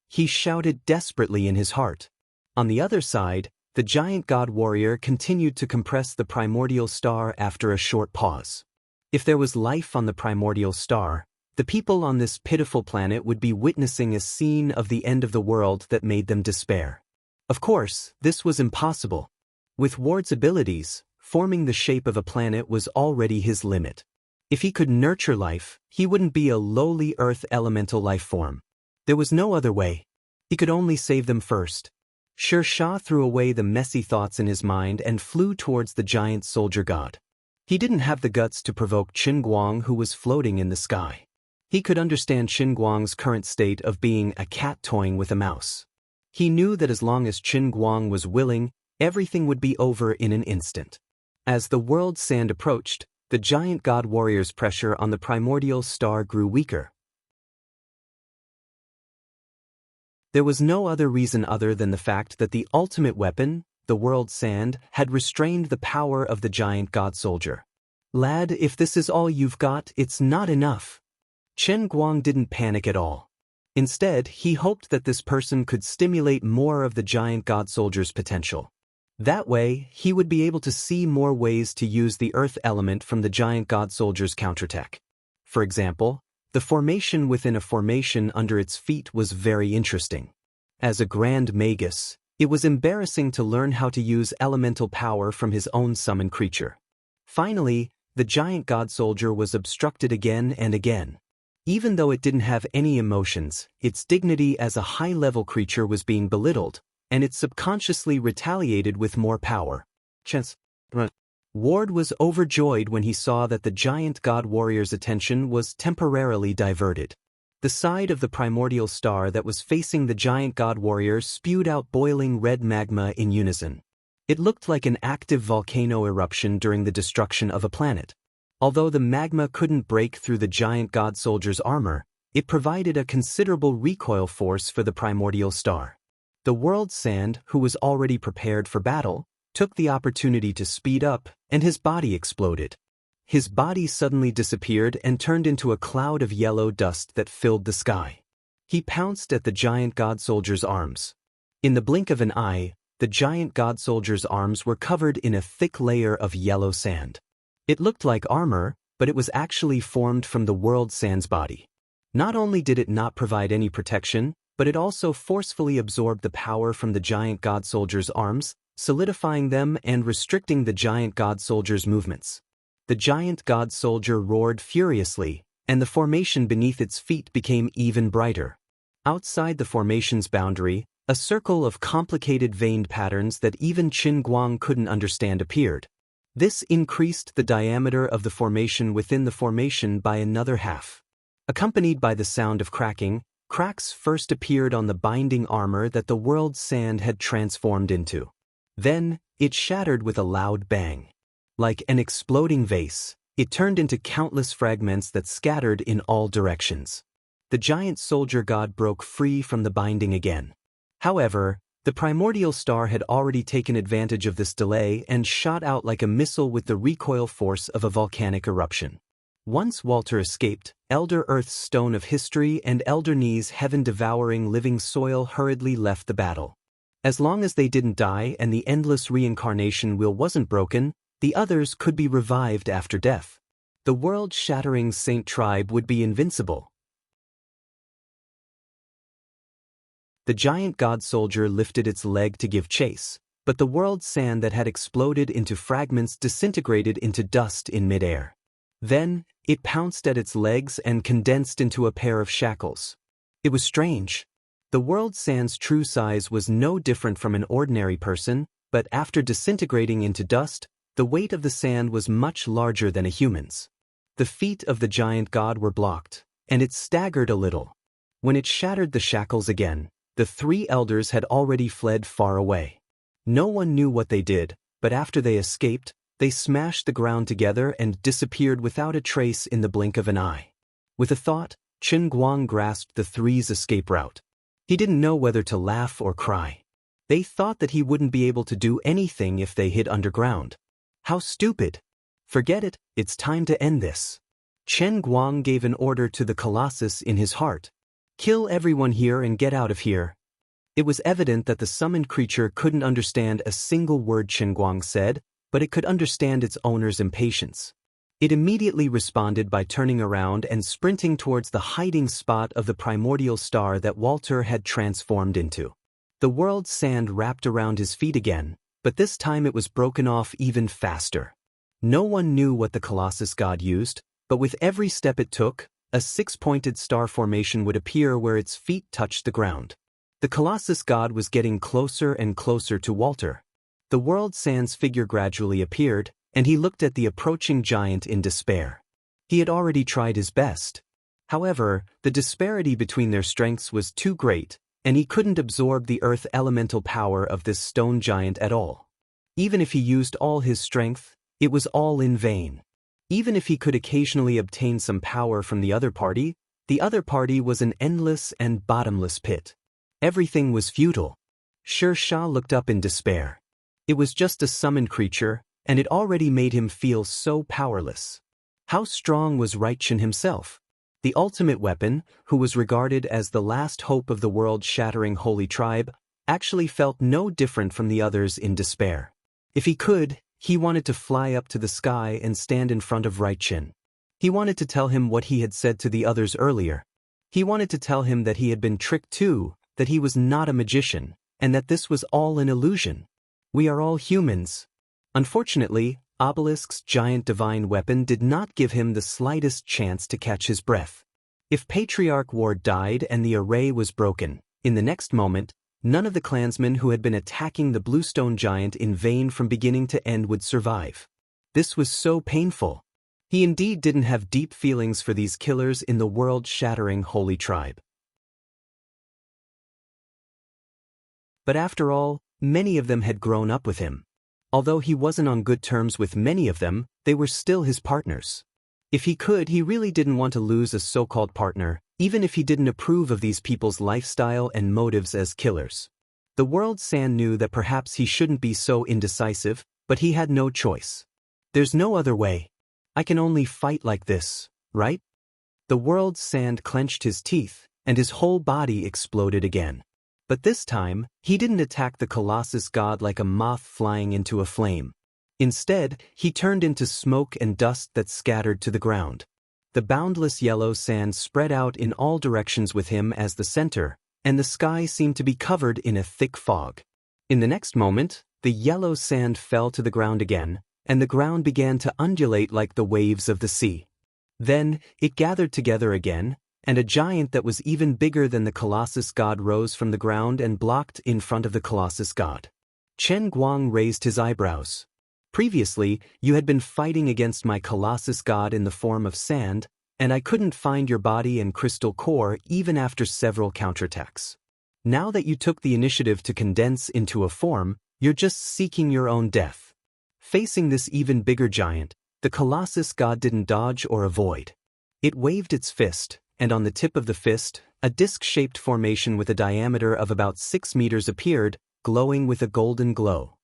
He shouted desperately in his heart. On the other side, the giant god warrior continued to compress the primordial star after a short pause. If there was life on the primordial star, the people on this pitiful planet would be witnessing a scene of the end of the world that made them despair. Of course, this was impossible. With Ward's abilities, forming the shape of a planet was already his limit. If he could nurture life, he wouldn't be a lowly earth elemental life form. There was no other way. He could only save them first. Xianxia threw away the messy thoughts in his mind and flew towards the giant soldier god. He didn't have the guts to provoke Qin Guang, who was floating in the sky. He could understand Qin Guang's current state of being a cat toying with a mouse. He knew that as long as Qin Guang was willing, everything would be over in an instant. As the world sand approached, the giant god warrior's pressure on the primordial star grew weaker. There was no other reason other than the fact that the ultimate weapon, the world sand, had restrained the power of the giant god soldier. Lad, if this is all you've got, it's not enough. Qin Guang didn't panic at all. Instead, he hoped that this person could stimulate more of the giant god soldier's potential. That way, he would be able to see more ways to use the earth element from the giant god soldier's counterattack. For example, the formation within a formation under its feet was very interesting. As a grand magus, it was embarrassing to learn how to use elemental power from his own summoned creature. Finally, the giant god soldier was obstructed again and again. Even though it didn't have any emotions, its dignity as a high-level creature was being belittled, and it subconsciously retaliated with more power. Ward was overjoyed when he saw that the giant god warrior's attention was temporarily diverted. The side of the primordial star that was facing the giant god warrior spewed out boiling red magma in unison. It looked like an active volcano eruption during the destruction of a planet. Although the magma couldn't break through the giant god soldier's armor, it provided a considerable recoil force for the primordial star. The world sand, who was already prepared for battle, took the opportunity to speed up, and his body exploded. His body suddenly disappeared and turned into a cloud of yellow dust that filled the sky. He pounced at the giant god soldier's arms. In the blink of an eye, the giant god soldier's arms were covered in a thick layer of yellow sand. It looked like armor, but it was actually formed from the world sand's body. Not only did it not provide any protection, but it also forcefully absorbed the power from the giant god soldier's arms, solidifying them and restricting the giant god soldier's movements. The giant god soldier roared furiously, and the formation beneath its feet became even brighter. Outside the formation's boundary, a circle of complicated veined patterns that even Qin Guang couldn't understand appeared. This increased the diameter of the formation within the formation by another half. Accompanied by the sound of cracking, cracks first appeared on the binding armor that the world's sand had transformed into. Then, it shattered with a loud bang. Like an exploding vase, it turned into countless fragments that scattered in all directions. The giant soldier god broke free from the binding again. However, the primordial star had already taken advantage of this delay and shot out like a missile with the recoil force of a volcanic eruption. Once Walter escaped, Elder Earth's stone of history and Elder Ni's heaven-devouring living soil hurriedly left the battle. As long as they didn't die and the endless reincarnation wheel wasn't broken, the others could be revived after death. The world-shattering Saint tribe would be invincible. The giant god soldier lifted its leg to give chase, but the world's sand that had exploded into fragments disintegrated into dust in midair. Then, it pounced at its legs and condensed into a pair of shackles. It was strange. The world's sand's true size was no different from an ordinary person, but after disintegrating into dust, the weight of the sand was much larger than a human's. The feet of the giant god were blocked, and it staggered a little. When it shattered the shackles again, the three elders had already fled far away. No one knew what they did, but after they escaped, they smashed the ground together and disappeared without a trace in the blink of an eye. With a thought, Qin Guang grasped the three's escape route. He didn't know whether to laugh or cry. They thought that he wouldn't be able to do anything if they hid underground. How stupid! Forget it, it's time to end this. Qin Guang gave an order to the Colossus in his heart. Kill everyone here and get out of here. It was evident that the summoned creature couldn't understand a single word Qin Guang said, but it could understand its owner's impatience. It immediately responded by turning around and sprinting towards the hiding spot of the primordial star that Walter had transformed into. The world's sand wrapped around his feet again, but this time it was broken off even faster. No one knew what the Colossus god used, but with every step it took, a six-pointed star formation would appear where its feet touched the ground. The Colossus god was getting closer and closer to Walter. The world sand's figure gradually appeared, and he looked at the approaching giant in despair. He had already tried his best. However, the disparity between their strengths was too great, and he couldn't absorb the earth elemental power of this stone giant at all. Even if he used all his strength, it was all in vain. Even if he could occasionally obtain some power from the other party was an endless and bottomless pit. Everything was futile. Xianxia looked up in despair. It was just a summoned creature, and it already made him feel so powerless. How strong was Reichen himself? The ultimate weapon, who was regarded as the last hope of the world-shattering holy tribe, actually felt no different from the others in despair. If he could, he wanted to fly up to the sky and stand in front of Reichen. He wanted to tell him what he had said to the others earlier. He wanted to tell him that he had been tricked too, that he was not a magician, and that this was all an illusion. We are all humans. Unfortunately, Obelisk's giant divine weapon did not give him the slightest chance to catch his breath. If Patriarch Ward died and the array was broken, in the next moment, none of the clansmen who had been attacking the bluestone giant in vain from beginning to end would survive. This was so painful. He indeed didn't have deep feelings for these killers in the world-shattering holy tribe. But after all, many of them had grown up with him. Although he wasn't on good terms with many of them, they were still his partners. If he could, he really didn't want to lose a so-called partner, even if he didn't approve of these people's lifestyle and motives as killers. The world Sand knew that perhaps he shouldn't be so indecisive, but he had no choice. There's no other way. I can only fight like this, right? The world Sand clenched his teeth, and his whole body exploded again. But this time, he didn't attack the Colossus god like a moth flying into a flame. Instead, he turned into smoke and dust that scattered to the ground. The boundless yellow sand spread out in all directions with him as the center, and the sky seemed to be covered in a thick fog. In the next moment, the yellow sand fell to the ground again, and the ground began to undulate like the waves of the sea. Then, it gathered together again, and a giant that was even bigger than the Colossus god rose from the ground and blocked in front of the Colossus god. Chen Guang raised his eyebrows. Previously, you had been fighting against my Colossus god in the form of sand, and I couldn't find your body and crystal core even after several counterattacks. Now that you took the initiative to condense into a form, you're just seeking your own death. Facing this even bigger giant, the Colossus god didn't dodge or avoid. It waved its fist, and on the tip of the fist, a disc-shaped formation with a diameter of about 6 meters appeared, glowing with a golden glow.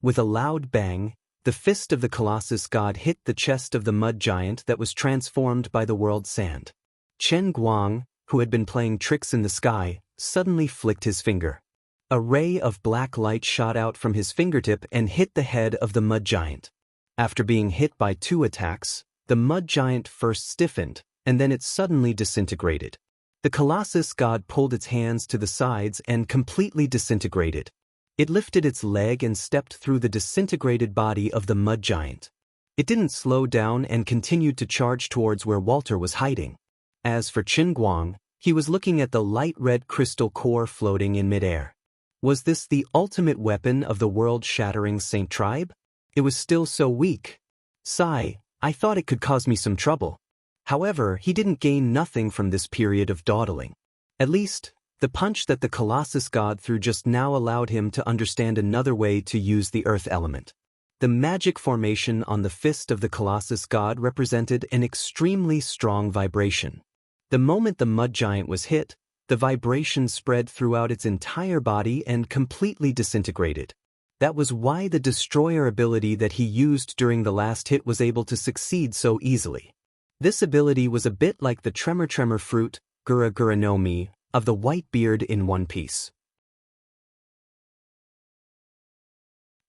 With a loud bang, the fist of the Colossus god hit the chest of the mud giant that was transformed by the world sand. Chen Guang, who had been playing tricks in the sky, suddenly flicked his finger. A ray of black light shot out from his fingertip and hit the head of the mud giant. After being hit by 2 attacks, the mud giant first stiffened, and then it suddenly disintegrated. The Colossus god pulled its hands to the sides and completely disintegrated. It lifted its leg and stepped through the disintegrated body of the mud giant. It didn't slow down and continued to charge towards where Walter was hiding. As for Chen Guang, he was looking at the light red crystal core floating in midair. Was this the ultimate weapon of the world-shattering Saint Tribe? It was still so weak. Sigh, I thought it could cause me some trouble. However, he didn't gain nothing from this period of dawdling. At least, the punch that the Colossus god threw just now allowed him to understand another way to use the earth element. The magic formation on the fist of the Colossus god represented an extremely strong vibration. The moment the mud giant was hit, the vibration spread throughout its entire body and completely disintegrated. That was why the destroyer ability that he used during the last hit was able to succeed so easily. This ability was a bit like the tremor fruit, Gura Gura no Mi, of the white beard in One Piece.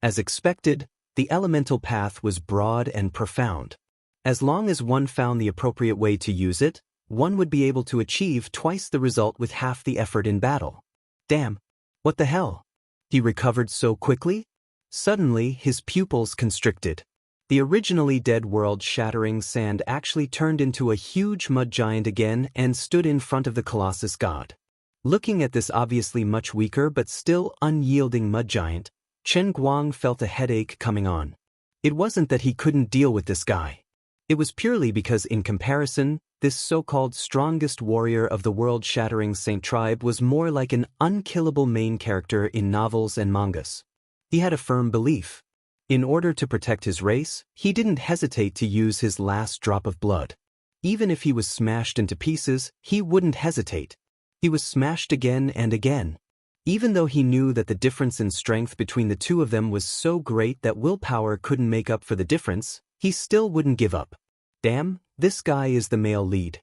As expected, the elemental path was broad and profound. As long as one found the appropriate way to use it, one would be able to achieve twice the result with half the effort in battle. Damn, what the hell? He recovered so quickly? Suddenly, his pupils constricted. The originally dead world-shattering sand actually turned into a huge mud giant again and stood in front of the Colossus god. Looking at this obviously much weaker but still unyielding mud giant, Chen Guang felt a headache coming on. It wasn't that he couldn't deal with this guy. It was purely because in comparison, this so-called strongest warrior of the world-shattering Saint Tribe was more like an unkillable main character in novels and mangas. He had a firm belief. In order to protect his race, he didn't hesitate to use his last drop of blood. Even if he was smashed into pieces, he wouldn't hesitate. He was smashed again and again. Even though he knew that the difference in strength between the two of them was so great that willpower couldn't make up for the difference, he still wouldn't give up. Damn, this guy is the male lead.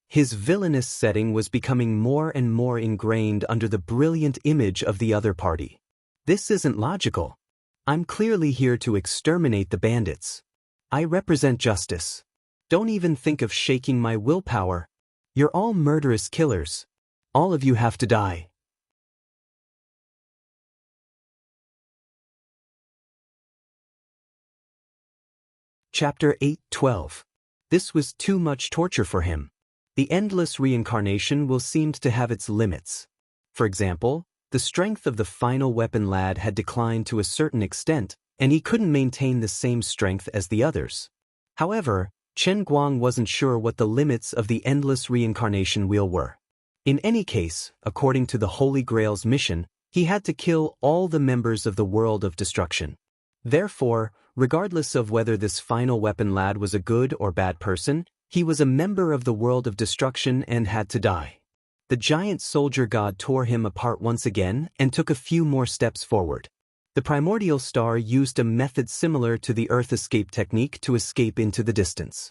His villainous setting was becoming more and more ingrained under the brilliant image of the other party. This isn't logical. I'm clearly here to exterminate the bandits. I represent justice. Don't even think of shaking my willpower. You're all murderous killers. All of you have to die. Chapter 8:12. This was too much torture for him. The endless reincarnation will seem to have its limits. For example, the strength of the final weapon lad had declined to a certain extent, and he couldn't maintain the same strength as the others. However, Chen Guang wasn't sure what the limits of the endless reincarnation wheel were. In any case, according to the Holy Grail's mission, he had to kill all the members of the world of destruction. Therefore, regardless of whether this final weapon lad was a good or bad person, he was a member of the world of destruction and had to die. The giant soldier god tore him apart once again and took a few more steps forward. The primordial star used a method similar to the Earth escape technique to escape into the distance.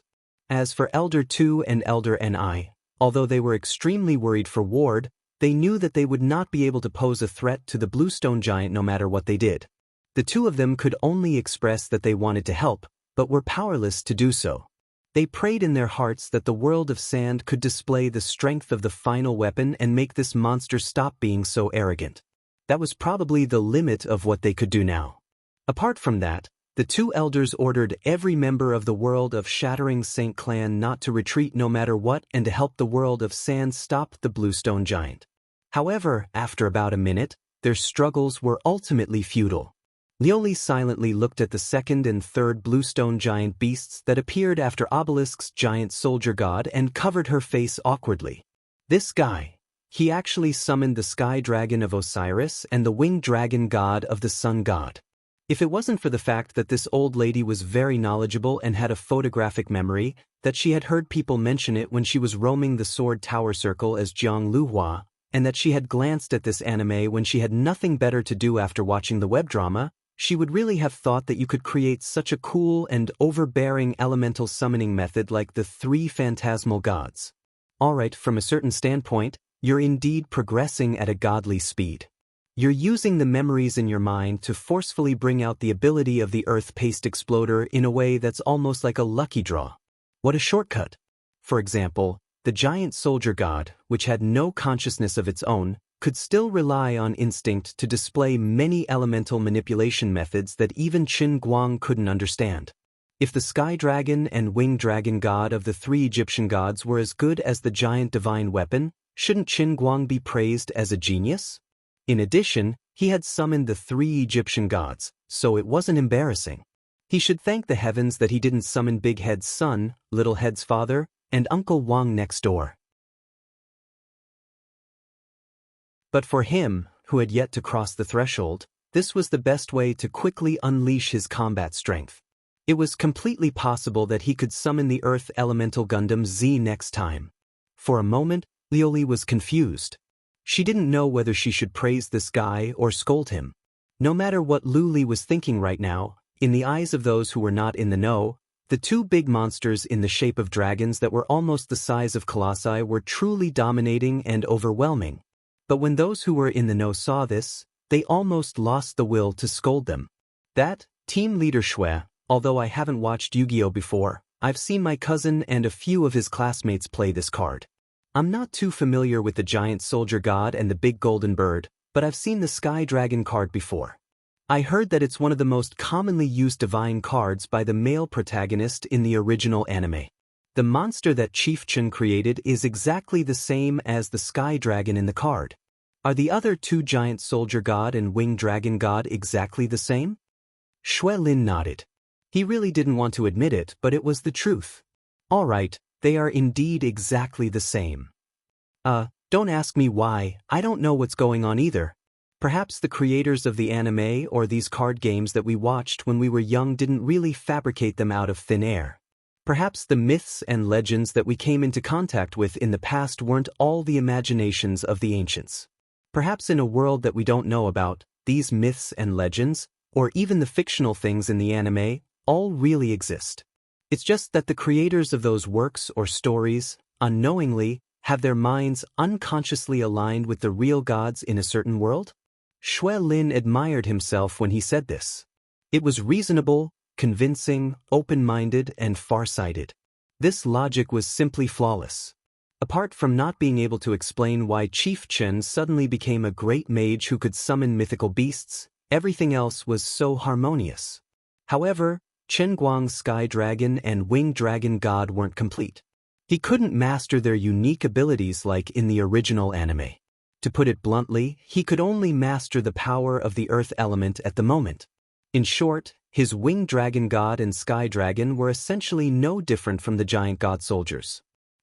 As for Elder 2 and Elder Ni, although they were extremely worried for Ward, they knew that they would not be able to pose a threat to the Bluestone giant no matter what they did. The two of them could only express that they wanted to help, but were powerless to do so. They prayed in their hearts that the world of sand could display the strength of the final weapon and make this monster stop being so arrogant. That was probably the limit of what they could do now. Apart from that, The two elders ordered every member of the World of Shattering Saint clan not to retreat no matter what and to help the World of Sand stop the Bluestone Giant. However, after about a minute, their struggles were ultimately futile. Lioli silently looked at the second and third Bluestone Giant beasts that appeared after Obelisk's giant soldier god and covered her face awkwardly. This guy. He actually summoned the Sky Dragon of Osiris and the Winged Dragon god of the Sun god. If it wasn't for the fact that this old lady was very knowledgeable and had a photographic memory, that she had heard people mention it when she was roaming the Sword Tower Circle as Jiang Luhua, and that she had glanced at this anime when she had nothing better to do after watching the web drama, she would really have thought that you could create such a cool and overbearing elemental summoning method like the three phantasmal gods. Alright, from a certain standpoint, you're indeed progressing at a godly speed. You're using the memories in your mind to forcefully bring out the ability of the Earth Paste Exploder in a way that's almost like a lucky draw. What a shortcut! For example, the giant soldier god, which had no consciousness of its own, could still rely on instinct to display many elemental manipulation methods that even Qin Guang couldn't understand. If the Sky Dragon and Winged Dragon god of the three Egyptian gods were as good as the giant divine weapon, shouldn't Qin Guang be praised as a genius? In addition, he had summoned the three Egyptian gods, so it wasn't embarrassing. He should thank the heavens that he didn't summon Big Head's son, Little Head's father, and Uncle Wang next door. But for him, who had yet to cross the threshold, this was the best way to quickly unleash his combat strength. It was completely possible that he could summon the Earth Elemental Gundam Z next time. For a moment, Lioli was confused. She didn't know whether she should praise this guy or scold him. No matter what Luli was thinking right now, in the eyes of those who were not in the know, the two big monsters in the shape of dragons that were almost the size of colossi were truly dominating and overwhelming. But when those who were in the know saw this, they almost lost the will to scold them. That, team leader Shui, although I haven't watched Yu-Gi-Oh before, I've seen my cousin and a few of his classmates play this card. I'm not too familiar with the giant soldier god and the big golden bird, but I've seen the Sky Dragon card before. I heard that it's one of the most commonly used divine cards by the male protagonist in the original anime. The monster that Chief Chun created is exactly the same as the Sky Dragon in the card. Are the other two giant soldier god and winged dragon god exactly the same? Shui Lin nodded. He really didn't want to admit it, but it was the truth. Alright, they are indeed exactly the same. Don't ask me why, I don't know what's going on either. Perhaps the creators of the anime or these card games that we watched when we were young didn't really fabricate them out of thin air. Perhaps the myths and legends that we came into contact with in the past weren't all the imaginations of the ancients. Perhaps in a world that we don't know about, these myths and legends, or even the fictional things in the anime, all really exist. It's just that the creators of those works or stories, unknowingly, have their minds unconsciously aligned with the real gods in a certain world? Shui Lin admired himself when he said this. It was reasonable, convincing, open-minded, and far-sighted. This logic was simply flawless. Apart from not being able to explain why Chief Chen suddenly became a great mage who could summon mythical beasts, everything else was so harmonious. However, Chen Guang's Sky Dragon and Winged Dragon God weren't complete. He couldn't master their unique abilities like in the original anime. To put it bluntly, he could only master the power of the earth element at the moment. In short, his Winged Dragon God and Sky Dragon were essentially no different from the giant god soldiers.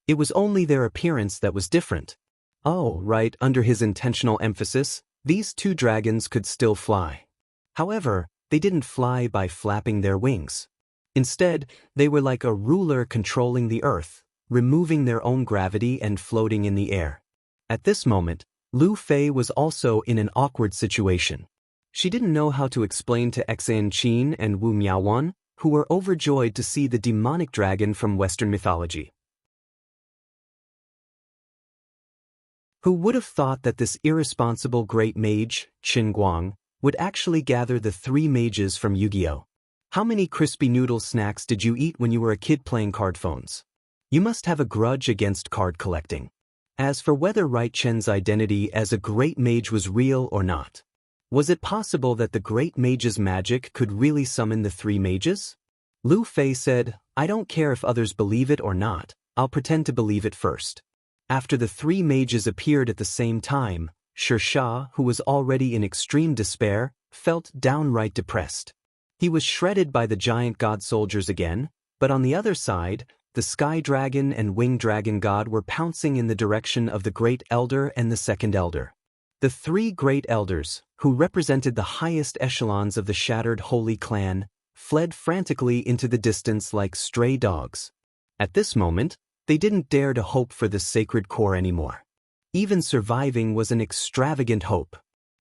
It was only their appearance that was different. Oh, right, under his intentional emphasis, these two dragons could still fly. However, they didn't fly by flapping their wings. Instead, they were like a ruler controlling the earth, removing their own gravity and floating in the air. At this moment, Lu Fei was also in an awkward situation. She didn't know how to explain to Xan Qin and Wu Miaowan, who were overjoyed to see the demonic dragon from Western mythology. Who would have thought that this irresponsible great mage, Qin Guang, would actually gather the three mages from Yu-Gi-Oh! How many crispy noodle snacks did you eat when you were a kid playing card phones? You must have a grudge against card collecting. As for whether Right Chen's identity as a great mage was real or not, Was it possible that the great mage's magic could really summon the three mages? Lu Fei said, I don't care if others believe it or not, I'll pretend to believe it first. After the three mages appeared at the same time, Xianxia, who was already in extreme despair, felt downright depressed. He was shredded by the giant god soldiers again, but on the other side, the sky dragon and winged dragon god were pouncing in the direction of the great elder and the second elder. The three great elders, who represented the highest echelons of the shattered holy clan, fled frantically into the distance like stray dogs. At this moment, they didn't dare to hope for the sacred core anymore. Even surviving was an extravagant hope.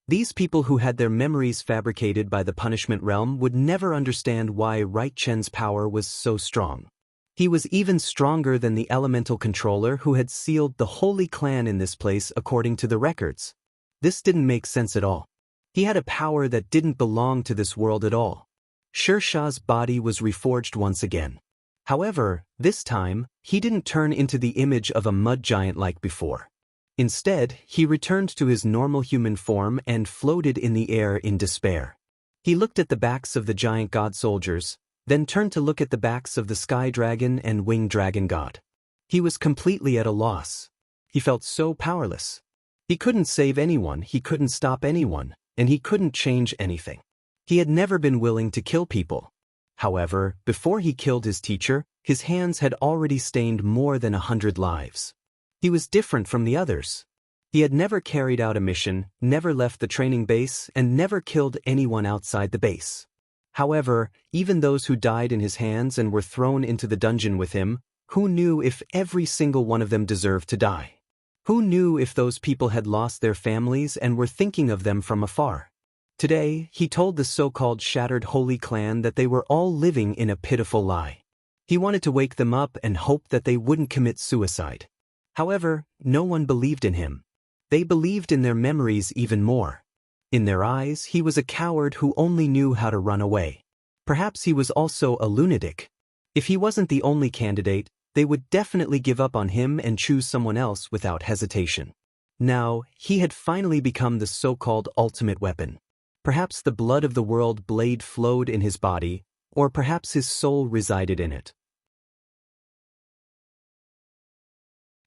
These people who had their memories fabricated by the punishment realm would never understand why Right Chen's power was so strong. He was even stronger than the elemental controller who had sealed the holy clan in this place according to the records. This didn't make sense at all. He had a power that didn't belong to this world at all. Xianxia's body was reforged once again. However, this time, he didn't turn into the image of a mud giant like before. Instead, he returned to his normal human form and floated in the air in despair. He looked at the backs of the giant god soldiers, then turned to look at the backs of the sky dragon and winged dragon god. He was completely at a loss. He felt so powerless. He couldn't save anyone, he couldn't stop anyone, and he couldn't change anything. He had never been willing to kill people. However, before he killed his teacher, his hands had already stained more than 100 lives. He was different from the others. He had never carried out a mission, never left the training base, and never killed anyone outside the base. However, even those who died in his hands and were thrown into the dungeon with him, who knew if every single one of them deserved to die? Who knew if those people had lost their families and were thinking of them from afar? Today, he told the so-called shattered holy clan that they were all living in a pitiful lie. He wanted to wake them up and hope that they wouldn't commit suicide. However, no one believed in him. They believed in their memories even more. In their eyes, he was a coward who only knew how to run away. Perhaps he was also a lunatic. If he wasn't the only candidate, they would definitely give up on him and choose someone else without hesitation. Now, he had finally become the so-called ultimate weapon. Perhaps the blood of the world blade flowed in his body, or perhaps his soul resided in it.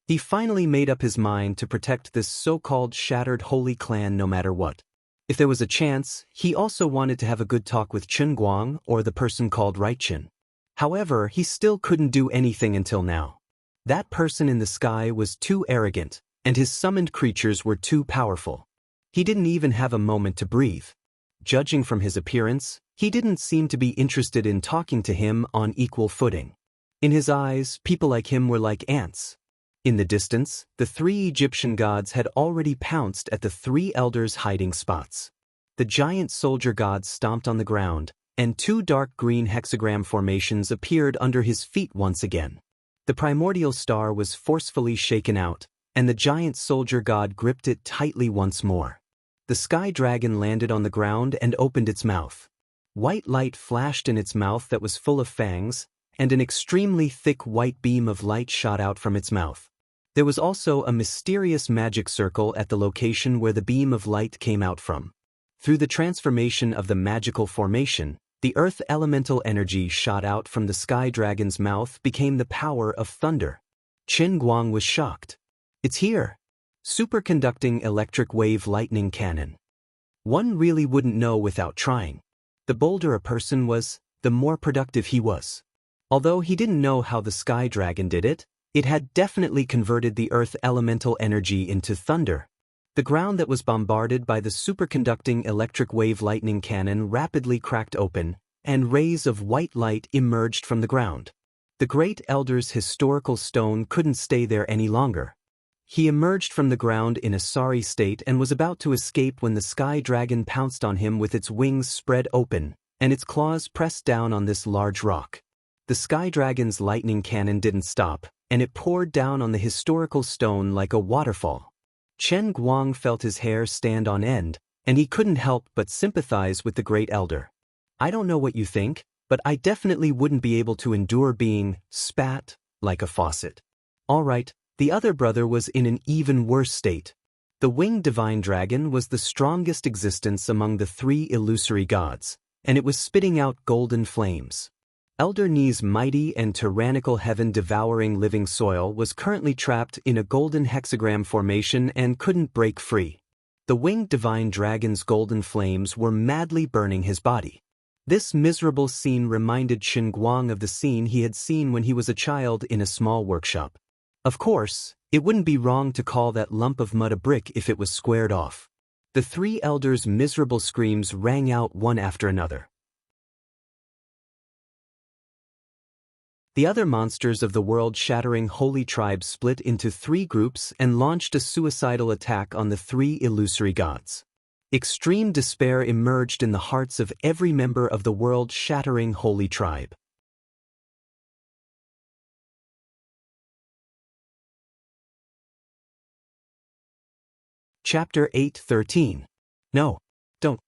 He finally made up his mind to protect this so-called shattered holy clan no matter what. If there was a chance, he also wanted to have a good talk with Chen Guang or the person called Right Chen. However, he still couldn't do anything until now. That person in the sky was too arrogant, and his summoned creatures were too powerful. He didn't even have a moment to breathe. Judging from his appearance, he didn't seem to be interested in talking to him on equal footing. In his eyes, people like him were like ants. In the distance, the three Egyptian gods had already pounced at the three elders' hiding spots. The giant soldier god stomped on the ground, and two dark green hexagram formations appeared under his feet once again. The primordial star was forcefully shaken out, and the giant soldier god gripped it tightly once more. The sky dragon landed on the ground and opened its mouth. White light flashed in its mouth that was full of fangs, and an extremely thick white beam of light shot out from its mouth. There was also a mysterious magic circle at the location where the beam of light came out from. Through the transformation of the magical formation, the earth elemental energy shot out from the sky dragon's mouth became the power of thunder. Chen Guang was shocked. It's here! Superconducting electric wave lightning cannon. One really wouldn't know without trying. The bolder a person was, the more productive he was. Although he didn't know how the sky dragon did it, it had definitely converted the earth elemental energy into thunder. The ground that was bombarded by the superconducting electric wave lightning cannon rapidly cracked open, and rays of white light emerged from the ground. The great elder's historical stone couldn't stay there any longer. He emerged from the ground in a sorry state and was about to escape when the sky dragon pounced on him with its wings spread open, and its claws pressed down on this large rock. The sky dragon's lightning cannon didn't stop, and it poured down on the historical stone like a waterfall. Chen Guang felt his hair stand on end, and he couldn't help but sympathize with the great elder. I don't know what you think, but I definitely wouldn't be able to endure being spat like a faucet. All right, the other brother was in an even worse state. The winged divine dragon was the strongest existence among the three illusory gods, and it was spitting out golden flames. Elder Ni's mighty and tyrannical heaven-devouring living soil was currently trapped in a golden hexagram formation and couldn't break free. The winged divine dragon's golden flames were madly burning his body. This miserable scene reminded Qin Guang of the scene he had seen when he was a child in a small workshop. Of course, it wouldn't be wrong to call that lump of mud a brick if it was squared off. The three elders' miserable screams rang out one after another. The other monsters of the world-shattering holy tribe split into three groups and launched a suicidal attack on the three illusory gods. Extreme despair emerged in the hearts of every member of the world-shattering holy tribe. Chapter 8:13. No, don't.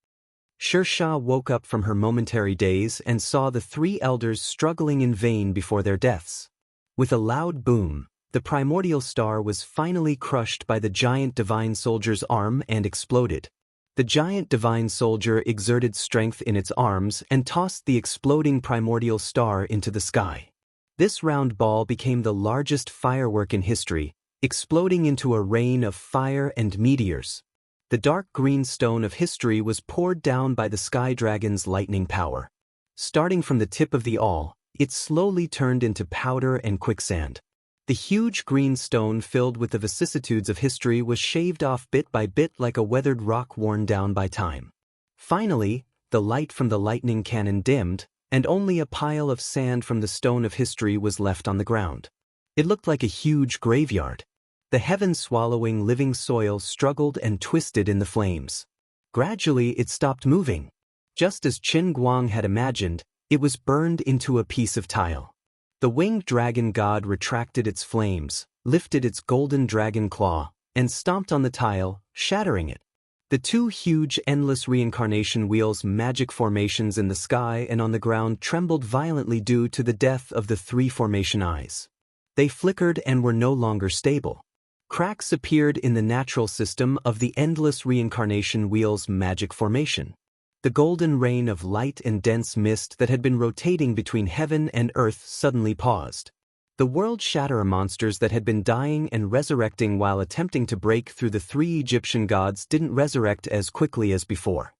Xianxia woke up from her momentary daze and saw the three elders struggling in vain before their deaths. With a loud boom, the primordial star was finally crushed by the giant divine soldier's arm and exploded. The giant divine soldier exerted strength in its arms and tossed the exploding primordial star into the sky. This round ball became the largest firework in history, exploding into a rain of fire and meteors. The dark green stone of history was poured down by the sky dragon's lightning power. Starting from the tip of the awl, it slowly turned into powder and quicksand. The huge green stone filled with the vicissitudes of history was shaved off bit by bit like a weathered rock worn down by time. Finally, the light from the lightning cannon dimmed, and only a pile of sand from the stone of history was left on the ground. It looked like a huge graveyard. The heaven-swallowing living soil struggled and twisted in the flames. Gradually it stopped moving. Just as Qin Guang had imagined, it was burned into a piece of tile. The winged dragon god retracted its flames, lifted its golden dragon claw, and stomped on the tile, shattering it. The two huge endless reincarnation wheels' magic formations in the sky and on the ground trembled violently due to the death of the three formation eyes. They flickered and were no longer stable. Cracks appeared in the natural system of the endless reincarnation wheel's magic formation. The golden rain of light and dense mist that had been rotating between heaven and earth suddenly paused. The world-shatterer monsters that had been dying and resurrecting while attempting to break through the three Egyptian gods didn't resurrect as quickly as before.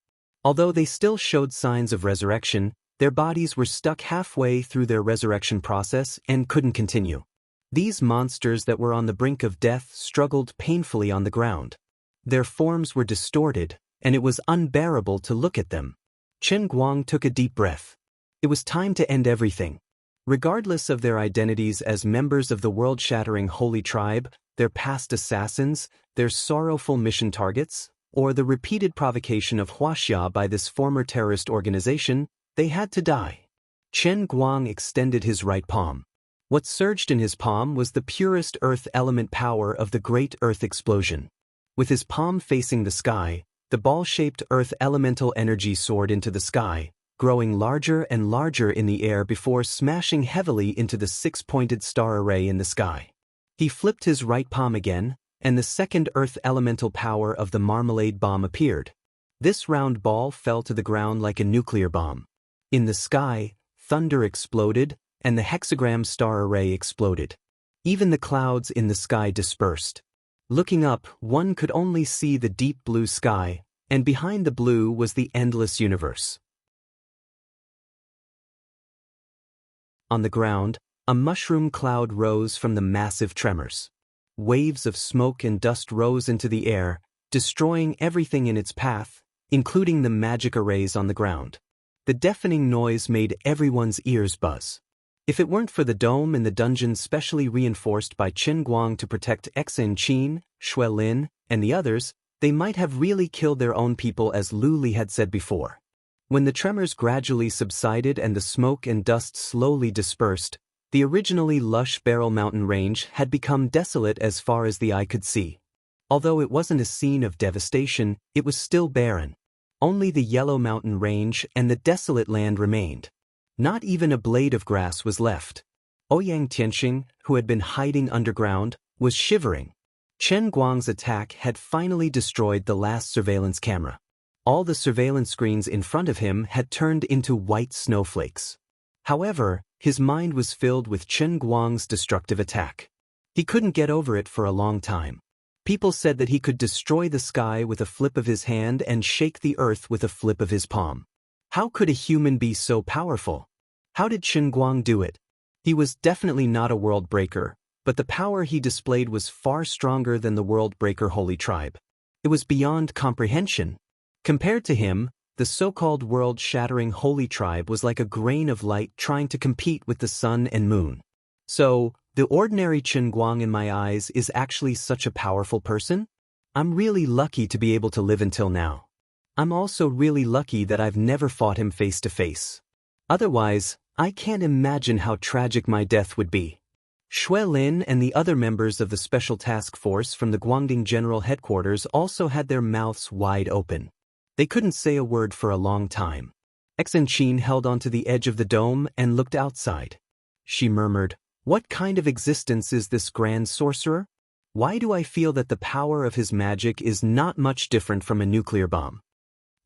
Although they still showed signs of resurrection, their bodies were stuck halfway through their resurrection process and couldn't continue. These monsters that were on the brink of death struggled painfully on the ground. Their forms were distorted, and it was unbearable to look at them. Qin Guang took a deep breath. It was time to end everything. Regardless of their identities as members of the world-shattering holy tribe, their past assassins, their sorrowful mission targets, or the repeated provocation of Wuxia by this former terrorist organization, they had to die. Qin Guang extended his right palm. What surged in his palm was the purest earth element power of the great earth explosion. With his palm facing the sky, the ball-shaped earth elemental energy soared into the sky, growing larger and larger in the air before smashing heavily into the six-pointed star array in the sky. He flipped his right palm again, and the second earth elemental power of the marmalade bomb appeared. This round ball fell to the ground like a nuclear bomb. In the sky, thunder exploded, and the hexagram star array exploded. Even the clouds in the sky dispersed. Looking up, one could only see the deep blue sky, and behind the blue was the endless universe. On the ground, a mushroom cloud rose from the massive tremors. Waves of smoke and dust rose into the air, destroying everything in its path, including the magic arrays on the ground. The deafening noise made everyone's ears buzz. If it weren't for the dome in the dungeon specially reinforced by Qin Guang to protect Xen Qin, Wang Lin, and the others, they might have really killed their own people as Lu Li had said before. When the tremors gradually subsided and the smoke and dust slowly dispersed, the originally lush Barrel Mountain range had become desolate as far as the eye could see. Although it wasn't a scene of devastation, it was still barren. Only the Yellow Mountain range and the desolate land remained. Not even a blade of grass was left. Ouyang Tianxing, who had been hiding underground, was shivering. Chen Guang's attack had finally destroyed the last surveillance camera. All the surveillance screens in front of him had turned into white snowflakes. However, his mind was filled with Chen Guang's destructive attack. He couldn't get over it for a long time. People said that he could destroy the sky with a flip of his hand and shake the earth with a flip of his palm. How could a human be so powerful? How did Chen Guang do it? He was definitely not a world breaker, but the power he displayed was far stronger than the world breaker holy tribe. It was beyond comprehension. Compared to him, the so-called world-shattering holy tribe was like a grain of light trying to compete with the sun and moon. So, the ordinary Chen Guang in my eyes is actually such a powerful person? I'm really lucky to be able to live until now. I'm also really lucky that I've never fought him face to face. Otherwise, I can't imagine how tragic my death would be. Wang Lin and the other members of the Special Task Force from the Guangding General Headquarters also had their mouths wide open. They couldn't say a word for a long time. Xianxia held onto the edge of the dome and looked outside. She murmured, "What kind of existence is this grand sorcerer? Why do I feel that the power of his magic is not much different from a nuclear bomb?"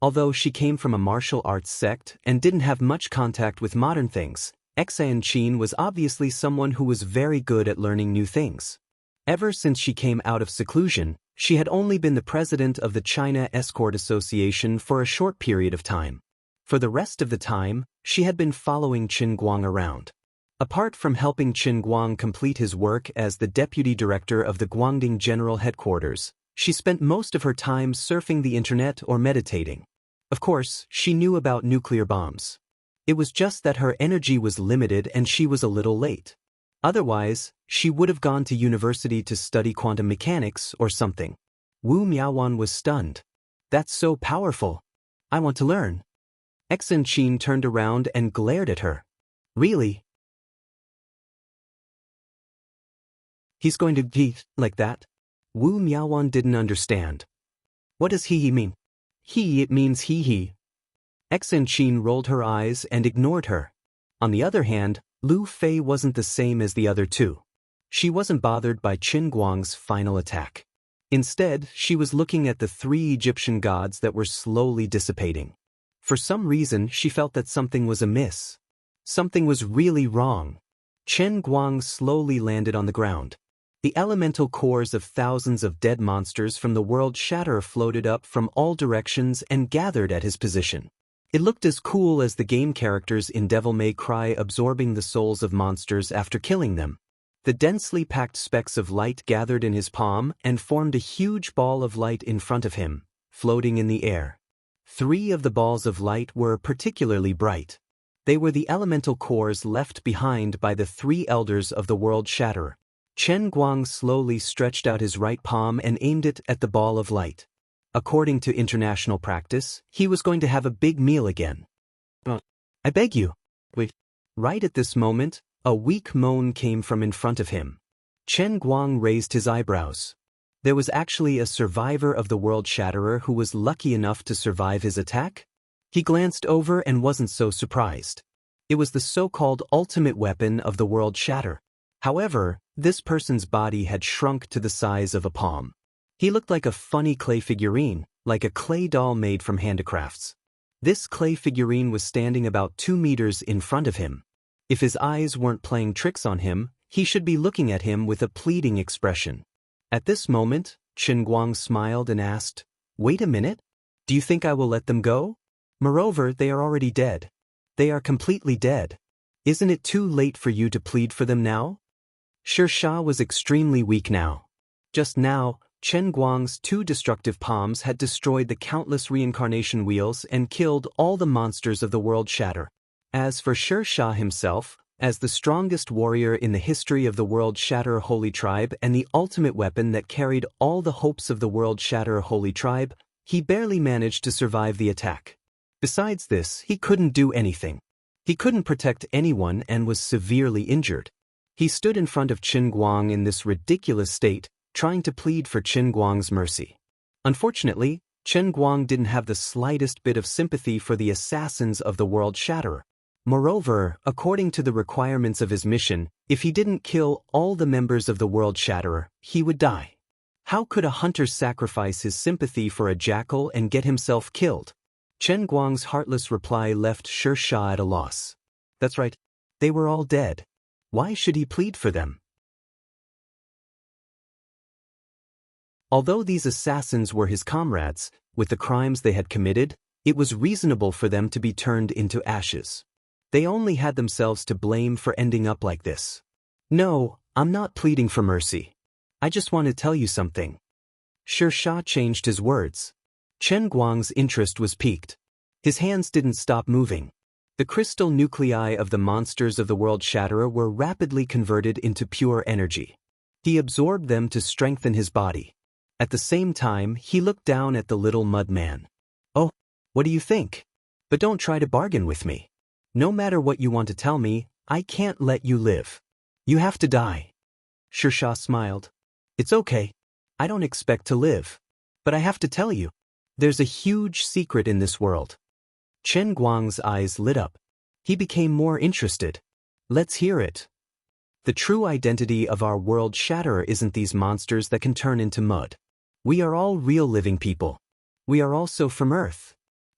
Although she came from a martial arts sect and didn't have much contact with modern things, Xianxia was obviously someone who was very good at learning new things. Ever since she came out of seclusion, she had only been the president of the China Escort Association for a short period of time. For the rest of the time, she had been following Chen Guang around. Apart from helping Chen Guang complete his work as the deputy director of the Guangding General Headquarters, she spent most of her time surfing the internet or meditating. Of course, she knew about nuclear bombs. It was just that her energy was limited and she was a little late. Otherwise, she would have gone to university to study quantum mechanics or something. Wu Miaowan was stunned. "That's so powerful. I want to learn." Xianxia turned around and glared at her. "Really? He's going to be like that?" Wu Miaowan didn't understand. "What does he mean?" It means he. Xianxia rolled her eyes and ignored her. On the other hand, Lu Fei wasn't the same as the other two. She wasn't bothered by Chen Guang's final attack. Instead, she was looking at the 3 Egyptian gods that were slowly dissipating. For some reason, she felt that something was amiss. Something was really wrong. Chen Guang slowly landed on the ground. The elemental cores of thousands of dead monsters from the world shatterer floated up from all directions and gathered at his position. It looked as cool as the game characters in Devil May Cry absorbing the souls of monsters after killing them. The densely packed specks of light gathered in his palm and formed a huge ball of light in front of him, floating in the air. 3 of the balls of light were particularly bright. They were the elemental cores left behind by the 3 elders of the world shatterer. Chen Guang slowly stretched out his right palm and aimed it at the ball of light. According to international practice, he was going to have a big meal again. "I beg you. Wait." Right at this moment, a weak moan came from in front of him. Chen Guang raised his eyebrows. There was actually a survivor of the world shatterer who was lucky enough to survive his attack? He glanced over and wasn't so surprised. It was the so-called ultimate weapon of the world shatterer. However, this person's body had shrunk to the size of a palm. He looked like a funny clay figurine, like a clay doll made from handicrafts. This clay figurine was standing about 2 meters in front of him. If his eyes weren't playing tricks on him, he should be looking at him with a pleading expression. At this moment, Chen Guang smiled and asked, "Wait a minute? Do you think I will let them go? Moreover, they are already dead. They are completely dead. Isn't it too late for you to plead for them now?" Xianxia was extremely weak now. Just now, Chen Guang's 2 destructive palms had destroyed the countless reincarnation wheels and killed all the monsters of the world shatter. As for Xianxia himself, as the strongest warrior in the history of the world shatterer holy tribe and the ultimate weapon that carried all the hopes of the world shatterer holy tribe, he barely managed to survive the attack. Besides this, he couldn't do anything. He couldn't protect anyone and was severely injured. He stood in front of Chen Guang in this ridiculous state, trying to plead for Chen Guang's mercy. Unfortunately, Chen Guang didn't have the slightest bit of sympathy for the assassins of the world shatterer. Moreover, according to the requirements of his mission, if he didn't kill all the members of the world shatterer, he would die. How could a hunter sacrifice his sympathy for a jackal and get himself killed? Chen Guang's heartless reply left Xianxia at a loss. That's right. They were all dead. Why should he plead for them? Although these assassins were his comrades, with the crimes they had committed, it was reasonable for them to be turned into ashes. They only had themselves to blame for ending up like this. No, I'm not pleading for mercy. I just want to tell you something. Xianxia changed his words. Chen Guang's interest was piqued. His hands didn't stop moving. The crystal nuclei of the monsters of the World Shatterer were rapidly converted into pure energy. He absorbed them to strengthen his body. At the same time, he looked down at the little mud man. Oh, what do you think? But don't try to bargain with me. No matter what you want to tell me, I can't let you live. You have to die. Xianxia smiled. It's okay. I don't expect to live. But I have to tell you, there's a huge secret in this world. Chen Guang's eyes lit up. He became more interested. Let's hear it. The true identity of our World Shatterer isn't these monsters that can turn into mud. We are all real living people. We are also from Earth.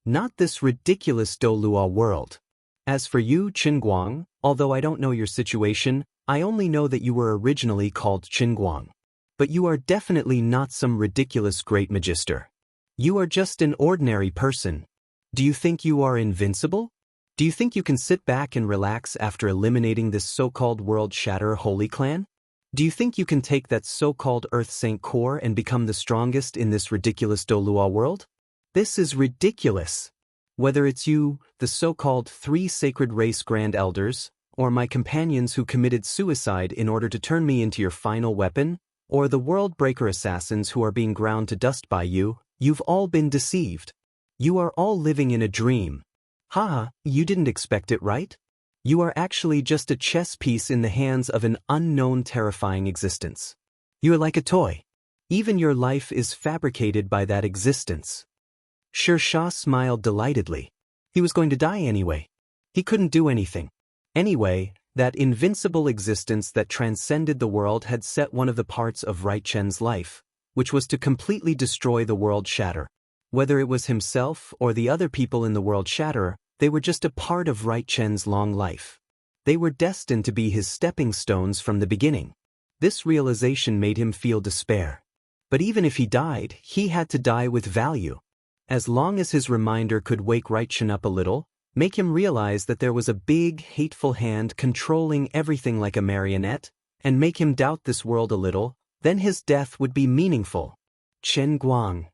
Not this ridiculous Dolua world. As for you, Chen Guang, although I don't know your situation, I only know that you were originally called Chen Guang. But you are definitely not some ridiculous great magister. You are just an ordinary person. Do you think you are invincible? Do you think you can sit back and relax after eliminating this so-called World Shatterer Holy Clan? Do you think you can take that so-called Earth Saint core and become the strongest in this ridiculous Dolua world? This is ridiculous. Whether it's you, the so-called 3 sacred race grand elders, or my companions who committed suicide in order to turn me into your final weapon, or the world breaker assassins who are being ground to dust by you, you've all been deceived. You are all living in a dream. Haha, you didn't expect it, right? You are actually just a chess piece in the hands of an unknown terrifying existence. You're like a toy. Even your life is fabricated by that existence. Xianxia smiled delightedly. He was going to die anyway. He couldn't do anything. Anyway, that invincible existence that transcended the world had set one of the parts of Right Chen's life, which was to completely destroy the World Shatterer. Whether it was himself or the other people in the World Shatterer, they were just a part of Right Chen's long life. They were destined to be his stepping stones from the beginning. This realization made him feel despair. But even if he died, he had to die with value. As long as his reminder could wake Right Chen up a little, make him realize that there was a big, hateful hand controlling everything like a marionette, and make him doubt this world a little, then his death would be meaningful. Chen Guang.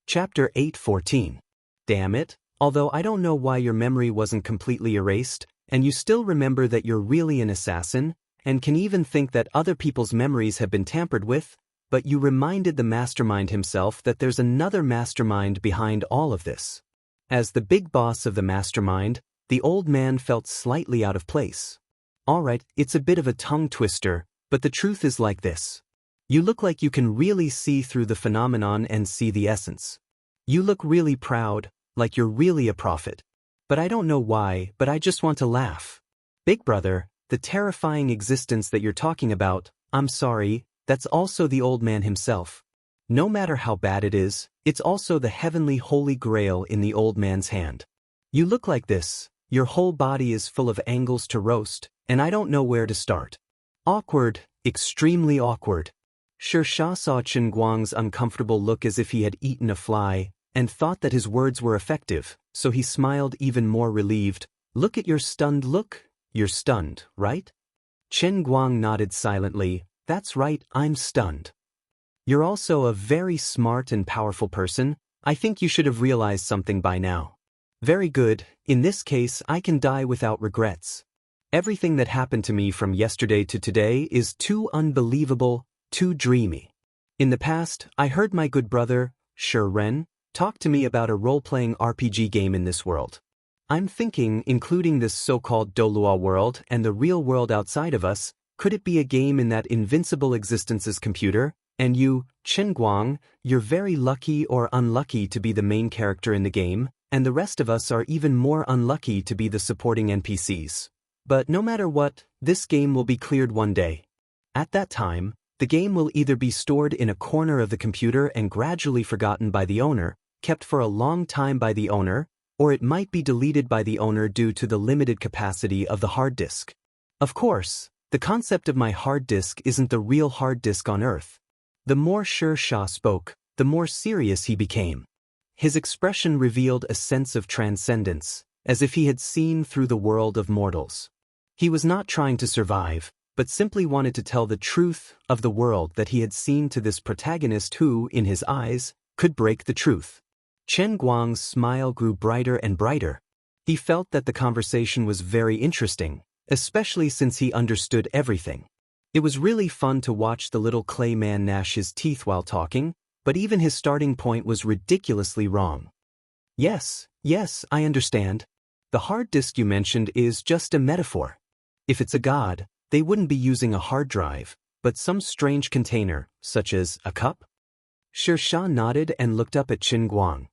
Chapter 8:14. Damn it, although I don't know why your memory wasn't completely erased, and you still remember that you're really an assassin, and can even think that other people's memories have been tampered with, but you reminded the mastermind himself that there's another mastermind behind all of this. As the big boss of the mastermind, the old man felt slightly out of place. Alright, it's a bit of a tongue twister, but the truth is like this. You look like you can really see through the phenomenon and see the essence. You look really proud, like you're really a prophet. But I don't know why, but I just want to laugh. Big brother, the terrifying existence that you're talking about, I'm sorry, that's also the old man himself. No matter how bad it is, it's also the heavenly holy grail in the old man's hand. You look like this, your whole body is full of angles to roast, and I don't know where to start. Awkward, extremely awkward. Xianxia saw Chen Guang's uncomfortable look as if he had eaten a fly, and thought that his words were effective, so he smiled even more relieved. Look at your stunned look. You're stunned, right? Chen Guang nodded silently. That's right, I'm stunned. You're also a very smart and powerful person. I think you should have realized something by now. Very good, in this case I can die without regrets. Everything that happened to me from yesterday to today is too unbelievable, too dreamy. In the past, I heard my good brother, Shi Ren, talk to me about a role-playing RPG game in this world. I'm thinking, including this so-called Dolua world and the real world outside of us, could it be a game in that invincible existence's computer? And you, Chen Guang, you're very lucky or unlucky to be the main character in the game, and the rest of us are even more unlucky to be the supporting NPCs. But no matter what, this game will be cleared one day. At that time, the game will either be stored in a corner of the computer and gradually forgotten by the owner, kept for a long time by the owner, or it might be deleted by the owner due to the limited capacity of the hard disk. Of course, the concept of my hard disk isn't the real hard disk on Earth. The more Xianxia spoke, the more serious he became. His expression revealed a sense of transcendence, as if he had seen through the world of mortals. He was not trying to survive, but simply wanted to tell the truth of the world that he had seen to this protagonist who, in his eyes, could break the truth. Chen Guang's smile grew brighter and brighter. He felt that the conversation was very interesting, especially since he understood everything. It was really fun to watch the little clay man gnash his teeth while talking, but even his starting point was ridiculously wrong. Yes, I understand. The hard disk you mentioned is just a metaphor. If it's a god, they wouldn't be using a hard drive, but some strange container, such as a cup? Xianxia nodded and looked up at Chen Guang.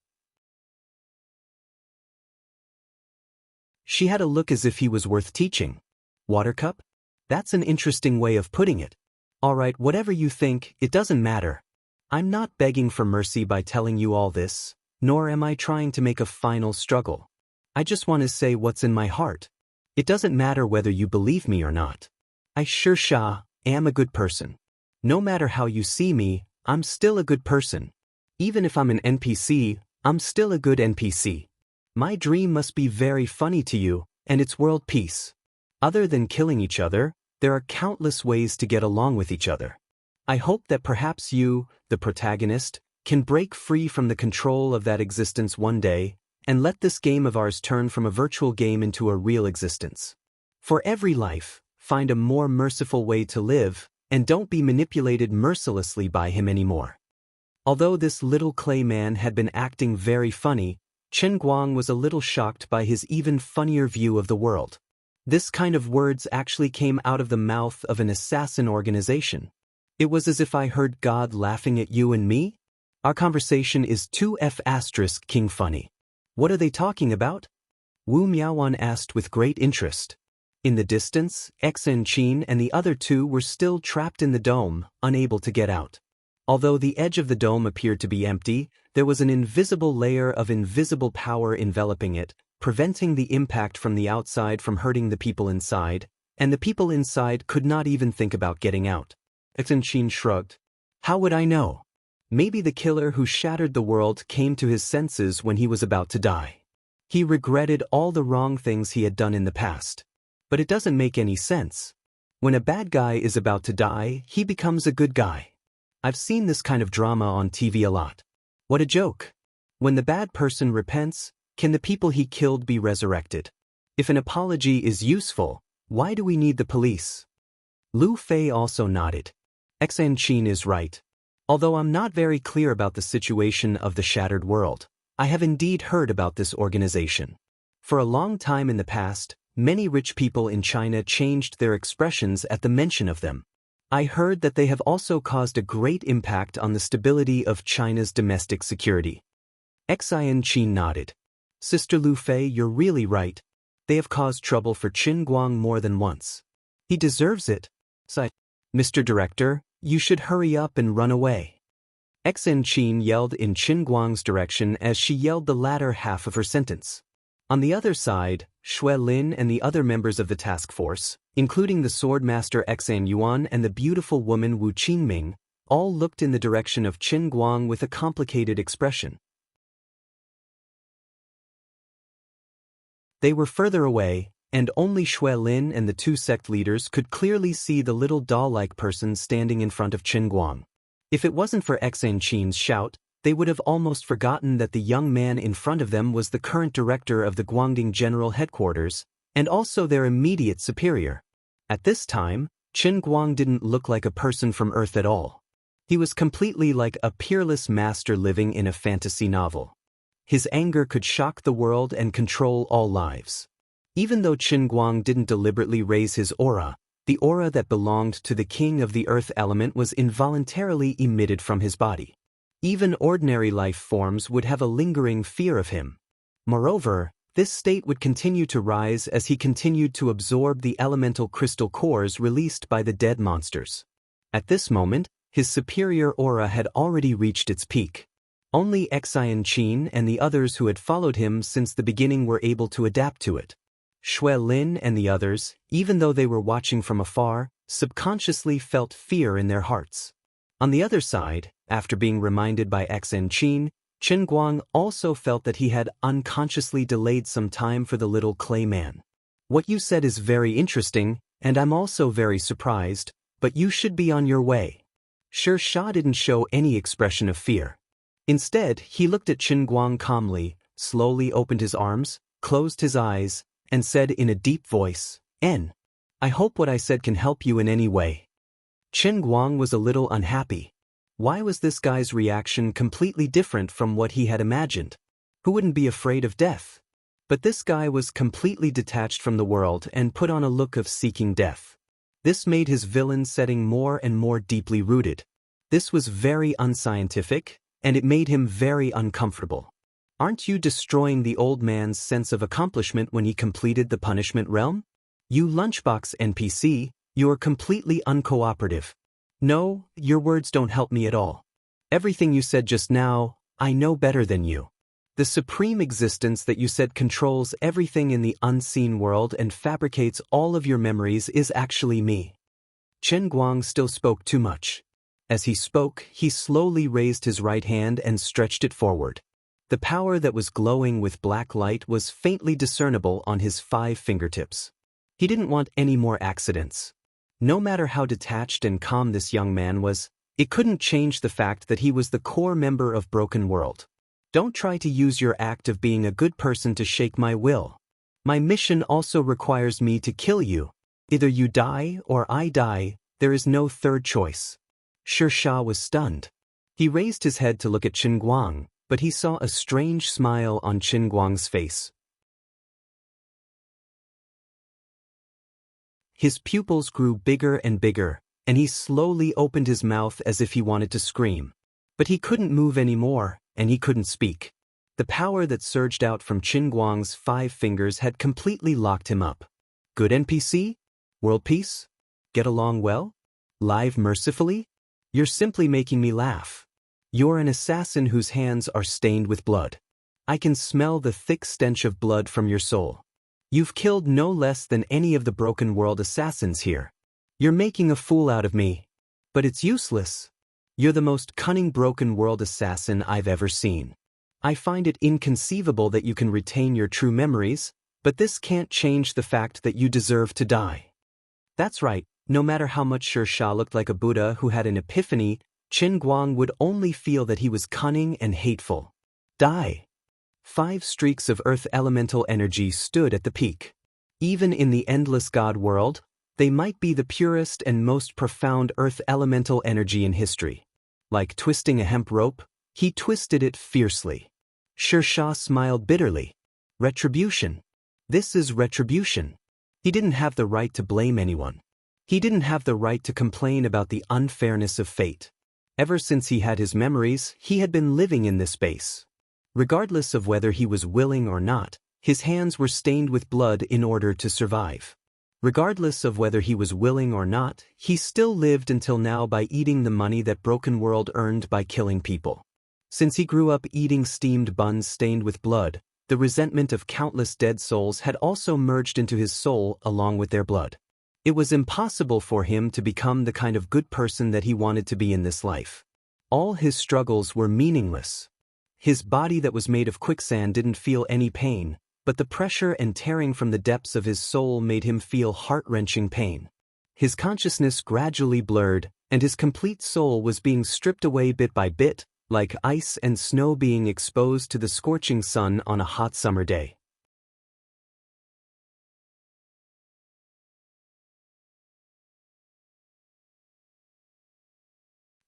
She had a look as if he was worth teaching. Water cup? That's an interesting way of putting it. Alright, whatever you think, it doesn't matter. I'm not begging for mercy by telling you all this, nor am I trying to make a final struggle. I just want to say what's in my heart. It doesn't matter whether you believe me or not. I Xianxia am a good person. No matter how you see me, I'm still a good person. Even if I'm an NPC, I'm still a good NPC. My dream must be very funny to you, and it's world peace. Other than killing each other, there are countless ways to get along with each other. I hope that perhaps you, the protagonist, can break free from the control of that existence one day, and let this game of ours turn from a virtual game into a real existence. For every life, find a more merciful way to live, and don't be manipulated mercilessly by him anymore. Although this little clay man had been acting very funny, Chen Guang was a little shocked by his even funnier view of the world. This kind of words actually came out of the mouth of an assassin organization. It was as if I heard God laughing at you and me. Our conversation is 2F** king funny. What are they talking about? Wu Miaowan asked with great interest. In the distance, Xianxia and the other two were still trapped in the dome, unable to get out. Although the edge of the dome appeared to be empty, there was an invisible layer of invisible power enveloping it, preventing the impact from the outside from hurting the people inside, and the people inside could not even think about getting out. Xianxia shrugged. How would I know? Maybe the killer who shattered the world came to his senses when he was about to die. He regretted all the wrong things he had done in the past. But it doesn't make any sense. When a bad guy is about to die, he becomes a good guy. I've seen this kind of drama on TV a lot. What a joke. When the bad person repents, can the people he killed be resurrected? If an apology is useful, why do we need the police? Lu Fei also nodded. Xianxia is right. Although I'm not very clear about the situation of the shattered world, I have indeed heard about this organization. For a long time in the past, many rich people in China changed their expressions at the mention of them. I heard that they have also caused a great impact on the stability of China's domestic security. Xianxia nodded. Sister Lu Fei, you're really right. They have caused trouble for Chen Guang more than once. He deserves it. Sighed. Mr. Director, you should hurry up and run away. Xianxia yelled in Chen Guang's direction as she yelled the latter half of her sentence. On the other side, Wang Lin and the other members of the task force, including the swordmaster Xan Yuan and the beautiful woman Wu Qingming, all looked in the direction of Chen Guang with a complicated expression. They were further away, and only Wang Lin and the two sect leaders could clearly see the little doll-like person standing in front of Chen Guang. If it wasn't for Xianxia's shout, they would have almost forgotten that the young man in front of them was the current director of the Guangding General Headquarters, and also their immediate superior. At this time, Chen Guang didn't look like a person from Earth at all. He was completely like a peerless master living in a fantasy novel. His anger could shock the world and control all lives. Even though Chen Guang didn't deliberately raise his aura, the aura that belonged to the king of the earth element was involuntarily emitted from his body. Even ordinary life forms would have a lingering fear of him. Moreover, this state would continue to rise as he continued to absorb the elemental crystal cores released by the dead monsters. At this moment, his superior aura had already reached its peak. Only Xianxia and the others who had followed him since the beginning were able to adapt to it. Wang Lin and the others, even though they were watching from afar, subconsciously felt fear in their hearts. On the other side, after being reminded by Xianxia, Guang also felt that he had unconsciously delayed some time for the little clay man. What you said is very interesting, and I'm also very surprised, but you should be on your way. Xianxia didn't show any expression of fear. Instead, he looked at Guang calmly, slowly opened his arms, closed his eyes, and said in a deep voice, I hope what I said can help you in any way. Guang was a little unhappy. Why was this guy's reaction completely different from what he had imagined? Who wouldn't be afraid of death? But this guy was completely detached from the world and put on a look of seeking death. This made his villain setting more and more deeply rooted. This was very unscientific, and it made him very uncomfortable. Aren't you destroying the old man's sense of accomplishment when he completed the punishment realm? You lunchbox NPC, you're completely uncooperative. No, your words don't help me at all. Everything you said just now, I know better than you. The supreme existence that you said controls everything in the unseen world and fabricates all of your memories is actually me. Guang still spoke too much. As he spoke, he slowly raised his right hand and stretched it forward. The power that was glowing with black light was faintly discernible on his 5 fingertips. He didn't want any more accidents. No matter how detached and calm this young man was, it couldn't change the fact that he was the core member of Broken World. Don't try to use your act of being a good person to shake my will. My mission also requires me to kill you. Either you die or I die, there is no third choice. Xianxia was stunned. He raised his head to look at Guang, but he saw a strange smile on Guang's face. His pupils grew bigger and bigger, and he slowly opened his mouth as if he wanted to scream. But he couldn't move anymore, and he couldn't speak. The power that surged out from Guang's 5 fingers had completely locked him up. Good NPC? World peace? Get along well? Live mercifully? You're simply making me laugh. You're an assassin whose hands are stained with blood. I can smell the thick stench of blood from your soul. You've killed no less than any of the Broken World assassins here. You're making a fool out of me. But it's useless. You're the most cunning Broken World assassin I've ever seen. I find it inconceivable that you can retain your true memories, but this can't change the fact that you deserve to die. That's right, no matter how much Xianxia looked like a Buddha who had an epiphany, Guang would only feel that he was cunning and hateful. Die. 5 streaks of earth elemental energy stood at the peak. Even in the endless God world, they might be the purest and most profound earth elemental energy in history. Like twisting a hemp rope, he twisted it fiercely. Xianxia smiled bitterly. Retribution. This is retribution. He didn't have the right to blame anyone. He didn't have the right to complain about the unfairness of fate. Ever since he had his memories, he had been living in this space. Regardless of whether he was willing or not, his hands were stained with blood in order to survive. Regardless of whether he was willing or not, he still lived until now by eating the money that Broken World earned by killing people. Since he grew up eating steamed buns stained with blood, the resentment of countless dead souls had also merged into his soul along with their blood. It was impossible for him to become the kind of good person that he wanted to be in this life. All his struggles were meaningless. His body that was made of quicksand didn't feel any pain, but the pressure and tearing from the depths of his soul made him feel heart-wrenching pain. His consciousness gradually blurred, and his complete soul was being stripped away bit by bit, like ice and snow being exposed to the scorching sun on a hot summer day.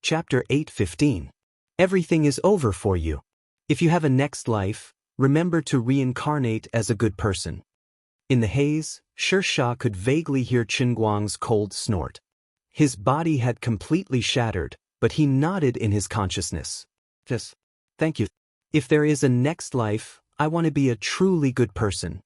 Chapter 8:15. Everything is over for you. If you have a next life, remember to reincarnate as a good person. In the haze, Xianxia could vaguely hear Guang's cold snort. His body had completely shattered, but he nodded in his consciousness. Just, thank you. If there is a next life, I want to be a truly good person.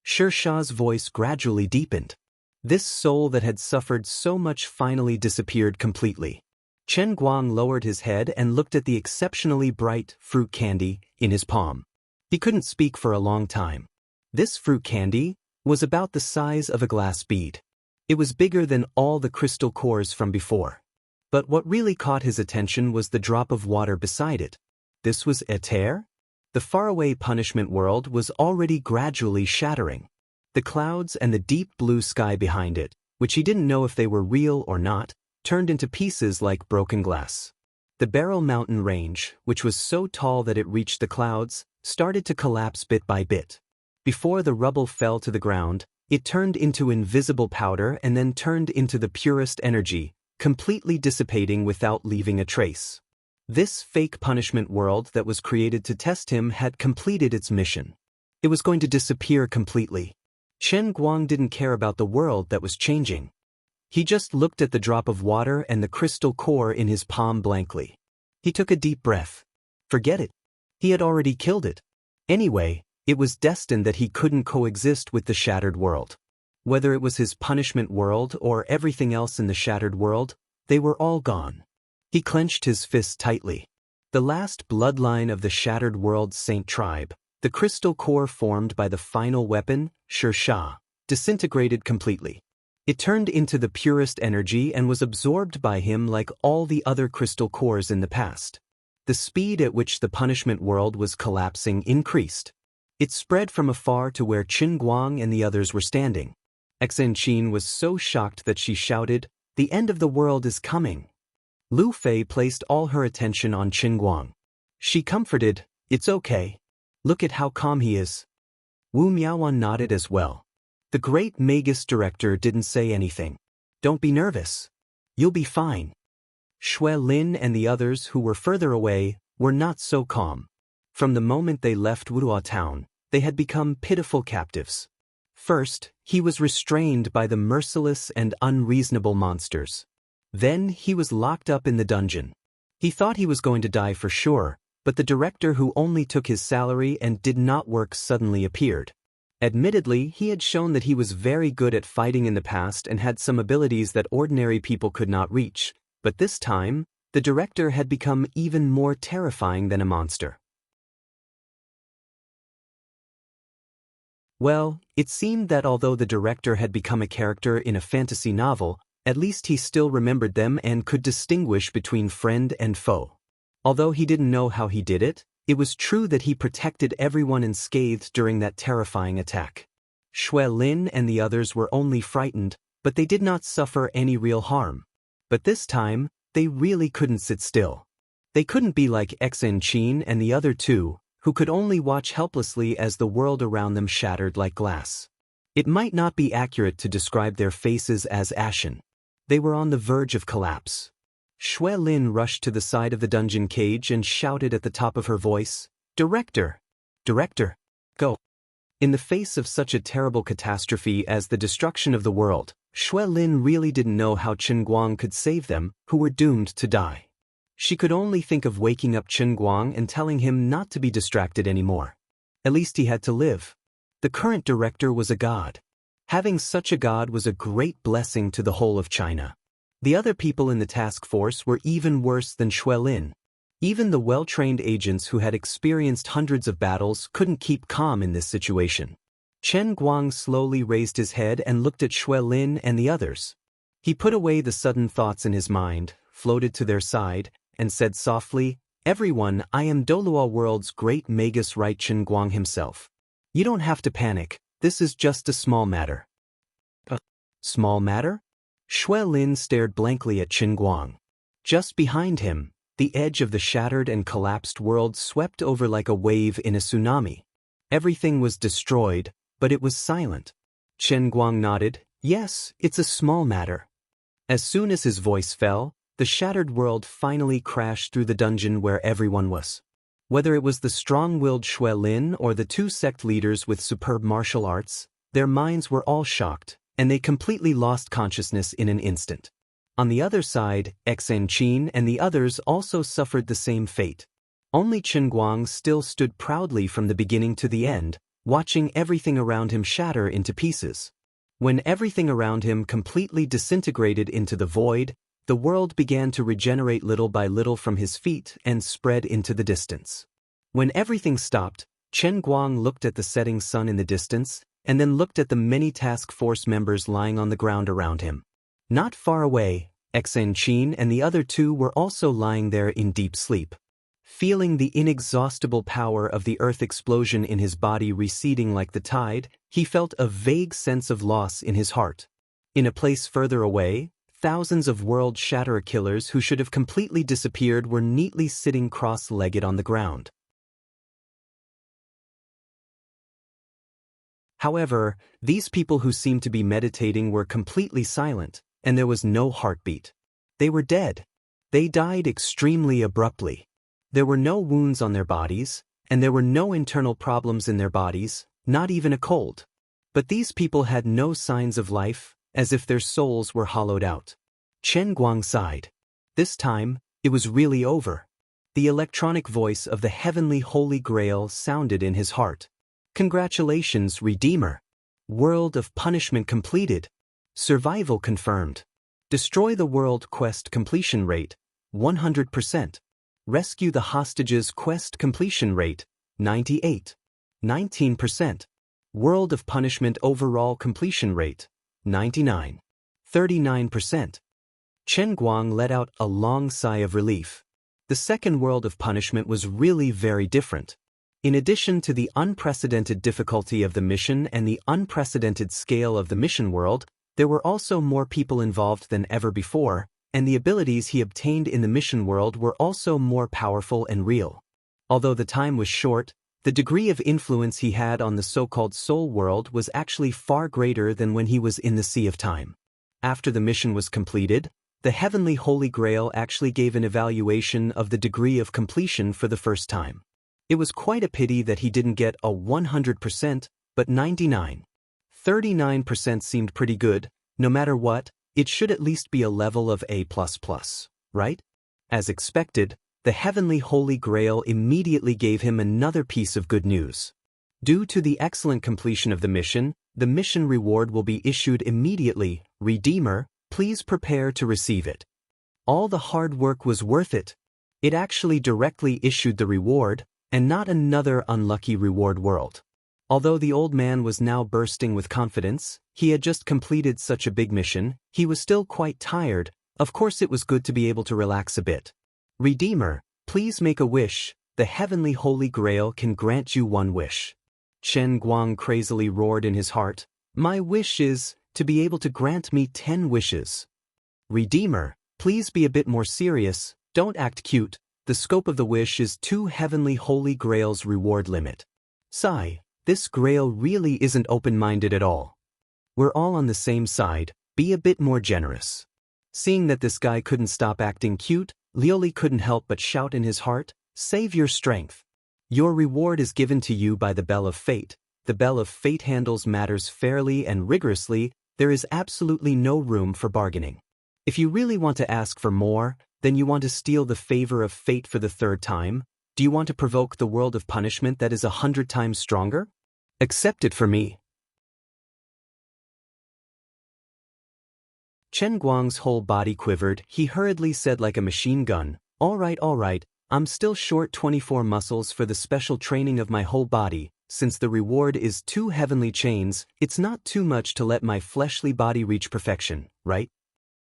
Xianxia's voice gradually deepened. This soul that had suffered so much finally disappeared completely. Chen Guang lowered his head and looked at the exceptionally bright fruit candy in his palm. He couldn't speak for a long time. This fruit candy was about the size of a glass bead. It was bigger than all the crystal cores from before. But what really caught his attention was the drop of water beside it. This was éther? The faraway punishment world was already gradually shattering. The clouds and the deep blue sky behind it, which he didn't know if they were real or not, turned into pieces like broken glass. The Barrel Mountain range, which was so tall that it reached the clouds, started to collapse bit by bit. Before the rubble fell to the ground, it turned into invisible powder and then turned into the purest energy, completely dissipating without leaving a trace. This fake punishment world that was created to test him had completed its mission. It was going to disappear completely. Chen Guang didn't care about the world that was changing. He just looked at the drop of water and the crystal core in his palm blankly. He took a deep breath. Forget it. He had already killed it. Anyway, it was destined that he couldn't coexist with the shattered world. Whether it was his punishment world or everything else in the shattered world, they were all gone. He clenched his fists tightly. The last bloodline of the shattered world's saint tribe, the crystal core formed by the final weapon, Xianxia, disintegrated completely. It turned into the purest energy and was absorbed by him like all the other crystal cores in the past. The speed at which the punishment world was collapsing increased. It spread from afar to where Chen Guang and the others were standing. Xianxia was so shocked that she shouted, "The end of the world is coming." Lu Fei placed all her attention on Chen Guang. She comforted, "It's okay. Look at how calm he is." Wu Miaoan nodded as well. The great Magus director didn't say anything. "Don't be nervous. You'll be fine." Shui Lin and the others who were further away were not so calm. From the moment they left Wuxia town, they had become pitiful captives. First, he was restrained by the merciless and unreasonable monsters. Then he was locked up in the dungeon. He thought he was going to die for sure, but the director who only took his salary and did not work suddenly appeared. Admittedly, he had shown that he was very good at fighting in the past and had some abilities that ordinary people could not reach, but this time, the director had become even more terrifying than a monster. Well, it seemed that although the director had become a character in a fantasy novel, at least he still remembered them and could distinguish between friend and foe. Although he didn't know how he did it, it was true that he protected everyone unscathed during that terrifying attack. Shui Lin and the others were only frightened, but they did not suffer any real harm. But this time, they really couldn't sit still. They couldn't be like Xianxia and the other two, who could only watch helplessly as the world around them shattered like glass. It might not be accurate to describe their faces as ashen. They were on the verge of collapse. Shui Lin rushed to the side of the dungeon cage and shouted at the top of her voice, "Director! Director! Go!" In the face of such a terrible catastrophe as the destruction of the world, Shui Lin really didn't know how Chen Guang could save them, who were doomed to die. She could only think of waking up Chen Guang and telling him not to be distracted anymore. At least he had to live. The current director was a god. Having such a god was a great blessing to the whole of China. The other people in the task force were even worse than Shui Lin. Even the well-trained agents who had experienced hundreds of battles couldn't keep calm in this situation. Chen Guang slowly raised his head and looked at Shui Lin and the others. He put away the sudden thoughts in his mind, floated to their side, and said softly, "Everyone, I am Dolua World's great Magus Right Chen Guang himself. You don't have to panic, this is just a small matter." A small matter? Shui Lin stared blankly at Chen Guang. Just behind him, the edge of the shattered and collapsed world swept over like a wave in a tsunami. Everything was destroyed, but it was silent. Chen Guang nodded, "Yes, it's a small matter." As soon as his voice fell, the shattered world finally crashed through the dungeon where everyone was. Whether it was the strong-willed Shui Lin or the two sect leaders with superb martial arts, their minds were all shocked, and they completely lost consciousness in an instant. On the other side, Xianxia and the others also suffered the same fate. Only Chen Guang still stood proudly from the beginning to the end, watching everything around him shatter into pieces. When everything around him completely disintegrated into the void, the world began to regenerate little by little from his feet and spread into the distance. When everything stopped, Chen Guang looked at the setting sun in the distance, and then looked at the many task force members lying on the ground around him. Not far away, Xen Qin and the other two were also lying there in deep sleep. Feeling the inexhaustible power of the earth explosion in his body receding like the tide, he felt a vague sense of loss in his heart. In a place further away, thousands of world shatterer killers who should have completely disappeared were neatly sitting cross-legged on the ground. However, these people who seemed to be meditating were completely silent, and there was no heartbeat. They were dead. They died extremely abruptly. There were no wounds on their bodies, and there were no internal problems in their bodies, not even a cold. But these people had no signs of life, as if their souls were hollowed out. Chen Guang sighed. This time, it was really over. The electronic voice of the heavenly Holy Grail sounded in his heart. Congratulations, Redeemer. World of Punishment completed. Survival confirmed. Destroy the world quest completion rate, 100%. Rescue the hostages quest completion rate, 98. 19%. World of Punishment overall completion rate, 99. 39%. Chen Guang let out a long sigh of relief. The second World of Punishment was really very different. In addition to the unprecedented difficulty of the mission and the unprecedented scale of the mission world, there were also more people involved than ever before, and the abilities he obtained in the mission world were also more powerful and real. Although the time was short, the degree of influence he had on the so-called soul world was actually far greater than when he was in the Sea of Time. After the mission was completed, the Heavenly Holy Grail actually gave an evaluation of the degree of completion for the first time. It was quite a pity that he didn't get a 100%, but 99. 39% seemed pretty good. No matter what, it should at least be a level of A++, right? As expected, the Heavenly Holy Grail immediately gave him another piece of good news. Due to the excellent completion of the mission reward will be issued immediately. Redeemer, please prepare to receive it. All the hard work was worth it. It actually directly issued the reward, and not another unlucky reward world. Although the old man was now bursting with confidence, he had just completed such a big mission, he was still quite tired. Of course it was good to be able to relax a bit. Redeemer, please make a wish. The Heavenly Holy Grail can grant you one wish. Chen Guang crazily roared in his heart. My wish is to be able to grant me 10 wishes. Redeemer, please be a bit more serious, don't act cute. The scope of the wish is 2 Heavenly Holy Grails reward limit. Sigh, this Grail really isn't open-minded at all. We're all on the same side, be a bit more generous. Seeing that this guy couldn't stop acting cute, Lioli couldn't help but shout in his heart, save your strength. Your reward is given to you by the Bell of Fate. The Bell of Fate handles matters fairly and rigorously, there is absolutely no room for bargaining. If you really want to ask for more, then you want to steal the favor of fate for the 3rd time? Do you want to provoke the world of punishment that is 100 times stronger? Accept it for me. Chen Guang's whole body quivered. He hurriedly said like a machine gun, all right, I'm still short 24 muscles for the special training of my whole body. Since the reward is 2 heavenly chains, it's not too much to let my fleshly body reach perfection, right?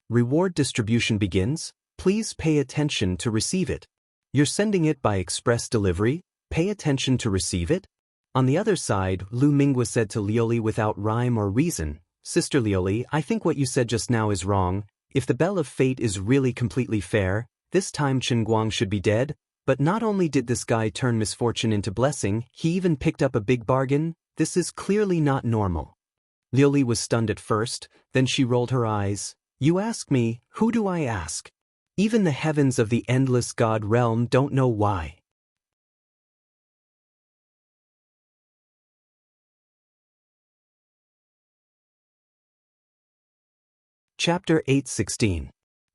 Reward distribution begins. Please pay attention to receive it. You're sending it by express delivery? Pay attention to receive it? On the other side, Lu Mingwa said to Lioli without rhyme or reason, Sister Lioli, I think what you said just now is wrong. If the Bell of Fate is really completely fair, this time Chen Guang should be dead. But not only did this guy turn misfortune into blessing, he even picked up a big bargain. This is clearly not normal. Lioli was stunned at first, then she rolled her eyes. You ask me, who do I ask? Even the heavens of the endless God realm don't know why. Chapter 8:16.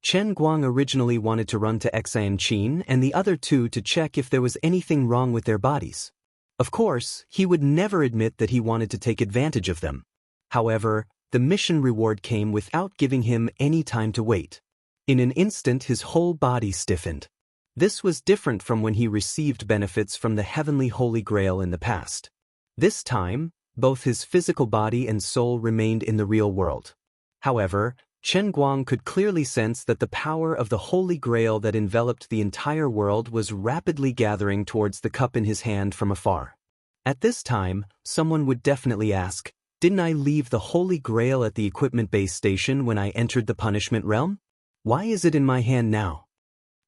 Chen Guang originally wanted to run to Xianxia and the other two to check if there was anything wrong with their bodies. Of course, he would never admit that he wanted to take advantage of them. However, the mission reward came without giving him any time to wait. In an instant, his whole body stiffened. This was different from when he received benefits from the heavenly Holy Grail in the past. This time, both his physical body and soul remained in the real world. However, Chen Guang could clearly sense that the power of the Holy Grail that enveloped the entire world was rapidly gathering towards the cup in his hand from afar. At this time, someone would definitely ask, "Didn't I leave the Holy Grail at the equipment base station when I entered the punishment realm? Why is it in my hand now?"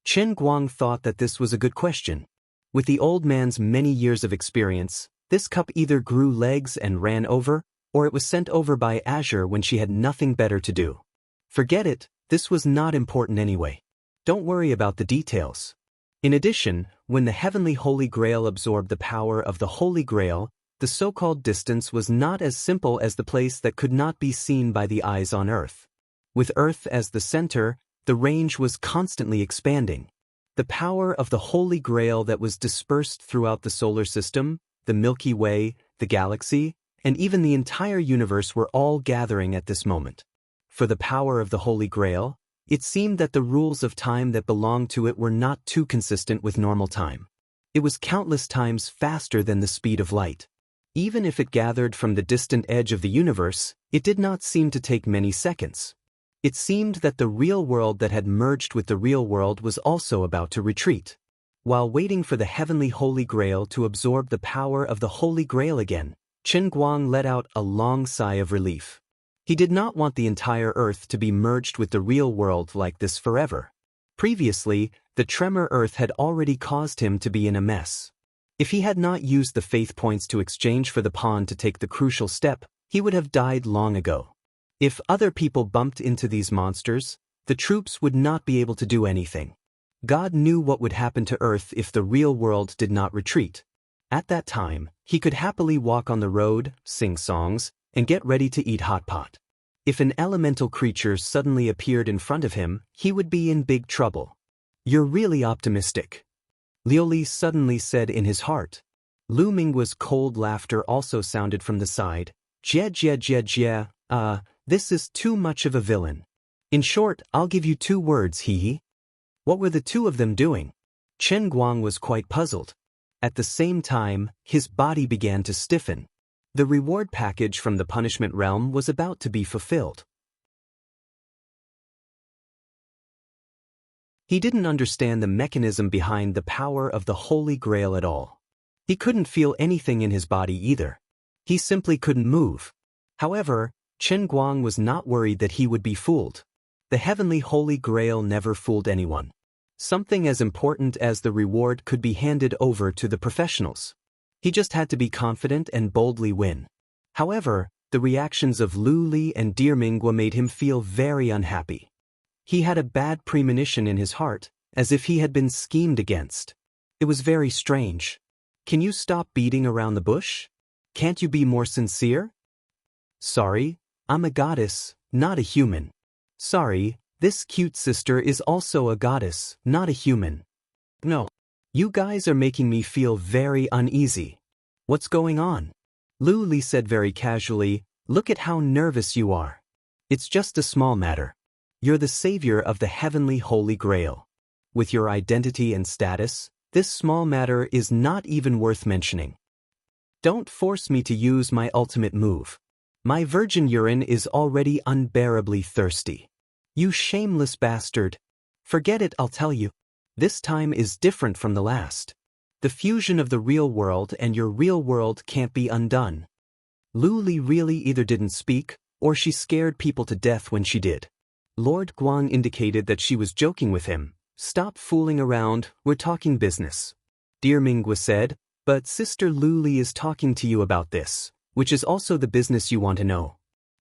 Chen Guang thought that this was a good question. With the old man's many years of experience, this cup either grew legs and ran over, or it was sent over by Azure when she had nothing better to do. Forget it, this was not important anyway. Don't worry about the details. In addition, when the heavenly Holy Grail absorbed the power of the Holy Grail, the so-called distance was not as simple as the place that could not be seen by the eyes on Earth. With Earth as the center, the range was constantly expanding. The power of the Holy Grail that was dispersed throughout the solar system, the Milky Way, the galaxy, and even the entire universe were all gathering at this moment. For the power of the Holy Grail, it seemed that the rules of time that belonged to it were not too consistent with normal time. It was countless times faster than the speed of light. Even if it gathered from the distant edge of the universe, it did not seem to take many seconds. It seemed that the real world that had merged with the real world was also about to retreat. While waiting for the heavenly Holy Grail to absorb the power of the Holy Grail again, Chen Guang let out a long sigh of relief. He did not want the entire Earth to be merged with the real world like this forever. Previously, the tremor Earth had already caused him to be in a mess. If he had not used the faith points to exchange for the pawn to take the crucial step, he would have died long ago. If other people bumped into these monsters, the troops would not be able to do anything. God knew what would happen to Earth if the real world did not retreat. At that time, he could happily walk on the road, sing songs, and get ready to eat hot pot. If an elemental creature suddenly appeared in front of him, he would be in big trouble. "You're really optimistic," Liu Li suddenly said in his heart. Lu Minggua's cold laughter also sounded from the side. "Jie jie jie jie, this is too much of a villain. In short, I'll give you 2 words, hee hee." What were the two of them doing? Chen Guang was quite puzzled. At the same time, his body began to stiffen. The reward package from the punishment realm was about to be fulfilled. He didn't understand the mechanism behind the power of the Holy Grail at all. He couldn't feel anything in his body either. He simply couldn't move. However, Chen Guang was not worried that he would be fooled. The heavenly Holy Grail never fooled anyone. Something as important as the reward could be handed over to the professionals. He just had to be confident and boldly win. However, the reactions of Lu Li and Dear Minghua made him feel very unhappy. He had a bad premonition in his heart, as if he had been schemed against. It was very strange. "Can you stop beating around the bush? Can't you be more sincere?" "Sorry, I'm a goddess, not a human." "Sorry, this cute sister is also a goddess, not a human." "No. You guys are making me feel very uneasy. What's going on?" Lu Li said very casually, "Look at how nervous you are. It's just a small matter. You're the savior of the heavenly Holy Grail. With your identity and status, this small matter is not even worth mentioning. Don't force me to use my ultimate move. My virgin urine is already unbearably thirsty. You shameless bastard. Forget it, I'll tell you. This time is different from the last. The fusion of the real world and your real world can't be undone." Lu Li really either didn't speak, or she scared people to death when she did. Lord Guang indicated that she was joking with him. "Stop fooling around, we're talking business." Dear Minghua said, "But Sister Lu Li is talking to you about this, which is also the business you want to know.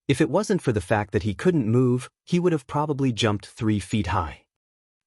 If it wasn't for the fact that he couldn't move, he would have probably jumped 3 feet high.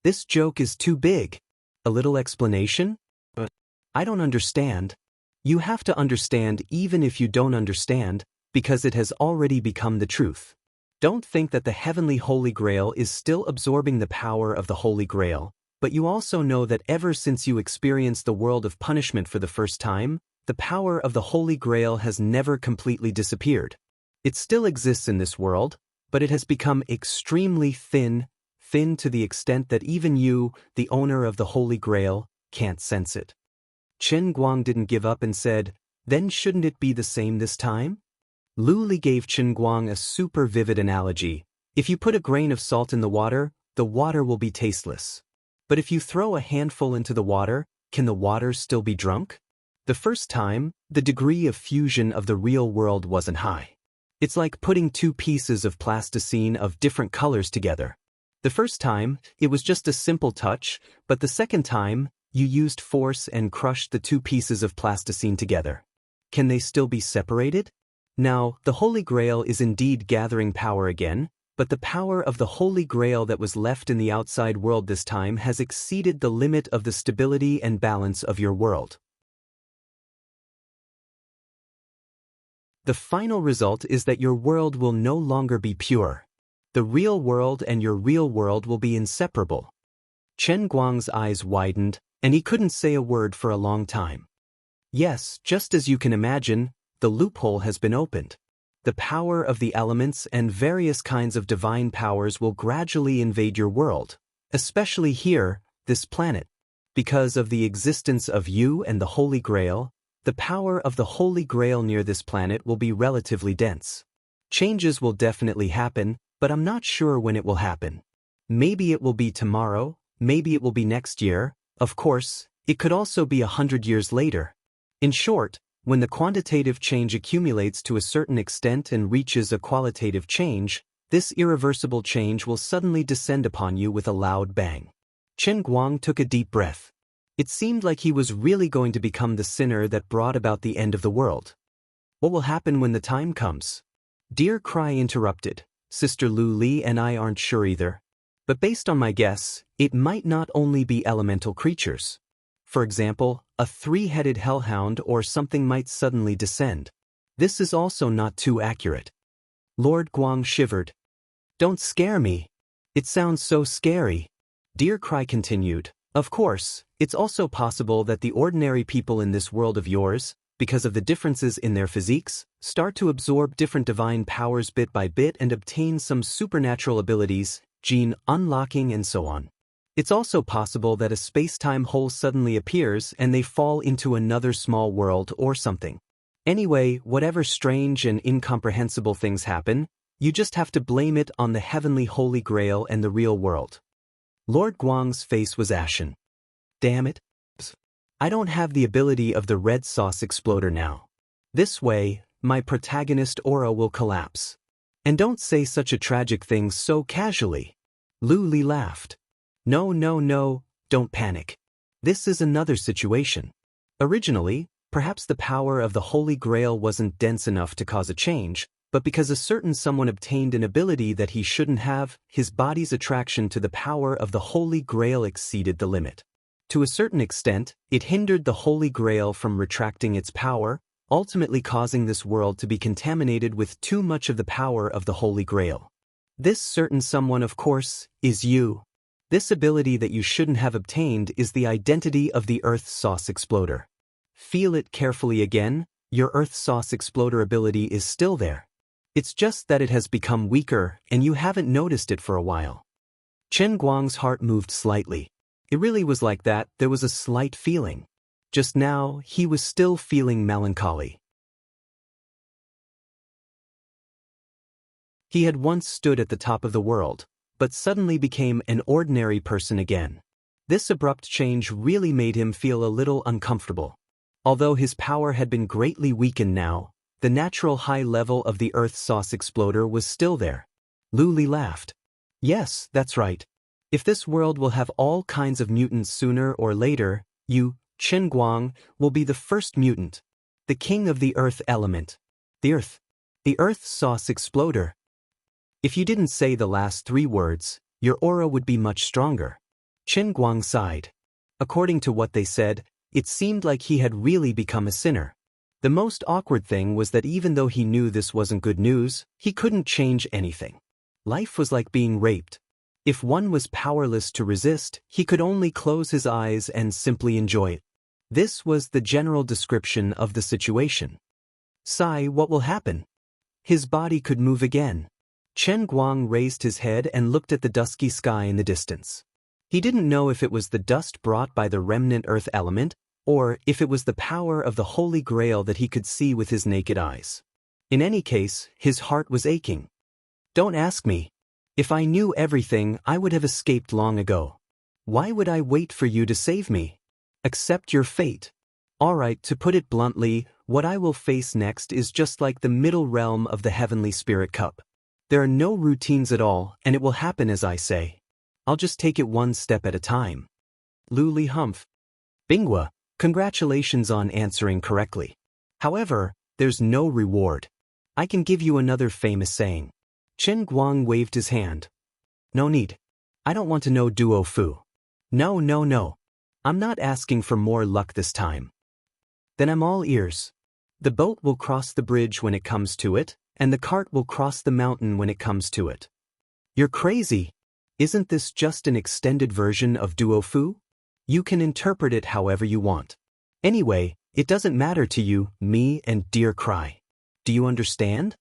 This joke is too big. A little explanation? But I don't understand." "You have to understand even if you don't understand, because it has already become the truth. Don't think that the heavenly Holy Grail is still absorbing the power of the Holy Grail, but you also know that ever since you experienced the world of punishment for the first time, the power of the Holy Grail has never completely disappeared. It still exists in this world, but it has become extremely thin to the extent that even you, the owner of the Holy Grail, can't sense it. Chen Guang didn't give up and said, "Then shouldn't it be the same this time?" Lu Li gave Chen Guang a super vivid analogy. If you put a grain of salt in the water will be tasteless. But if you throw a handful into the water, can the water still be drunk? The first time, the degree of fusion of the real world wasn't high. It's like putting two pieces of plasticine of different colors together. The first time, it was just a simple touch, but the second time, you used force and crushed the two pieces of plasticine together. Can they still be separated? Now, the Holy Grail is indeed gathering power again, but the power of the Holy Grail that was left in the outside world this time has exceeded the limit of the stability and balance of your world. The final result is that your world will no longer be pure. The real world and your real world will be inseparable. Chen Guang's eyes widened, and he couldn't say a word for a long time. Yes, just as you can imagine, the loophole has been opened. The power of the elements and various kinds of divine powers will gradually invade your world, especially here, this planet. Because of the existence of you and the Holy Grail, the power of the Holy Grail near this planet will be relatively dense. Changes will definitely happen, but I'm not sure when it will happen. Maybe it will be tomorrow, maybe it will be next year, of course, it could also be 100 years later. In short, when the quantitative change accumulates to a certain extent and reaches a qualitative change, this irreversible change will suddenly descend upon you with a loud bang. Chen Guang took a deep breath. It seemed like he was really going to become the sinner that brought about the end of the world. What will happen when the time comes? Dear Cry interrupted. Sister Lu Li and I aren't sure either. But based on my guess, it might not only be elemental creatures. For example, a three-headed hellhound or something might suddenly descend. This is also not too accurate. Lord Guang shivered. Don't scare me. It sounds so scary. Dear Cry continued. Of course, it's also possible that the ordinary people in this world of yours, because of the differences in their physiques, start to absorb different divine powers bit by bit and obtain some supernatural abilities, gene unlocking and so on. It's also possible that a space-time hole suddenly appears and they fall into another small world or something. Anyway, whatever strange and incomprehensible things happen, you just have to blame it on the heavenly Holy Grail and the real world. Lord Guang's face was ashen. Damn it. I don't have the ability of the red sauce exploder now. This way, my protagonist aura will collapse. And don't say such a tragic thing so casually. Lu Li laughed. No, don't panic. This is another situation. Originally, perhaps the power of the Holy Grail wasn't dense enough to cause a change, but because a certain someone obtained an ability that he shouldn't have, his body's attraction to the power of the Holy Grail exceeded the limit. To a certain extent, it hindered the Holy Grail from retracting its power, ultimately causing this world to be contaminated with too much of the power of the Holy Grail. This certain someone, of course, is you. This ability that you shouldn't have obtained is the identity of the Earth Sauce Exploder. Feel it carefully again, your Earth Sauce Exploder ability is still there. It's just that it has become weaker and you haven't noticed it for a while. Chen Guang's heart moved slightly. It really was like that, there was a slight feeling. Just now, he was still feeling melancholy. He had once stood at the top of the world, but suddenly became an ordinary person again. This abrupt change really made him feel a little uncomfortable. Although his power had been greatly weakened now, the natural high level of the Earth Sauce Exploder was still there. Lu Li laughed. Yes, that's right. If this world will have all kinds of mutants sooner or later, you, Chen Guang, will be the first mutant. The king of the Earth element. The Earth Sauce Exploder. If you didn't say the last three words, your aura would be much stronger. Chen Guang sighed. According to what they said, it seemed like he had really become a sinner. The most awkward thing was that even though he knew this wasn't good news, he couldn't change anything. Life was like being raped. If one was powerless to resist, he could only close his eyes and simply enjoy it. This was the general description of the situation. Sai, what will happen? His body could move again. Chen Guang raised his head and looked at the dusky sky in the distance. He didn't know if it was the dust brought by the remnant earth element, or if it was the power of the Holy Grail that he could see with his naked eyes. In any case, his heart was aching. Don't ask me. If I knew everything, I would have escaped long ago. Why would I wait for you to save me? Accept your fate. Alright, to put it bluntly, what I will face next is just like the middle realm of the Heavenly Spirit Cup. There are no routines at all, and it will happen as I say. I'll just take it one step at a time. Lu Li Humph. Bingwa, congratulations on answering correctly. However, there's no reward. I can give you another famous saying. Chen Guang waved his hand. No need. I don't want to know duo fu. No. I'm not asking for more luck this time. Then I'm all ears. The boat will cross the bridge when it comes to it, and the cart will cross the mountain when it comes to it. You're crazy. Isn't this just an extended version of duo fu? You can interpret it however you want. Anyway, it doesn't matter to you, me, and dear Cry. Do you understand?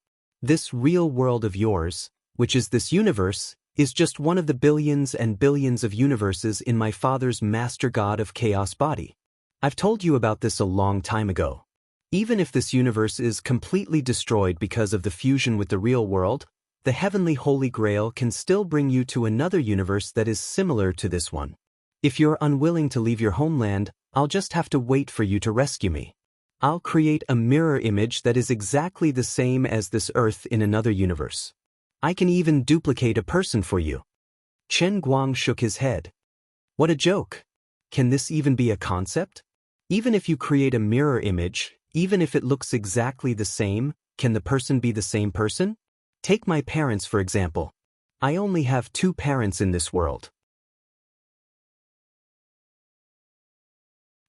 This real world of yours, which is this universe, is just one of the billions and billions of universes in my father's master god of chaos body. I've told you about this a long time ago. Even if this universe is completely destroyed because of the fusion with the real world, the heavenly Holy Grail can still bring you to another universe that is similar to this one. If you're unwilling to leave your homeland, I'll just have to wait for you to rescue me. I'll create a mirror image that is exactly the same as this Earth in another universe. I can even duplicate a person for you. Chen Guang shook his head. What a joke. Can this even be a concept? Even if you create a mirror image, even if it looks exactly the same, can the person be the same person? Take my parents for example. I only have 2 parents in this world.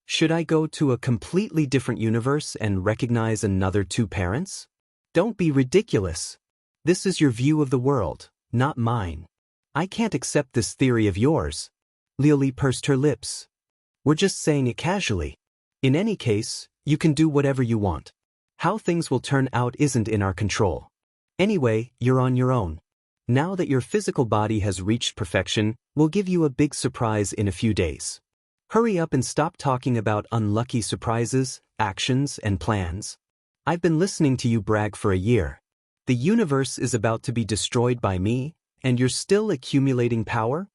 Should I go to a completely different universe and recognize another 2 parents? Don't be ridiculous. This is your view of the world, not mine. I can't accept this theory of yours. Liu Li pursed her lips. We're just saying it casually. In any case, you can do whatever you want. How things will turn out isn't in our control. Anyway, you're on your own. Now that your physical body has reached perfection, we'll give you a big surprise in a few days. Hurry up and stop talking about unlucky surprises, actions, and plans. I've been listening to you brag for a year. The universe is about to be destroyed by me, and you're still accumulating power?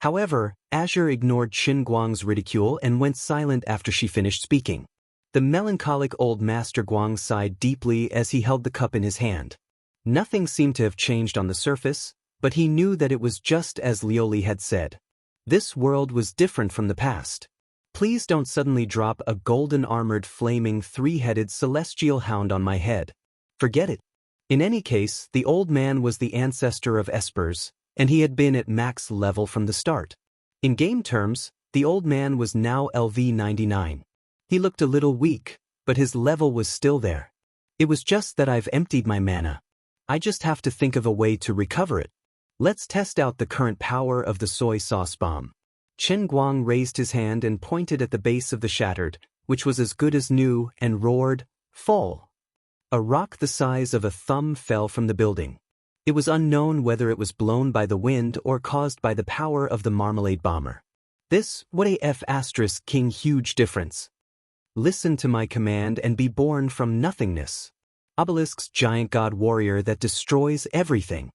However, Azure ignored Qin Guang's ridicule and went silent after she finished speaking. The melancholic old Master Guang sighed deeply as he held the cup in his hand. Nothing seemed to have changed on the surface, but he knew that it was just as Liu Li had said. This world was different from the past. Please don't suddenly drop a golden-armored flaming 3-headed celestial hound on my head. Forget it. In any case, the old man was the ancestor of espers, and he had been at max level from the start. In game terms, the old man was now LV 99. He looked a little weak, but his level was still there. It was just that I've emptied my mana. I just have to think of a way to recover it. Let's test out the current power of the soy sauce bomb. Chen Guang raised his hand and pointed at the base of the shattered, which was as good as new, and roared, "Fall!" A rock the size of a thumb fell from the building. It was unknown whether it was blown by the wind or caused by the power of the marmalade bomber. This, what a F** king huge difference. Listen to my command and be born from nothingness. Obelisk's giant god warrior that destroys everything.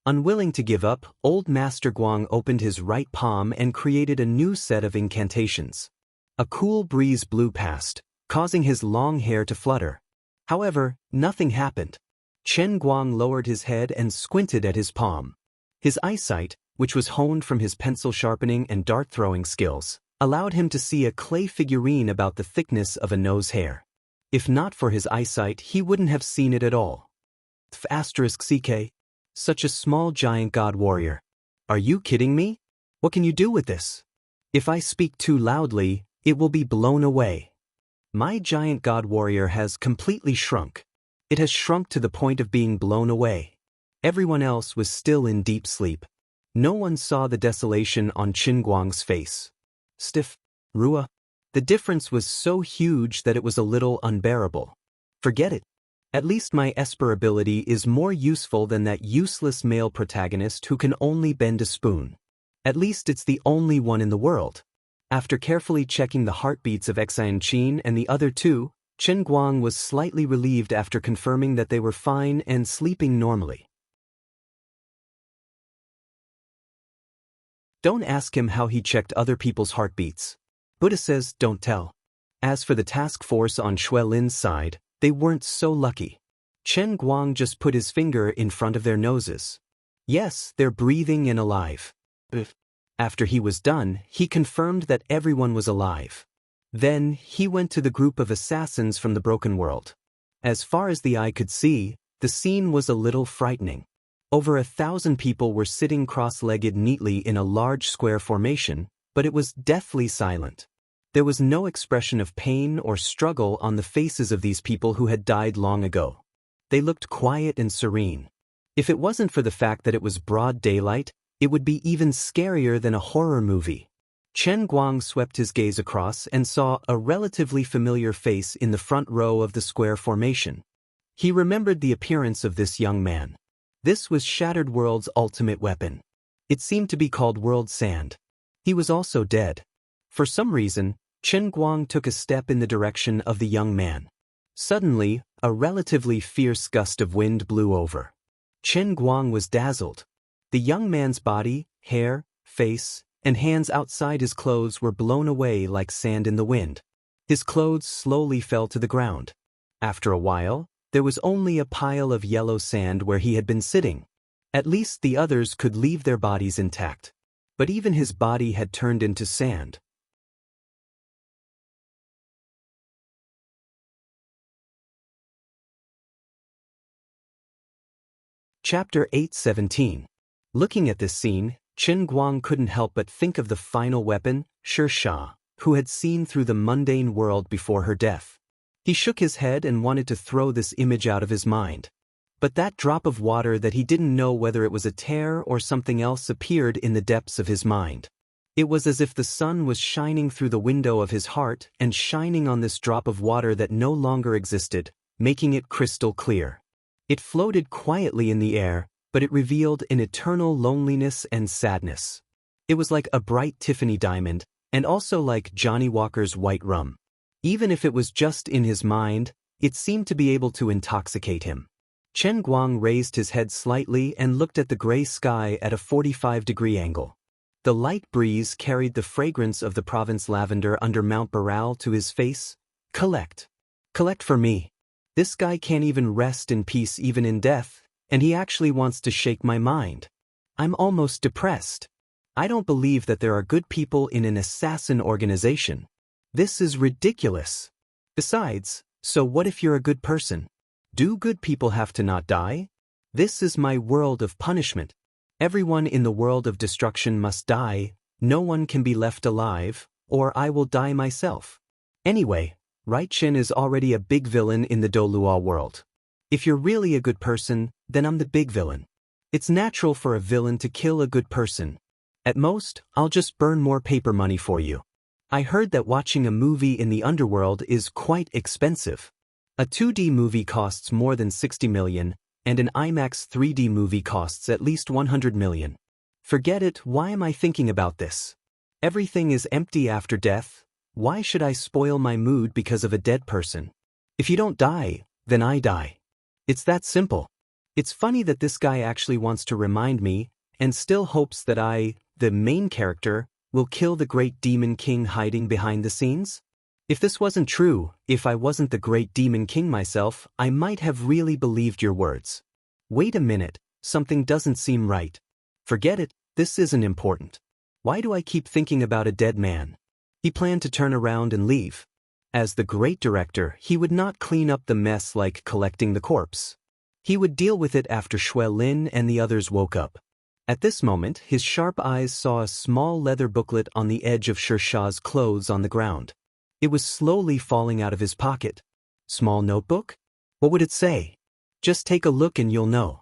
Unwilling to give up, old Master Guang opened his right palm and created a new set of incantations. A cool breeze blew past, causing his long hair to flutter. However, nothing happened. Chen Guang lowered his head and squinted at his palm. His eyesight, which was honed from his pencil sharpening and dart-throwing skills, allowed him to see a clay figurine about the thickness of a nose hair. If not for his eyesight, he wouldn't have seen it at all. *CK. Such a small giant god warrior. Are you kidding me? What can you do with this? If I speak too loudly, it will be blown away. My giant god warrior has completely shrunk. It has shrunk to the point of being blown away. Everyone else was still in deep sleep. No one saw the desolation on Qin Guang's face. Stiff. Rua. The difference was so huge that it was a little unbearable. Forget it. At least my Esper ability is more useful than that useless male protagonist who can only bend a spoon. At least it's the only one in the world. After carefully checking the heartbeats of Xianxia and the other two, Qin Guang was slightly relieved after confirming that they were fine and sleeping normally. Don't ask him how he checked other people's heartbeats. Buddha says don't tell. As for the task force on Wang Lin's side, they weren't so lucky. Qin Guang just put his finger in front of their noses. Yes, they're breathing and alive. After he was done, he confirmed that everyone was alive. Then, he went to the group of assassins from the broken world. As far as the eye could see, the scene was a little frightening. Over 1,000 people were sitting cross-legged neatly in a large square formation, but it was deathly silent. There was no expression of pain or struggle on the faces of these people who had died long ago. They looked quiet and serene. If it wasn't for the fact that it was broad daylight, it would be even scarier than a horror movie. Qin Guang swept his gaze across and saw a relatively familiar face in the front row of the square formation. He remembered the appearance of this young man. This was Shattered World's ultimate weapon. It seemed to be called World Sand. He was also dead. For some reason, Qin Guang took a step in the direction of the young man. Suddenly, a relatively fierce gust of wind blew over. Qin Guang was dazzled. The young man's body, hair, face, and hands outside his clothes were blown away like sand in the wind. His clothes slowly fell to the ground. After a while, there was only a pile of yellow sand where he had been sitting. At least the others could leave their bodies intact. But even his body had turned into sand. Chapter 8:17. Looking at this scene, Qin Guang couldn't help but think of the final weapon, Xianxia, who had seen through the mundane world before her death. He shook his head and wanted to throw this image out of his mind. But that drop of water that he didn't know whether it was a tear or something else appeared in the depths of his mind. It was as if the sun was shining through the window of his heart and shining on this drop of water that no longer existed, making it crystal clear. It floated quietly in the air, but it revealed an eternal loneliness and sadness. It was like a bright Tiffany diamond, and also like Johnny Walker's white rum. Even if it was just in his mind, it seemed to be able to intoxicate him. Qin Guang raised his head slightly and looked at the gray sky at a 45-degree angle. The light breeze carried the fragrance of the province lavender under Mount Baral to his face. Collect. Collect for me. This guy can't even rest in peace even in death, and he actually wants to shake my mind. I'm almost depressed. I don't believe that there are good people in an assassin organization. This is ridiculous. Besides, so what if you're a good person? Do good people have to not die? This is my world of punishment. Everyone in the world of destruction must die, no one can be left alive, or I will die myself. Anyway, Right Qin is already a big villain in the Dolua world. If you're really a good person, then I'm the big villain. It's natural for a villain to kill a good person. At most, I'll just burn more paper money for you. I heard that watching a movie in the underworld is quite expensive. A 2D movie costs more than 60 million, and an IMAX 3D movie costs at least 100 million. Forget it, why am I thinking about this? Everything is empty after death. Why should I spoil my mood because of a dead person? If you don't die, then I die. It's that simple. It's funny that this guy actually wants to remind me, and still hopes that I, the main character, will kill the great demon king hiding behind the scenes? If this wasn't true, if I wasn't the great demon king myself, I might have really believed your words. Wait a minute, something doesn't seem right. Forget it, this isn't important. Why do I keep thinking about a dead man? He planned to turn around and leave. As the great director, he would not clean up the mess like collecting the corpse. He would deal with it after Wang Lin and the others woke up. At this moment, his sharp eyes saw a small leather booklet on the edge of Xiaxia's clothes on the ground. It was slowly falling out of his pocket. Small notebook? What would it say? Just take a look and you'll know.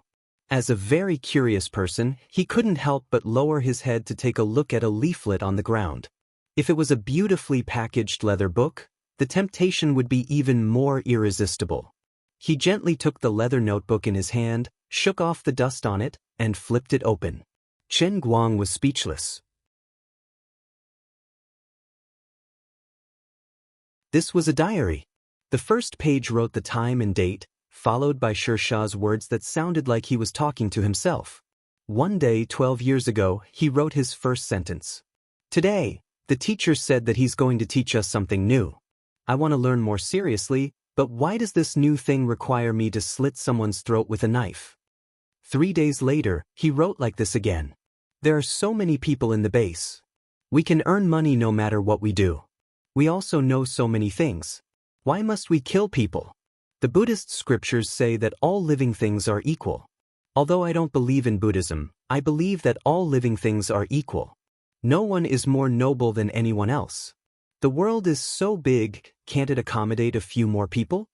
As a very curious person, he couldn't help but lower his head to take a look at a leaflet on the ground. If it was a beautifully packaged leather book, the temptation would be even more irresistible. He gently took the leather notebook in his hand, shook off the dust on it, and flipped it open. Chen Guang was speechless. This was a diary. The first page wrote the time and date, followed by Xianxia's words that sounded like he was talking to himself. One day 12 years ago, he wrote his first sentence. Today, the teacher said that he's going to teach us something new. I want to learn more seriously, but why does this new thing require me to slit someone's throat with a knife? 3 days later, he wrote like this again. There are so many people in the base. We can earn money no matter what we do. We also know so many things. Why must we kill people? The Buddhist scriptures say that all living things are equal. Although I don't believe in Buddhism, I believe that all living things are equal. No one is more noble than anyone else. The world is so big, can't it accommodate a few more people?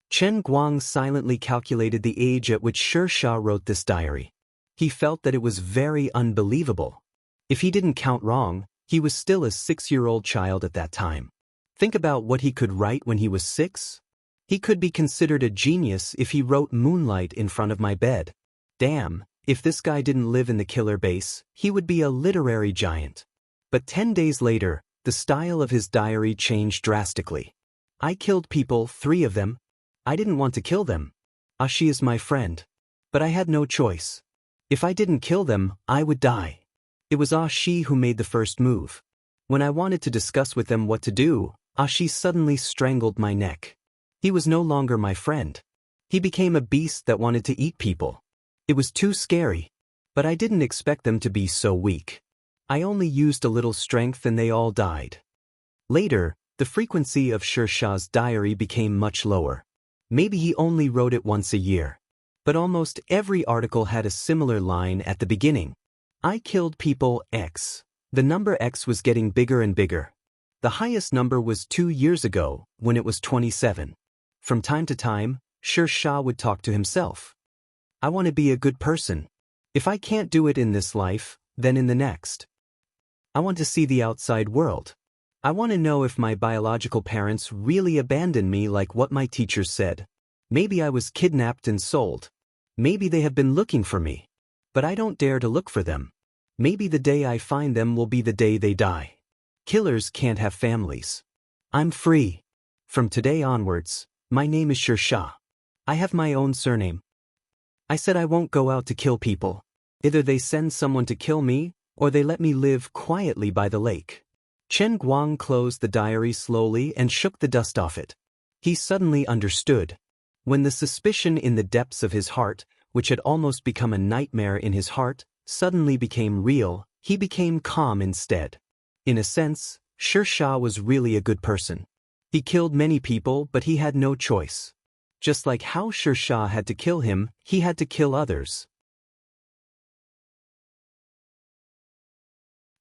Chen Guang silently calculated the age at which Xianxia wrote this diary. He felt that it was very unbelievable. If he didn't count wrong, he was still a 6-year-old child at that time. Think about what he could write when he was 6. He could be considered a genius if he wrote "Moonlight in front of my bed." Damn, if this guy didn't live in the killer base, he would be a literary giant. But 10 days later, the style of his diary changed drastically. I killed people, 3 of them. I didn't want to kill them. She is my friend. But I had no choice. If I didn't kill them, I would die. It was she who made the first move. When I wanted to discuss with them what to do, she suddenly strangled my neck. He was no longer my friend. He became a beast that wanted to eat people. It was too scary. But I didn't expect them to be so weak. I only used a little strength and they all died. Later, the frequency of Xianxia's diary became much lower. Maybe he only wrote it once a year. But almost every article had a similar line at the beginning. I killed people X. The number X was getting bigger and bigger. The highest number was 2 years ago, when it was 27. From time to time, Xianxia would talk to himself. I want to be a good person. If I can't do it in this life, then in the next. I want to see the outside world. I want to know if my biological parents really abandoned me like what my teachers said. Maybe I was kidnapped and sold. Maybe they have been looking for me. But I don't dare to look for them. Maybe the day I find them will be the day they die. Killers can't have families. I'm free. From today onwards, my name is Xianxia. I have my own surname. I said I won't go out to kill people. Either they send someone to kill me, or they let me live quietly by the lake. Chen Guang closed the diary slowly and shook the dust off it. He suddenly understood. When the suspicion in the depths of his heart, which had almost become a nightmare in his heart, suddenly became real, he became calm instead. In a sense, Xianxia was really a good person. He killed many people, but he had no choice. Just like how Xianxia had to kill him, he had to kill others.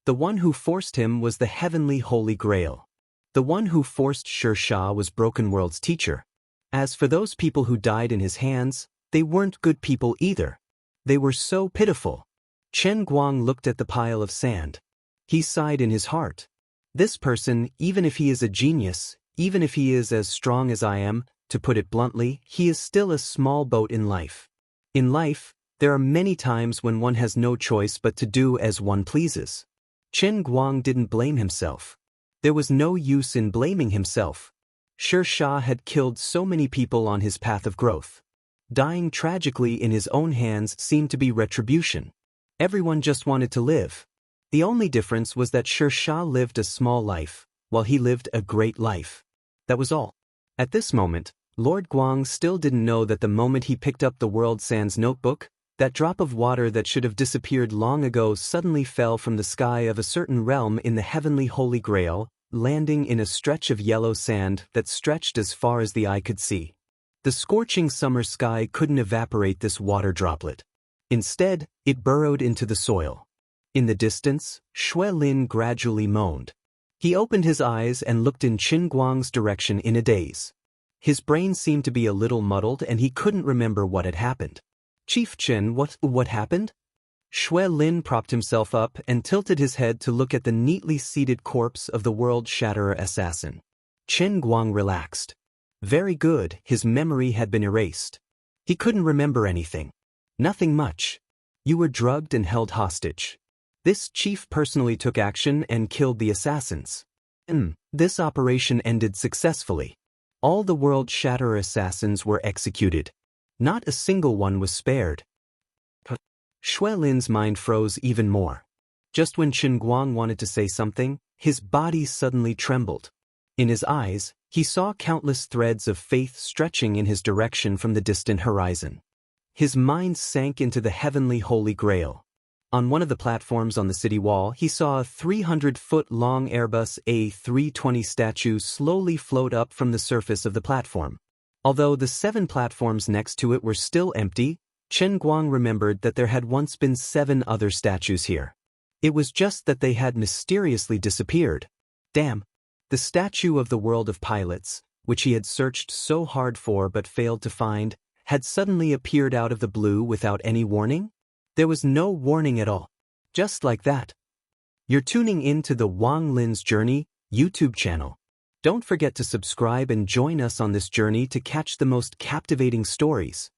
The one who forced him was the heavenly Holy Grail. The one who forced Xianxia was Broken World's teacher. As for those people who died in his hands, they weren't good people either. They were so pitiful. Chen Guang looked at the pile of sand. He sighed in his heart. This person, even if he is a genius, even if he is as strong as I am, to put it bluntly, he is still a small boat in life. In life, there are many times when one has no choice but to do as one pleases. Chen Guang didn't blame himself. There was no use in blaming himself. Xianxia had killed so many people on his path of growth. Dying tragically in his own hands seemed to be retribution. Everyone just wanted to live. The only difference was that Xianxia lived a small life, while he lived a great life. That was all. At this moment, Lord Guang still didn't know that the moment he picked up the World Sands notebook, that drop of water that should have disappeared long ago suddenly fell from the sky of a certain realm in the heavenly Holy Grail, landing in a stretch of yellow sand that stretched as far as the eye could see. The scorching summer sky couldn't evaporate this water droplet. Instead, it burrowed into the soil. In the distance, Wang Lin gradually moaned. He opened his eyes and looked in Chen Guang's direction in a daze. His brain seemed to be a little muddled and he couldn't remember what had happened. Chief Chen, what happened? Shui Lin propped himself up and tilted his head to look at the neatly seated corpse of the world shatterer assassin. Chen Guang relaxed. Very good, his memory had been erased. He couldn't remember anything. Nothing much. You were drugged and held hostage. This chief personally took action and killed the assassins. This operation ended successfully. All the world shatterer assassins were executed. Not a single one was spared. Shui Lin's mind froze even more. Just when Chen Guang wanted to say something, his body suddenly trembled. In his eyes, he saw countless threads of faith stretching in his direction from the distant horizon. His mind sank into the heavenly Holy Grail. On one of the platforms on the city wall, he saw a 300-foot-long Airbus A320 statue slowly float up from the surface of the platform. Although the 7 platforms next to it were still empty, Chen Guang remembered that there had once been 7 other statues here. It was just that they had mysteriously disappeared. Damn! The statue of the world of pilots, which he had searched so hard for but failed to find, had suddenly appeared out of the blue without any warning? There was no warning at all. Just like that. You're tuning in to the Wang Lin's Journey YouTube channel. Don't forget to subscribe and join us on this journey to catch the most captivating stories.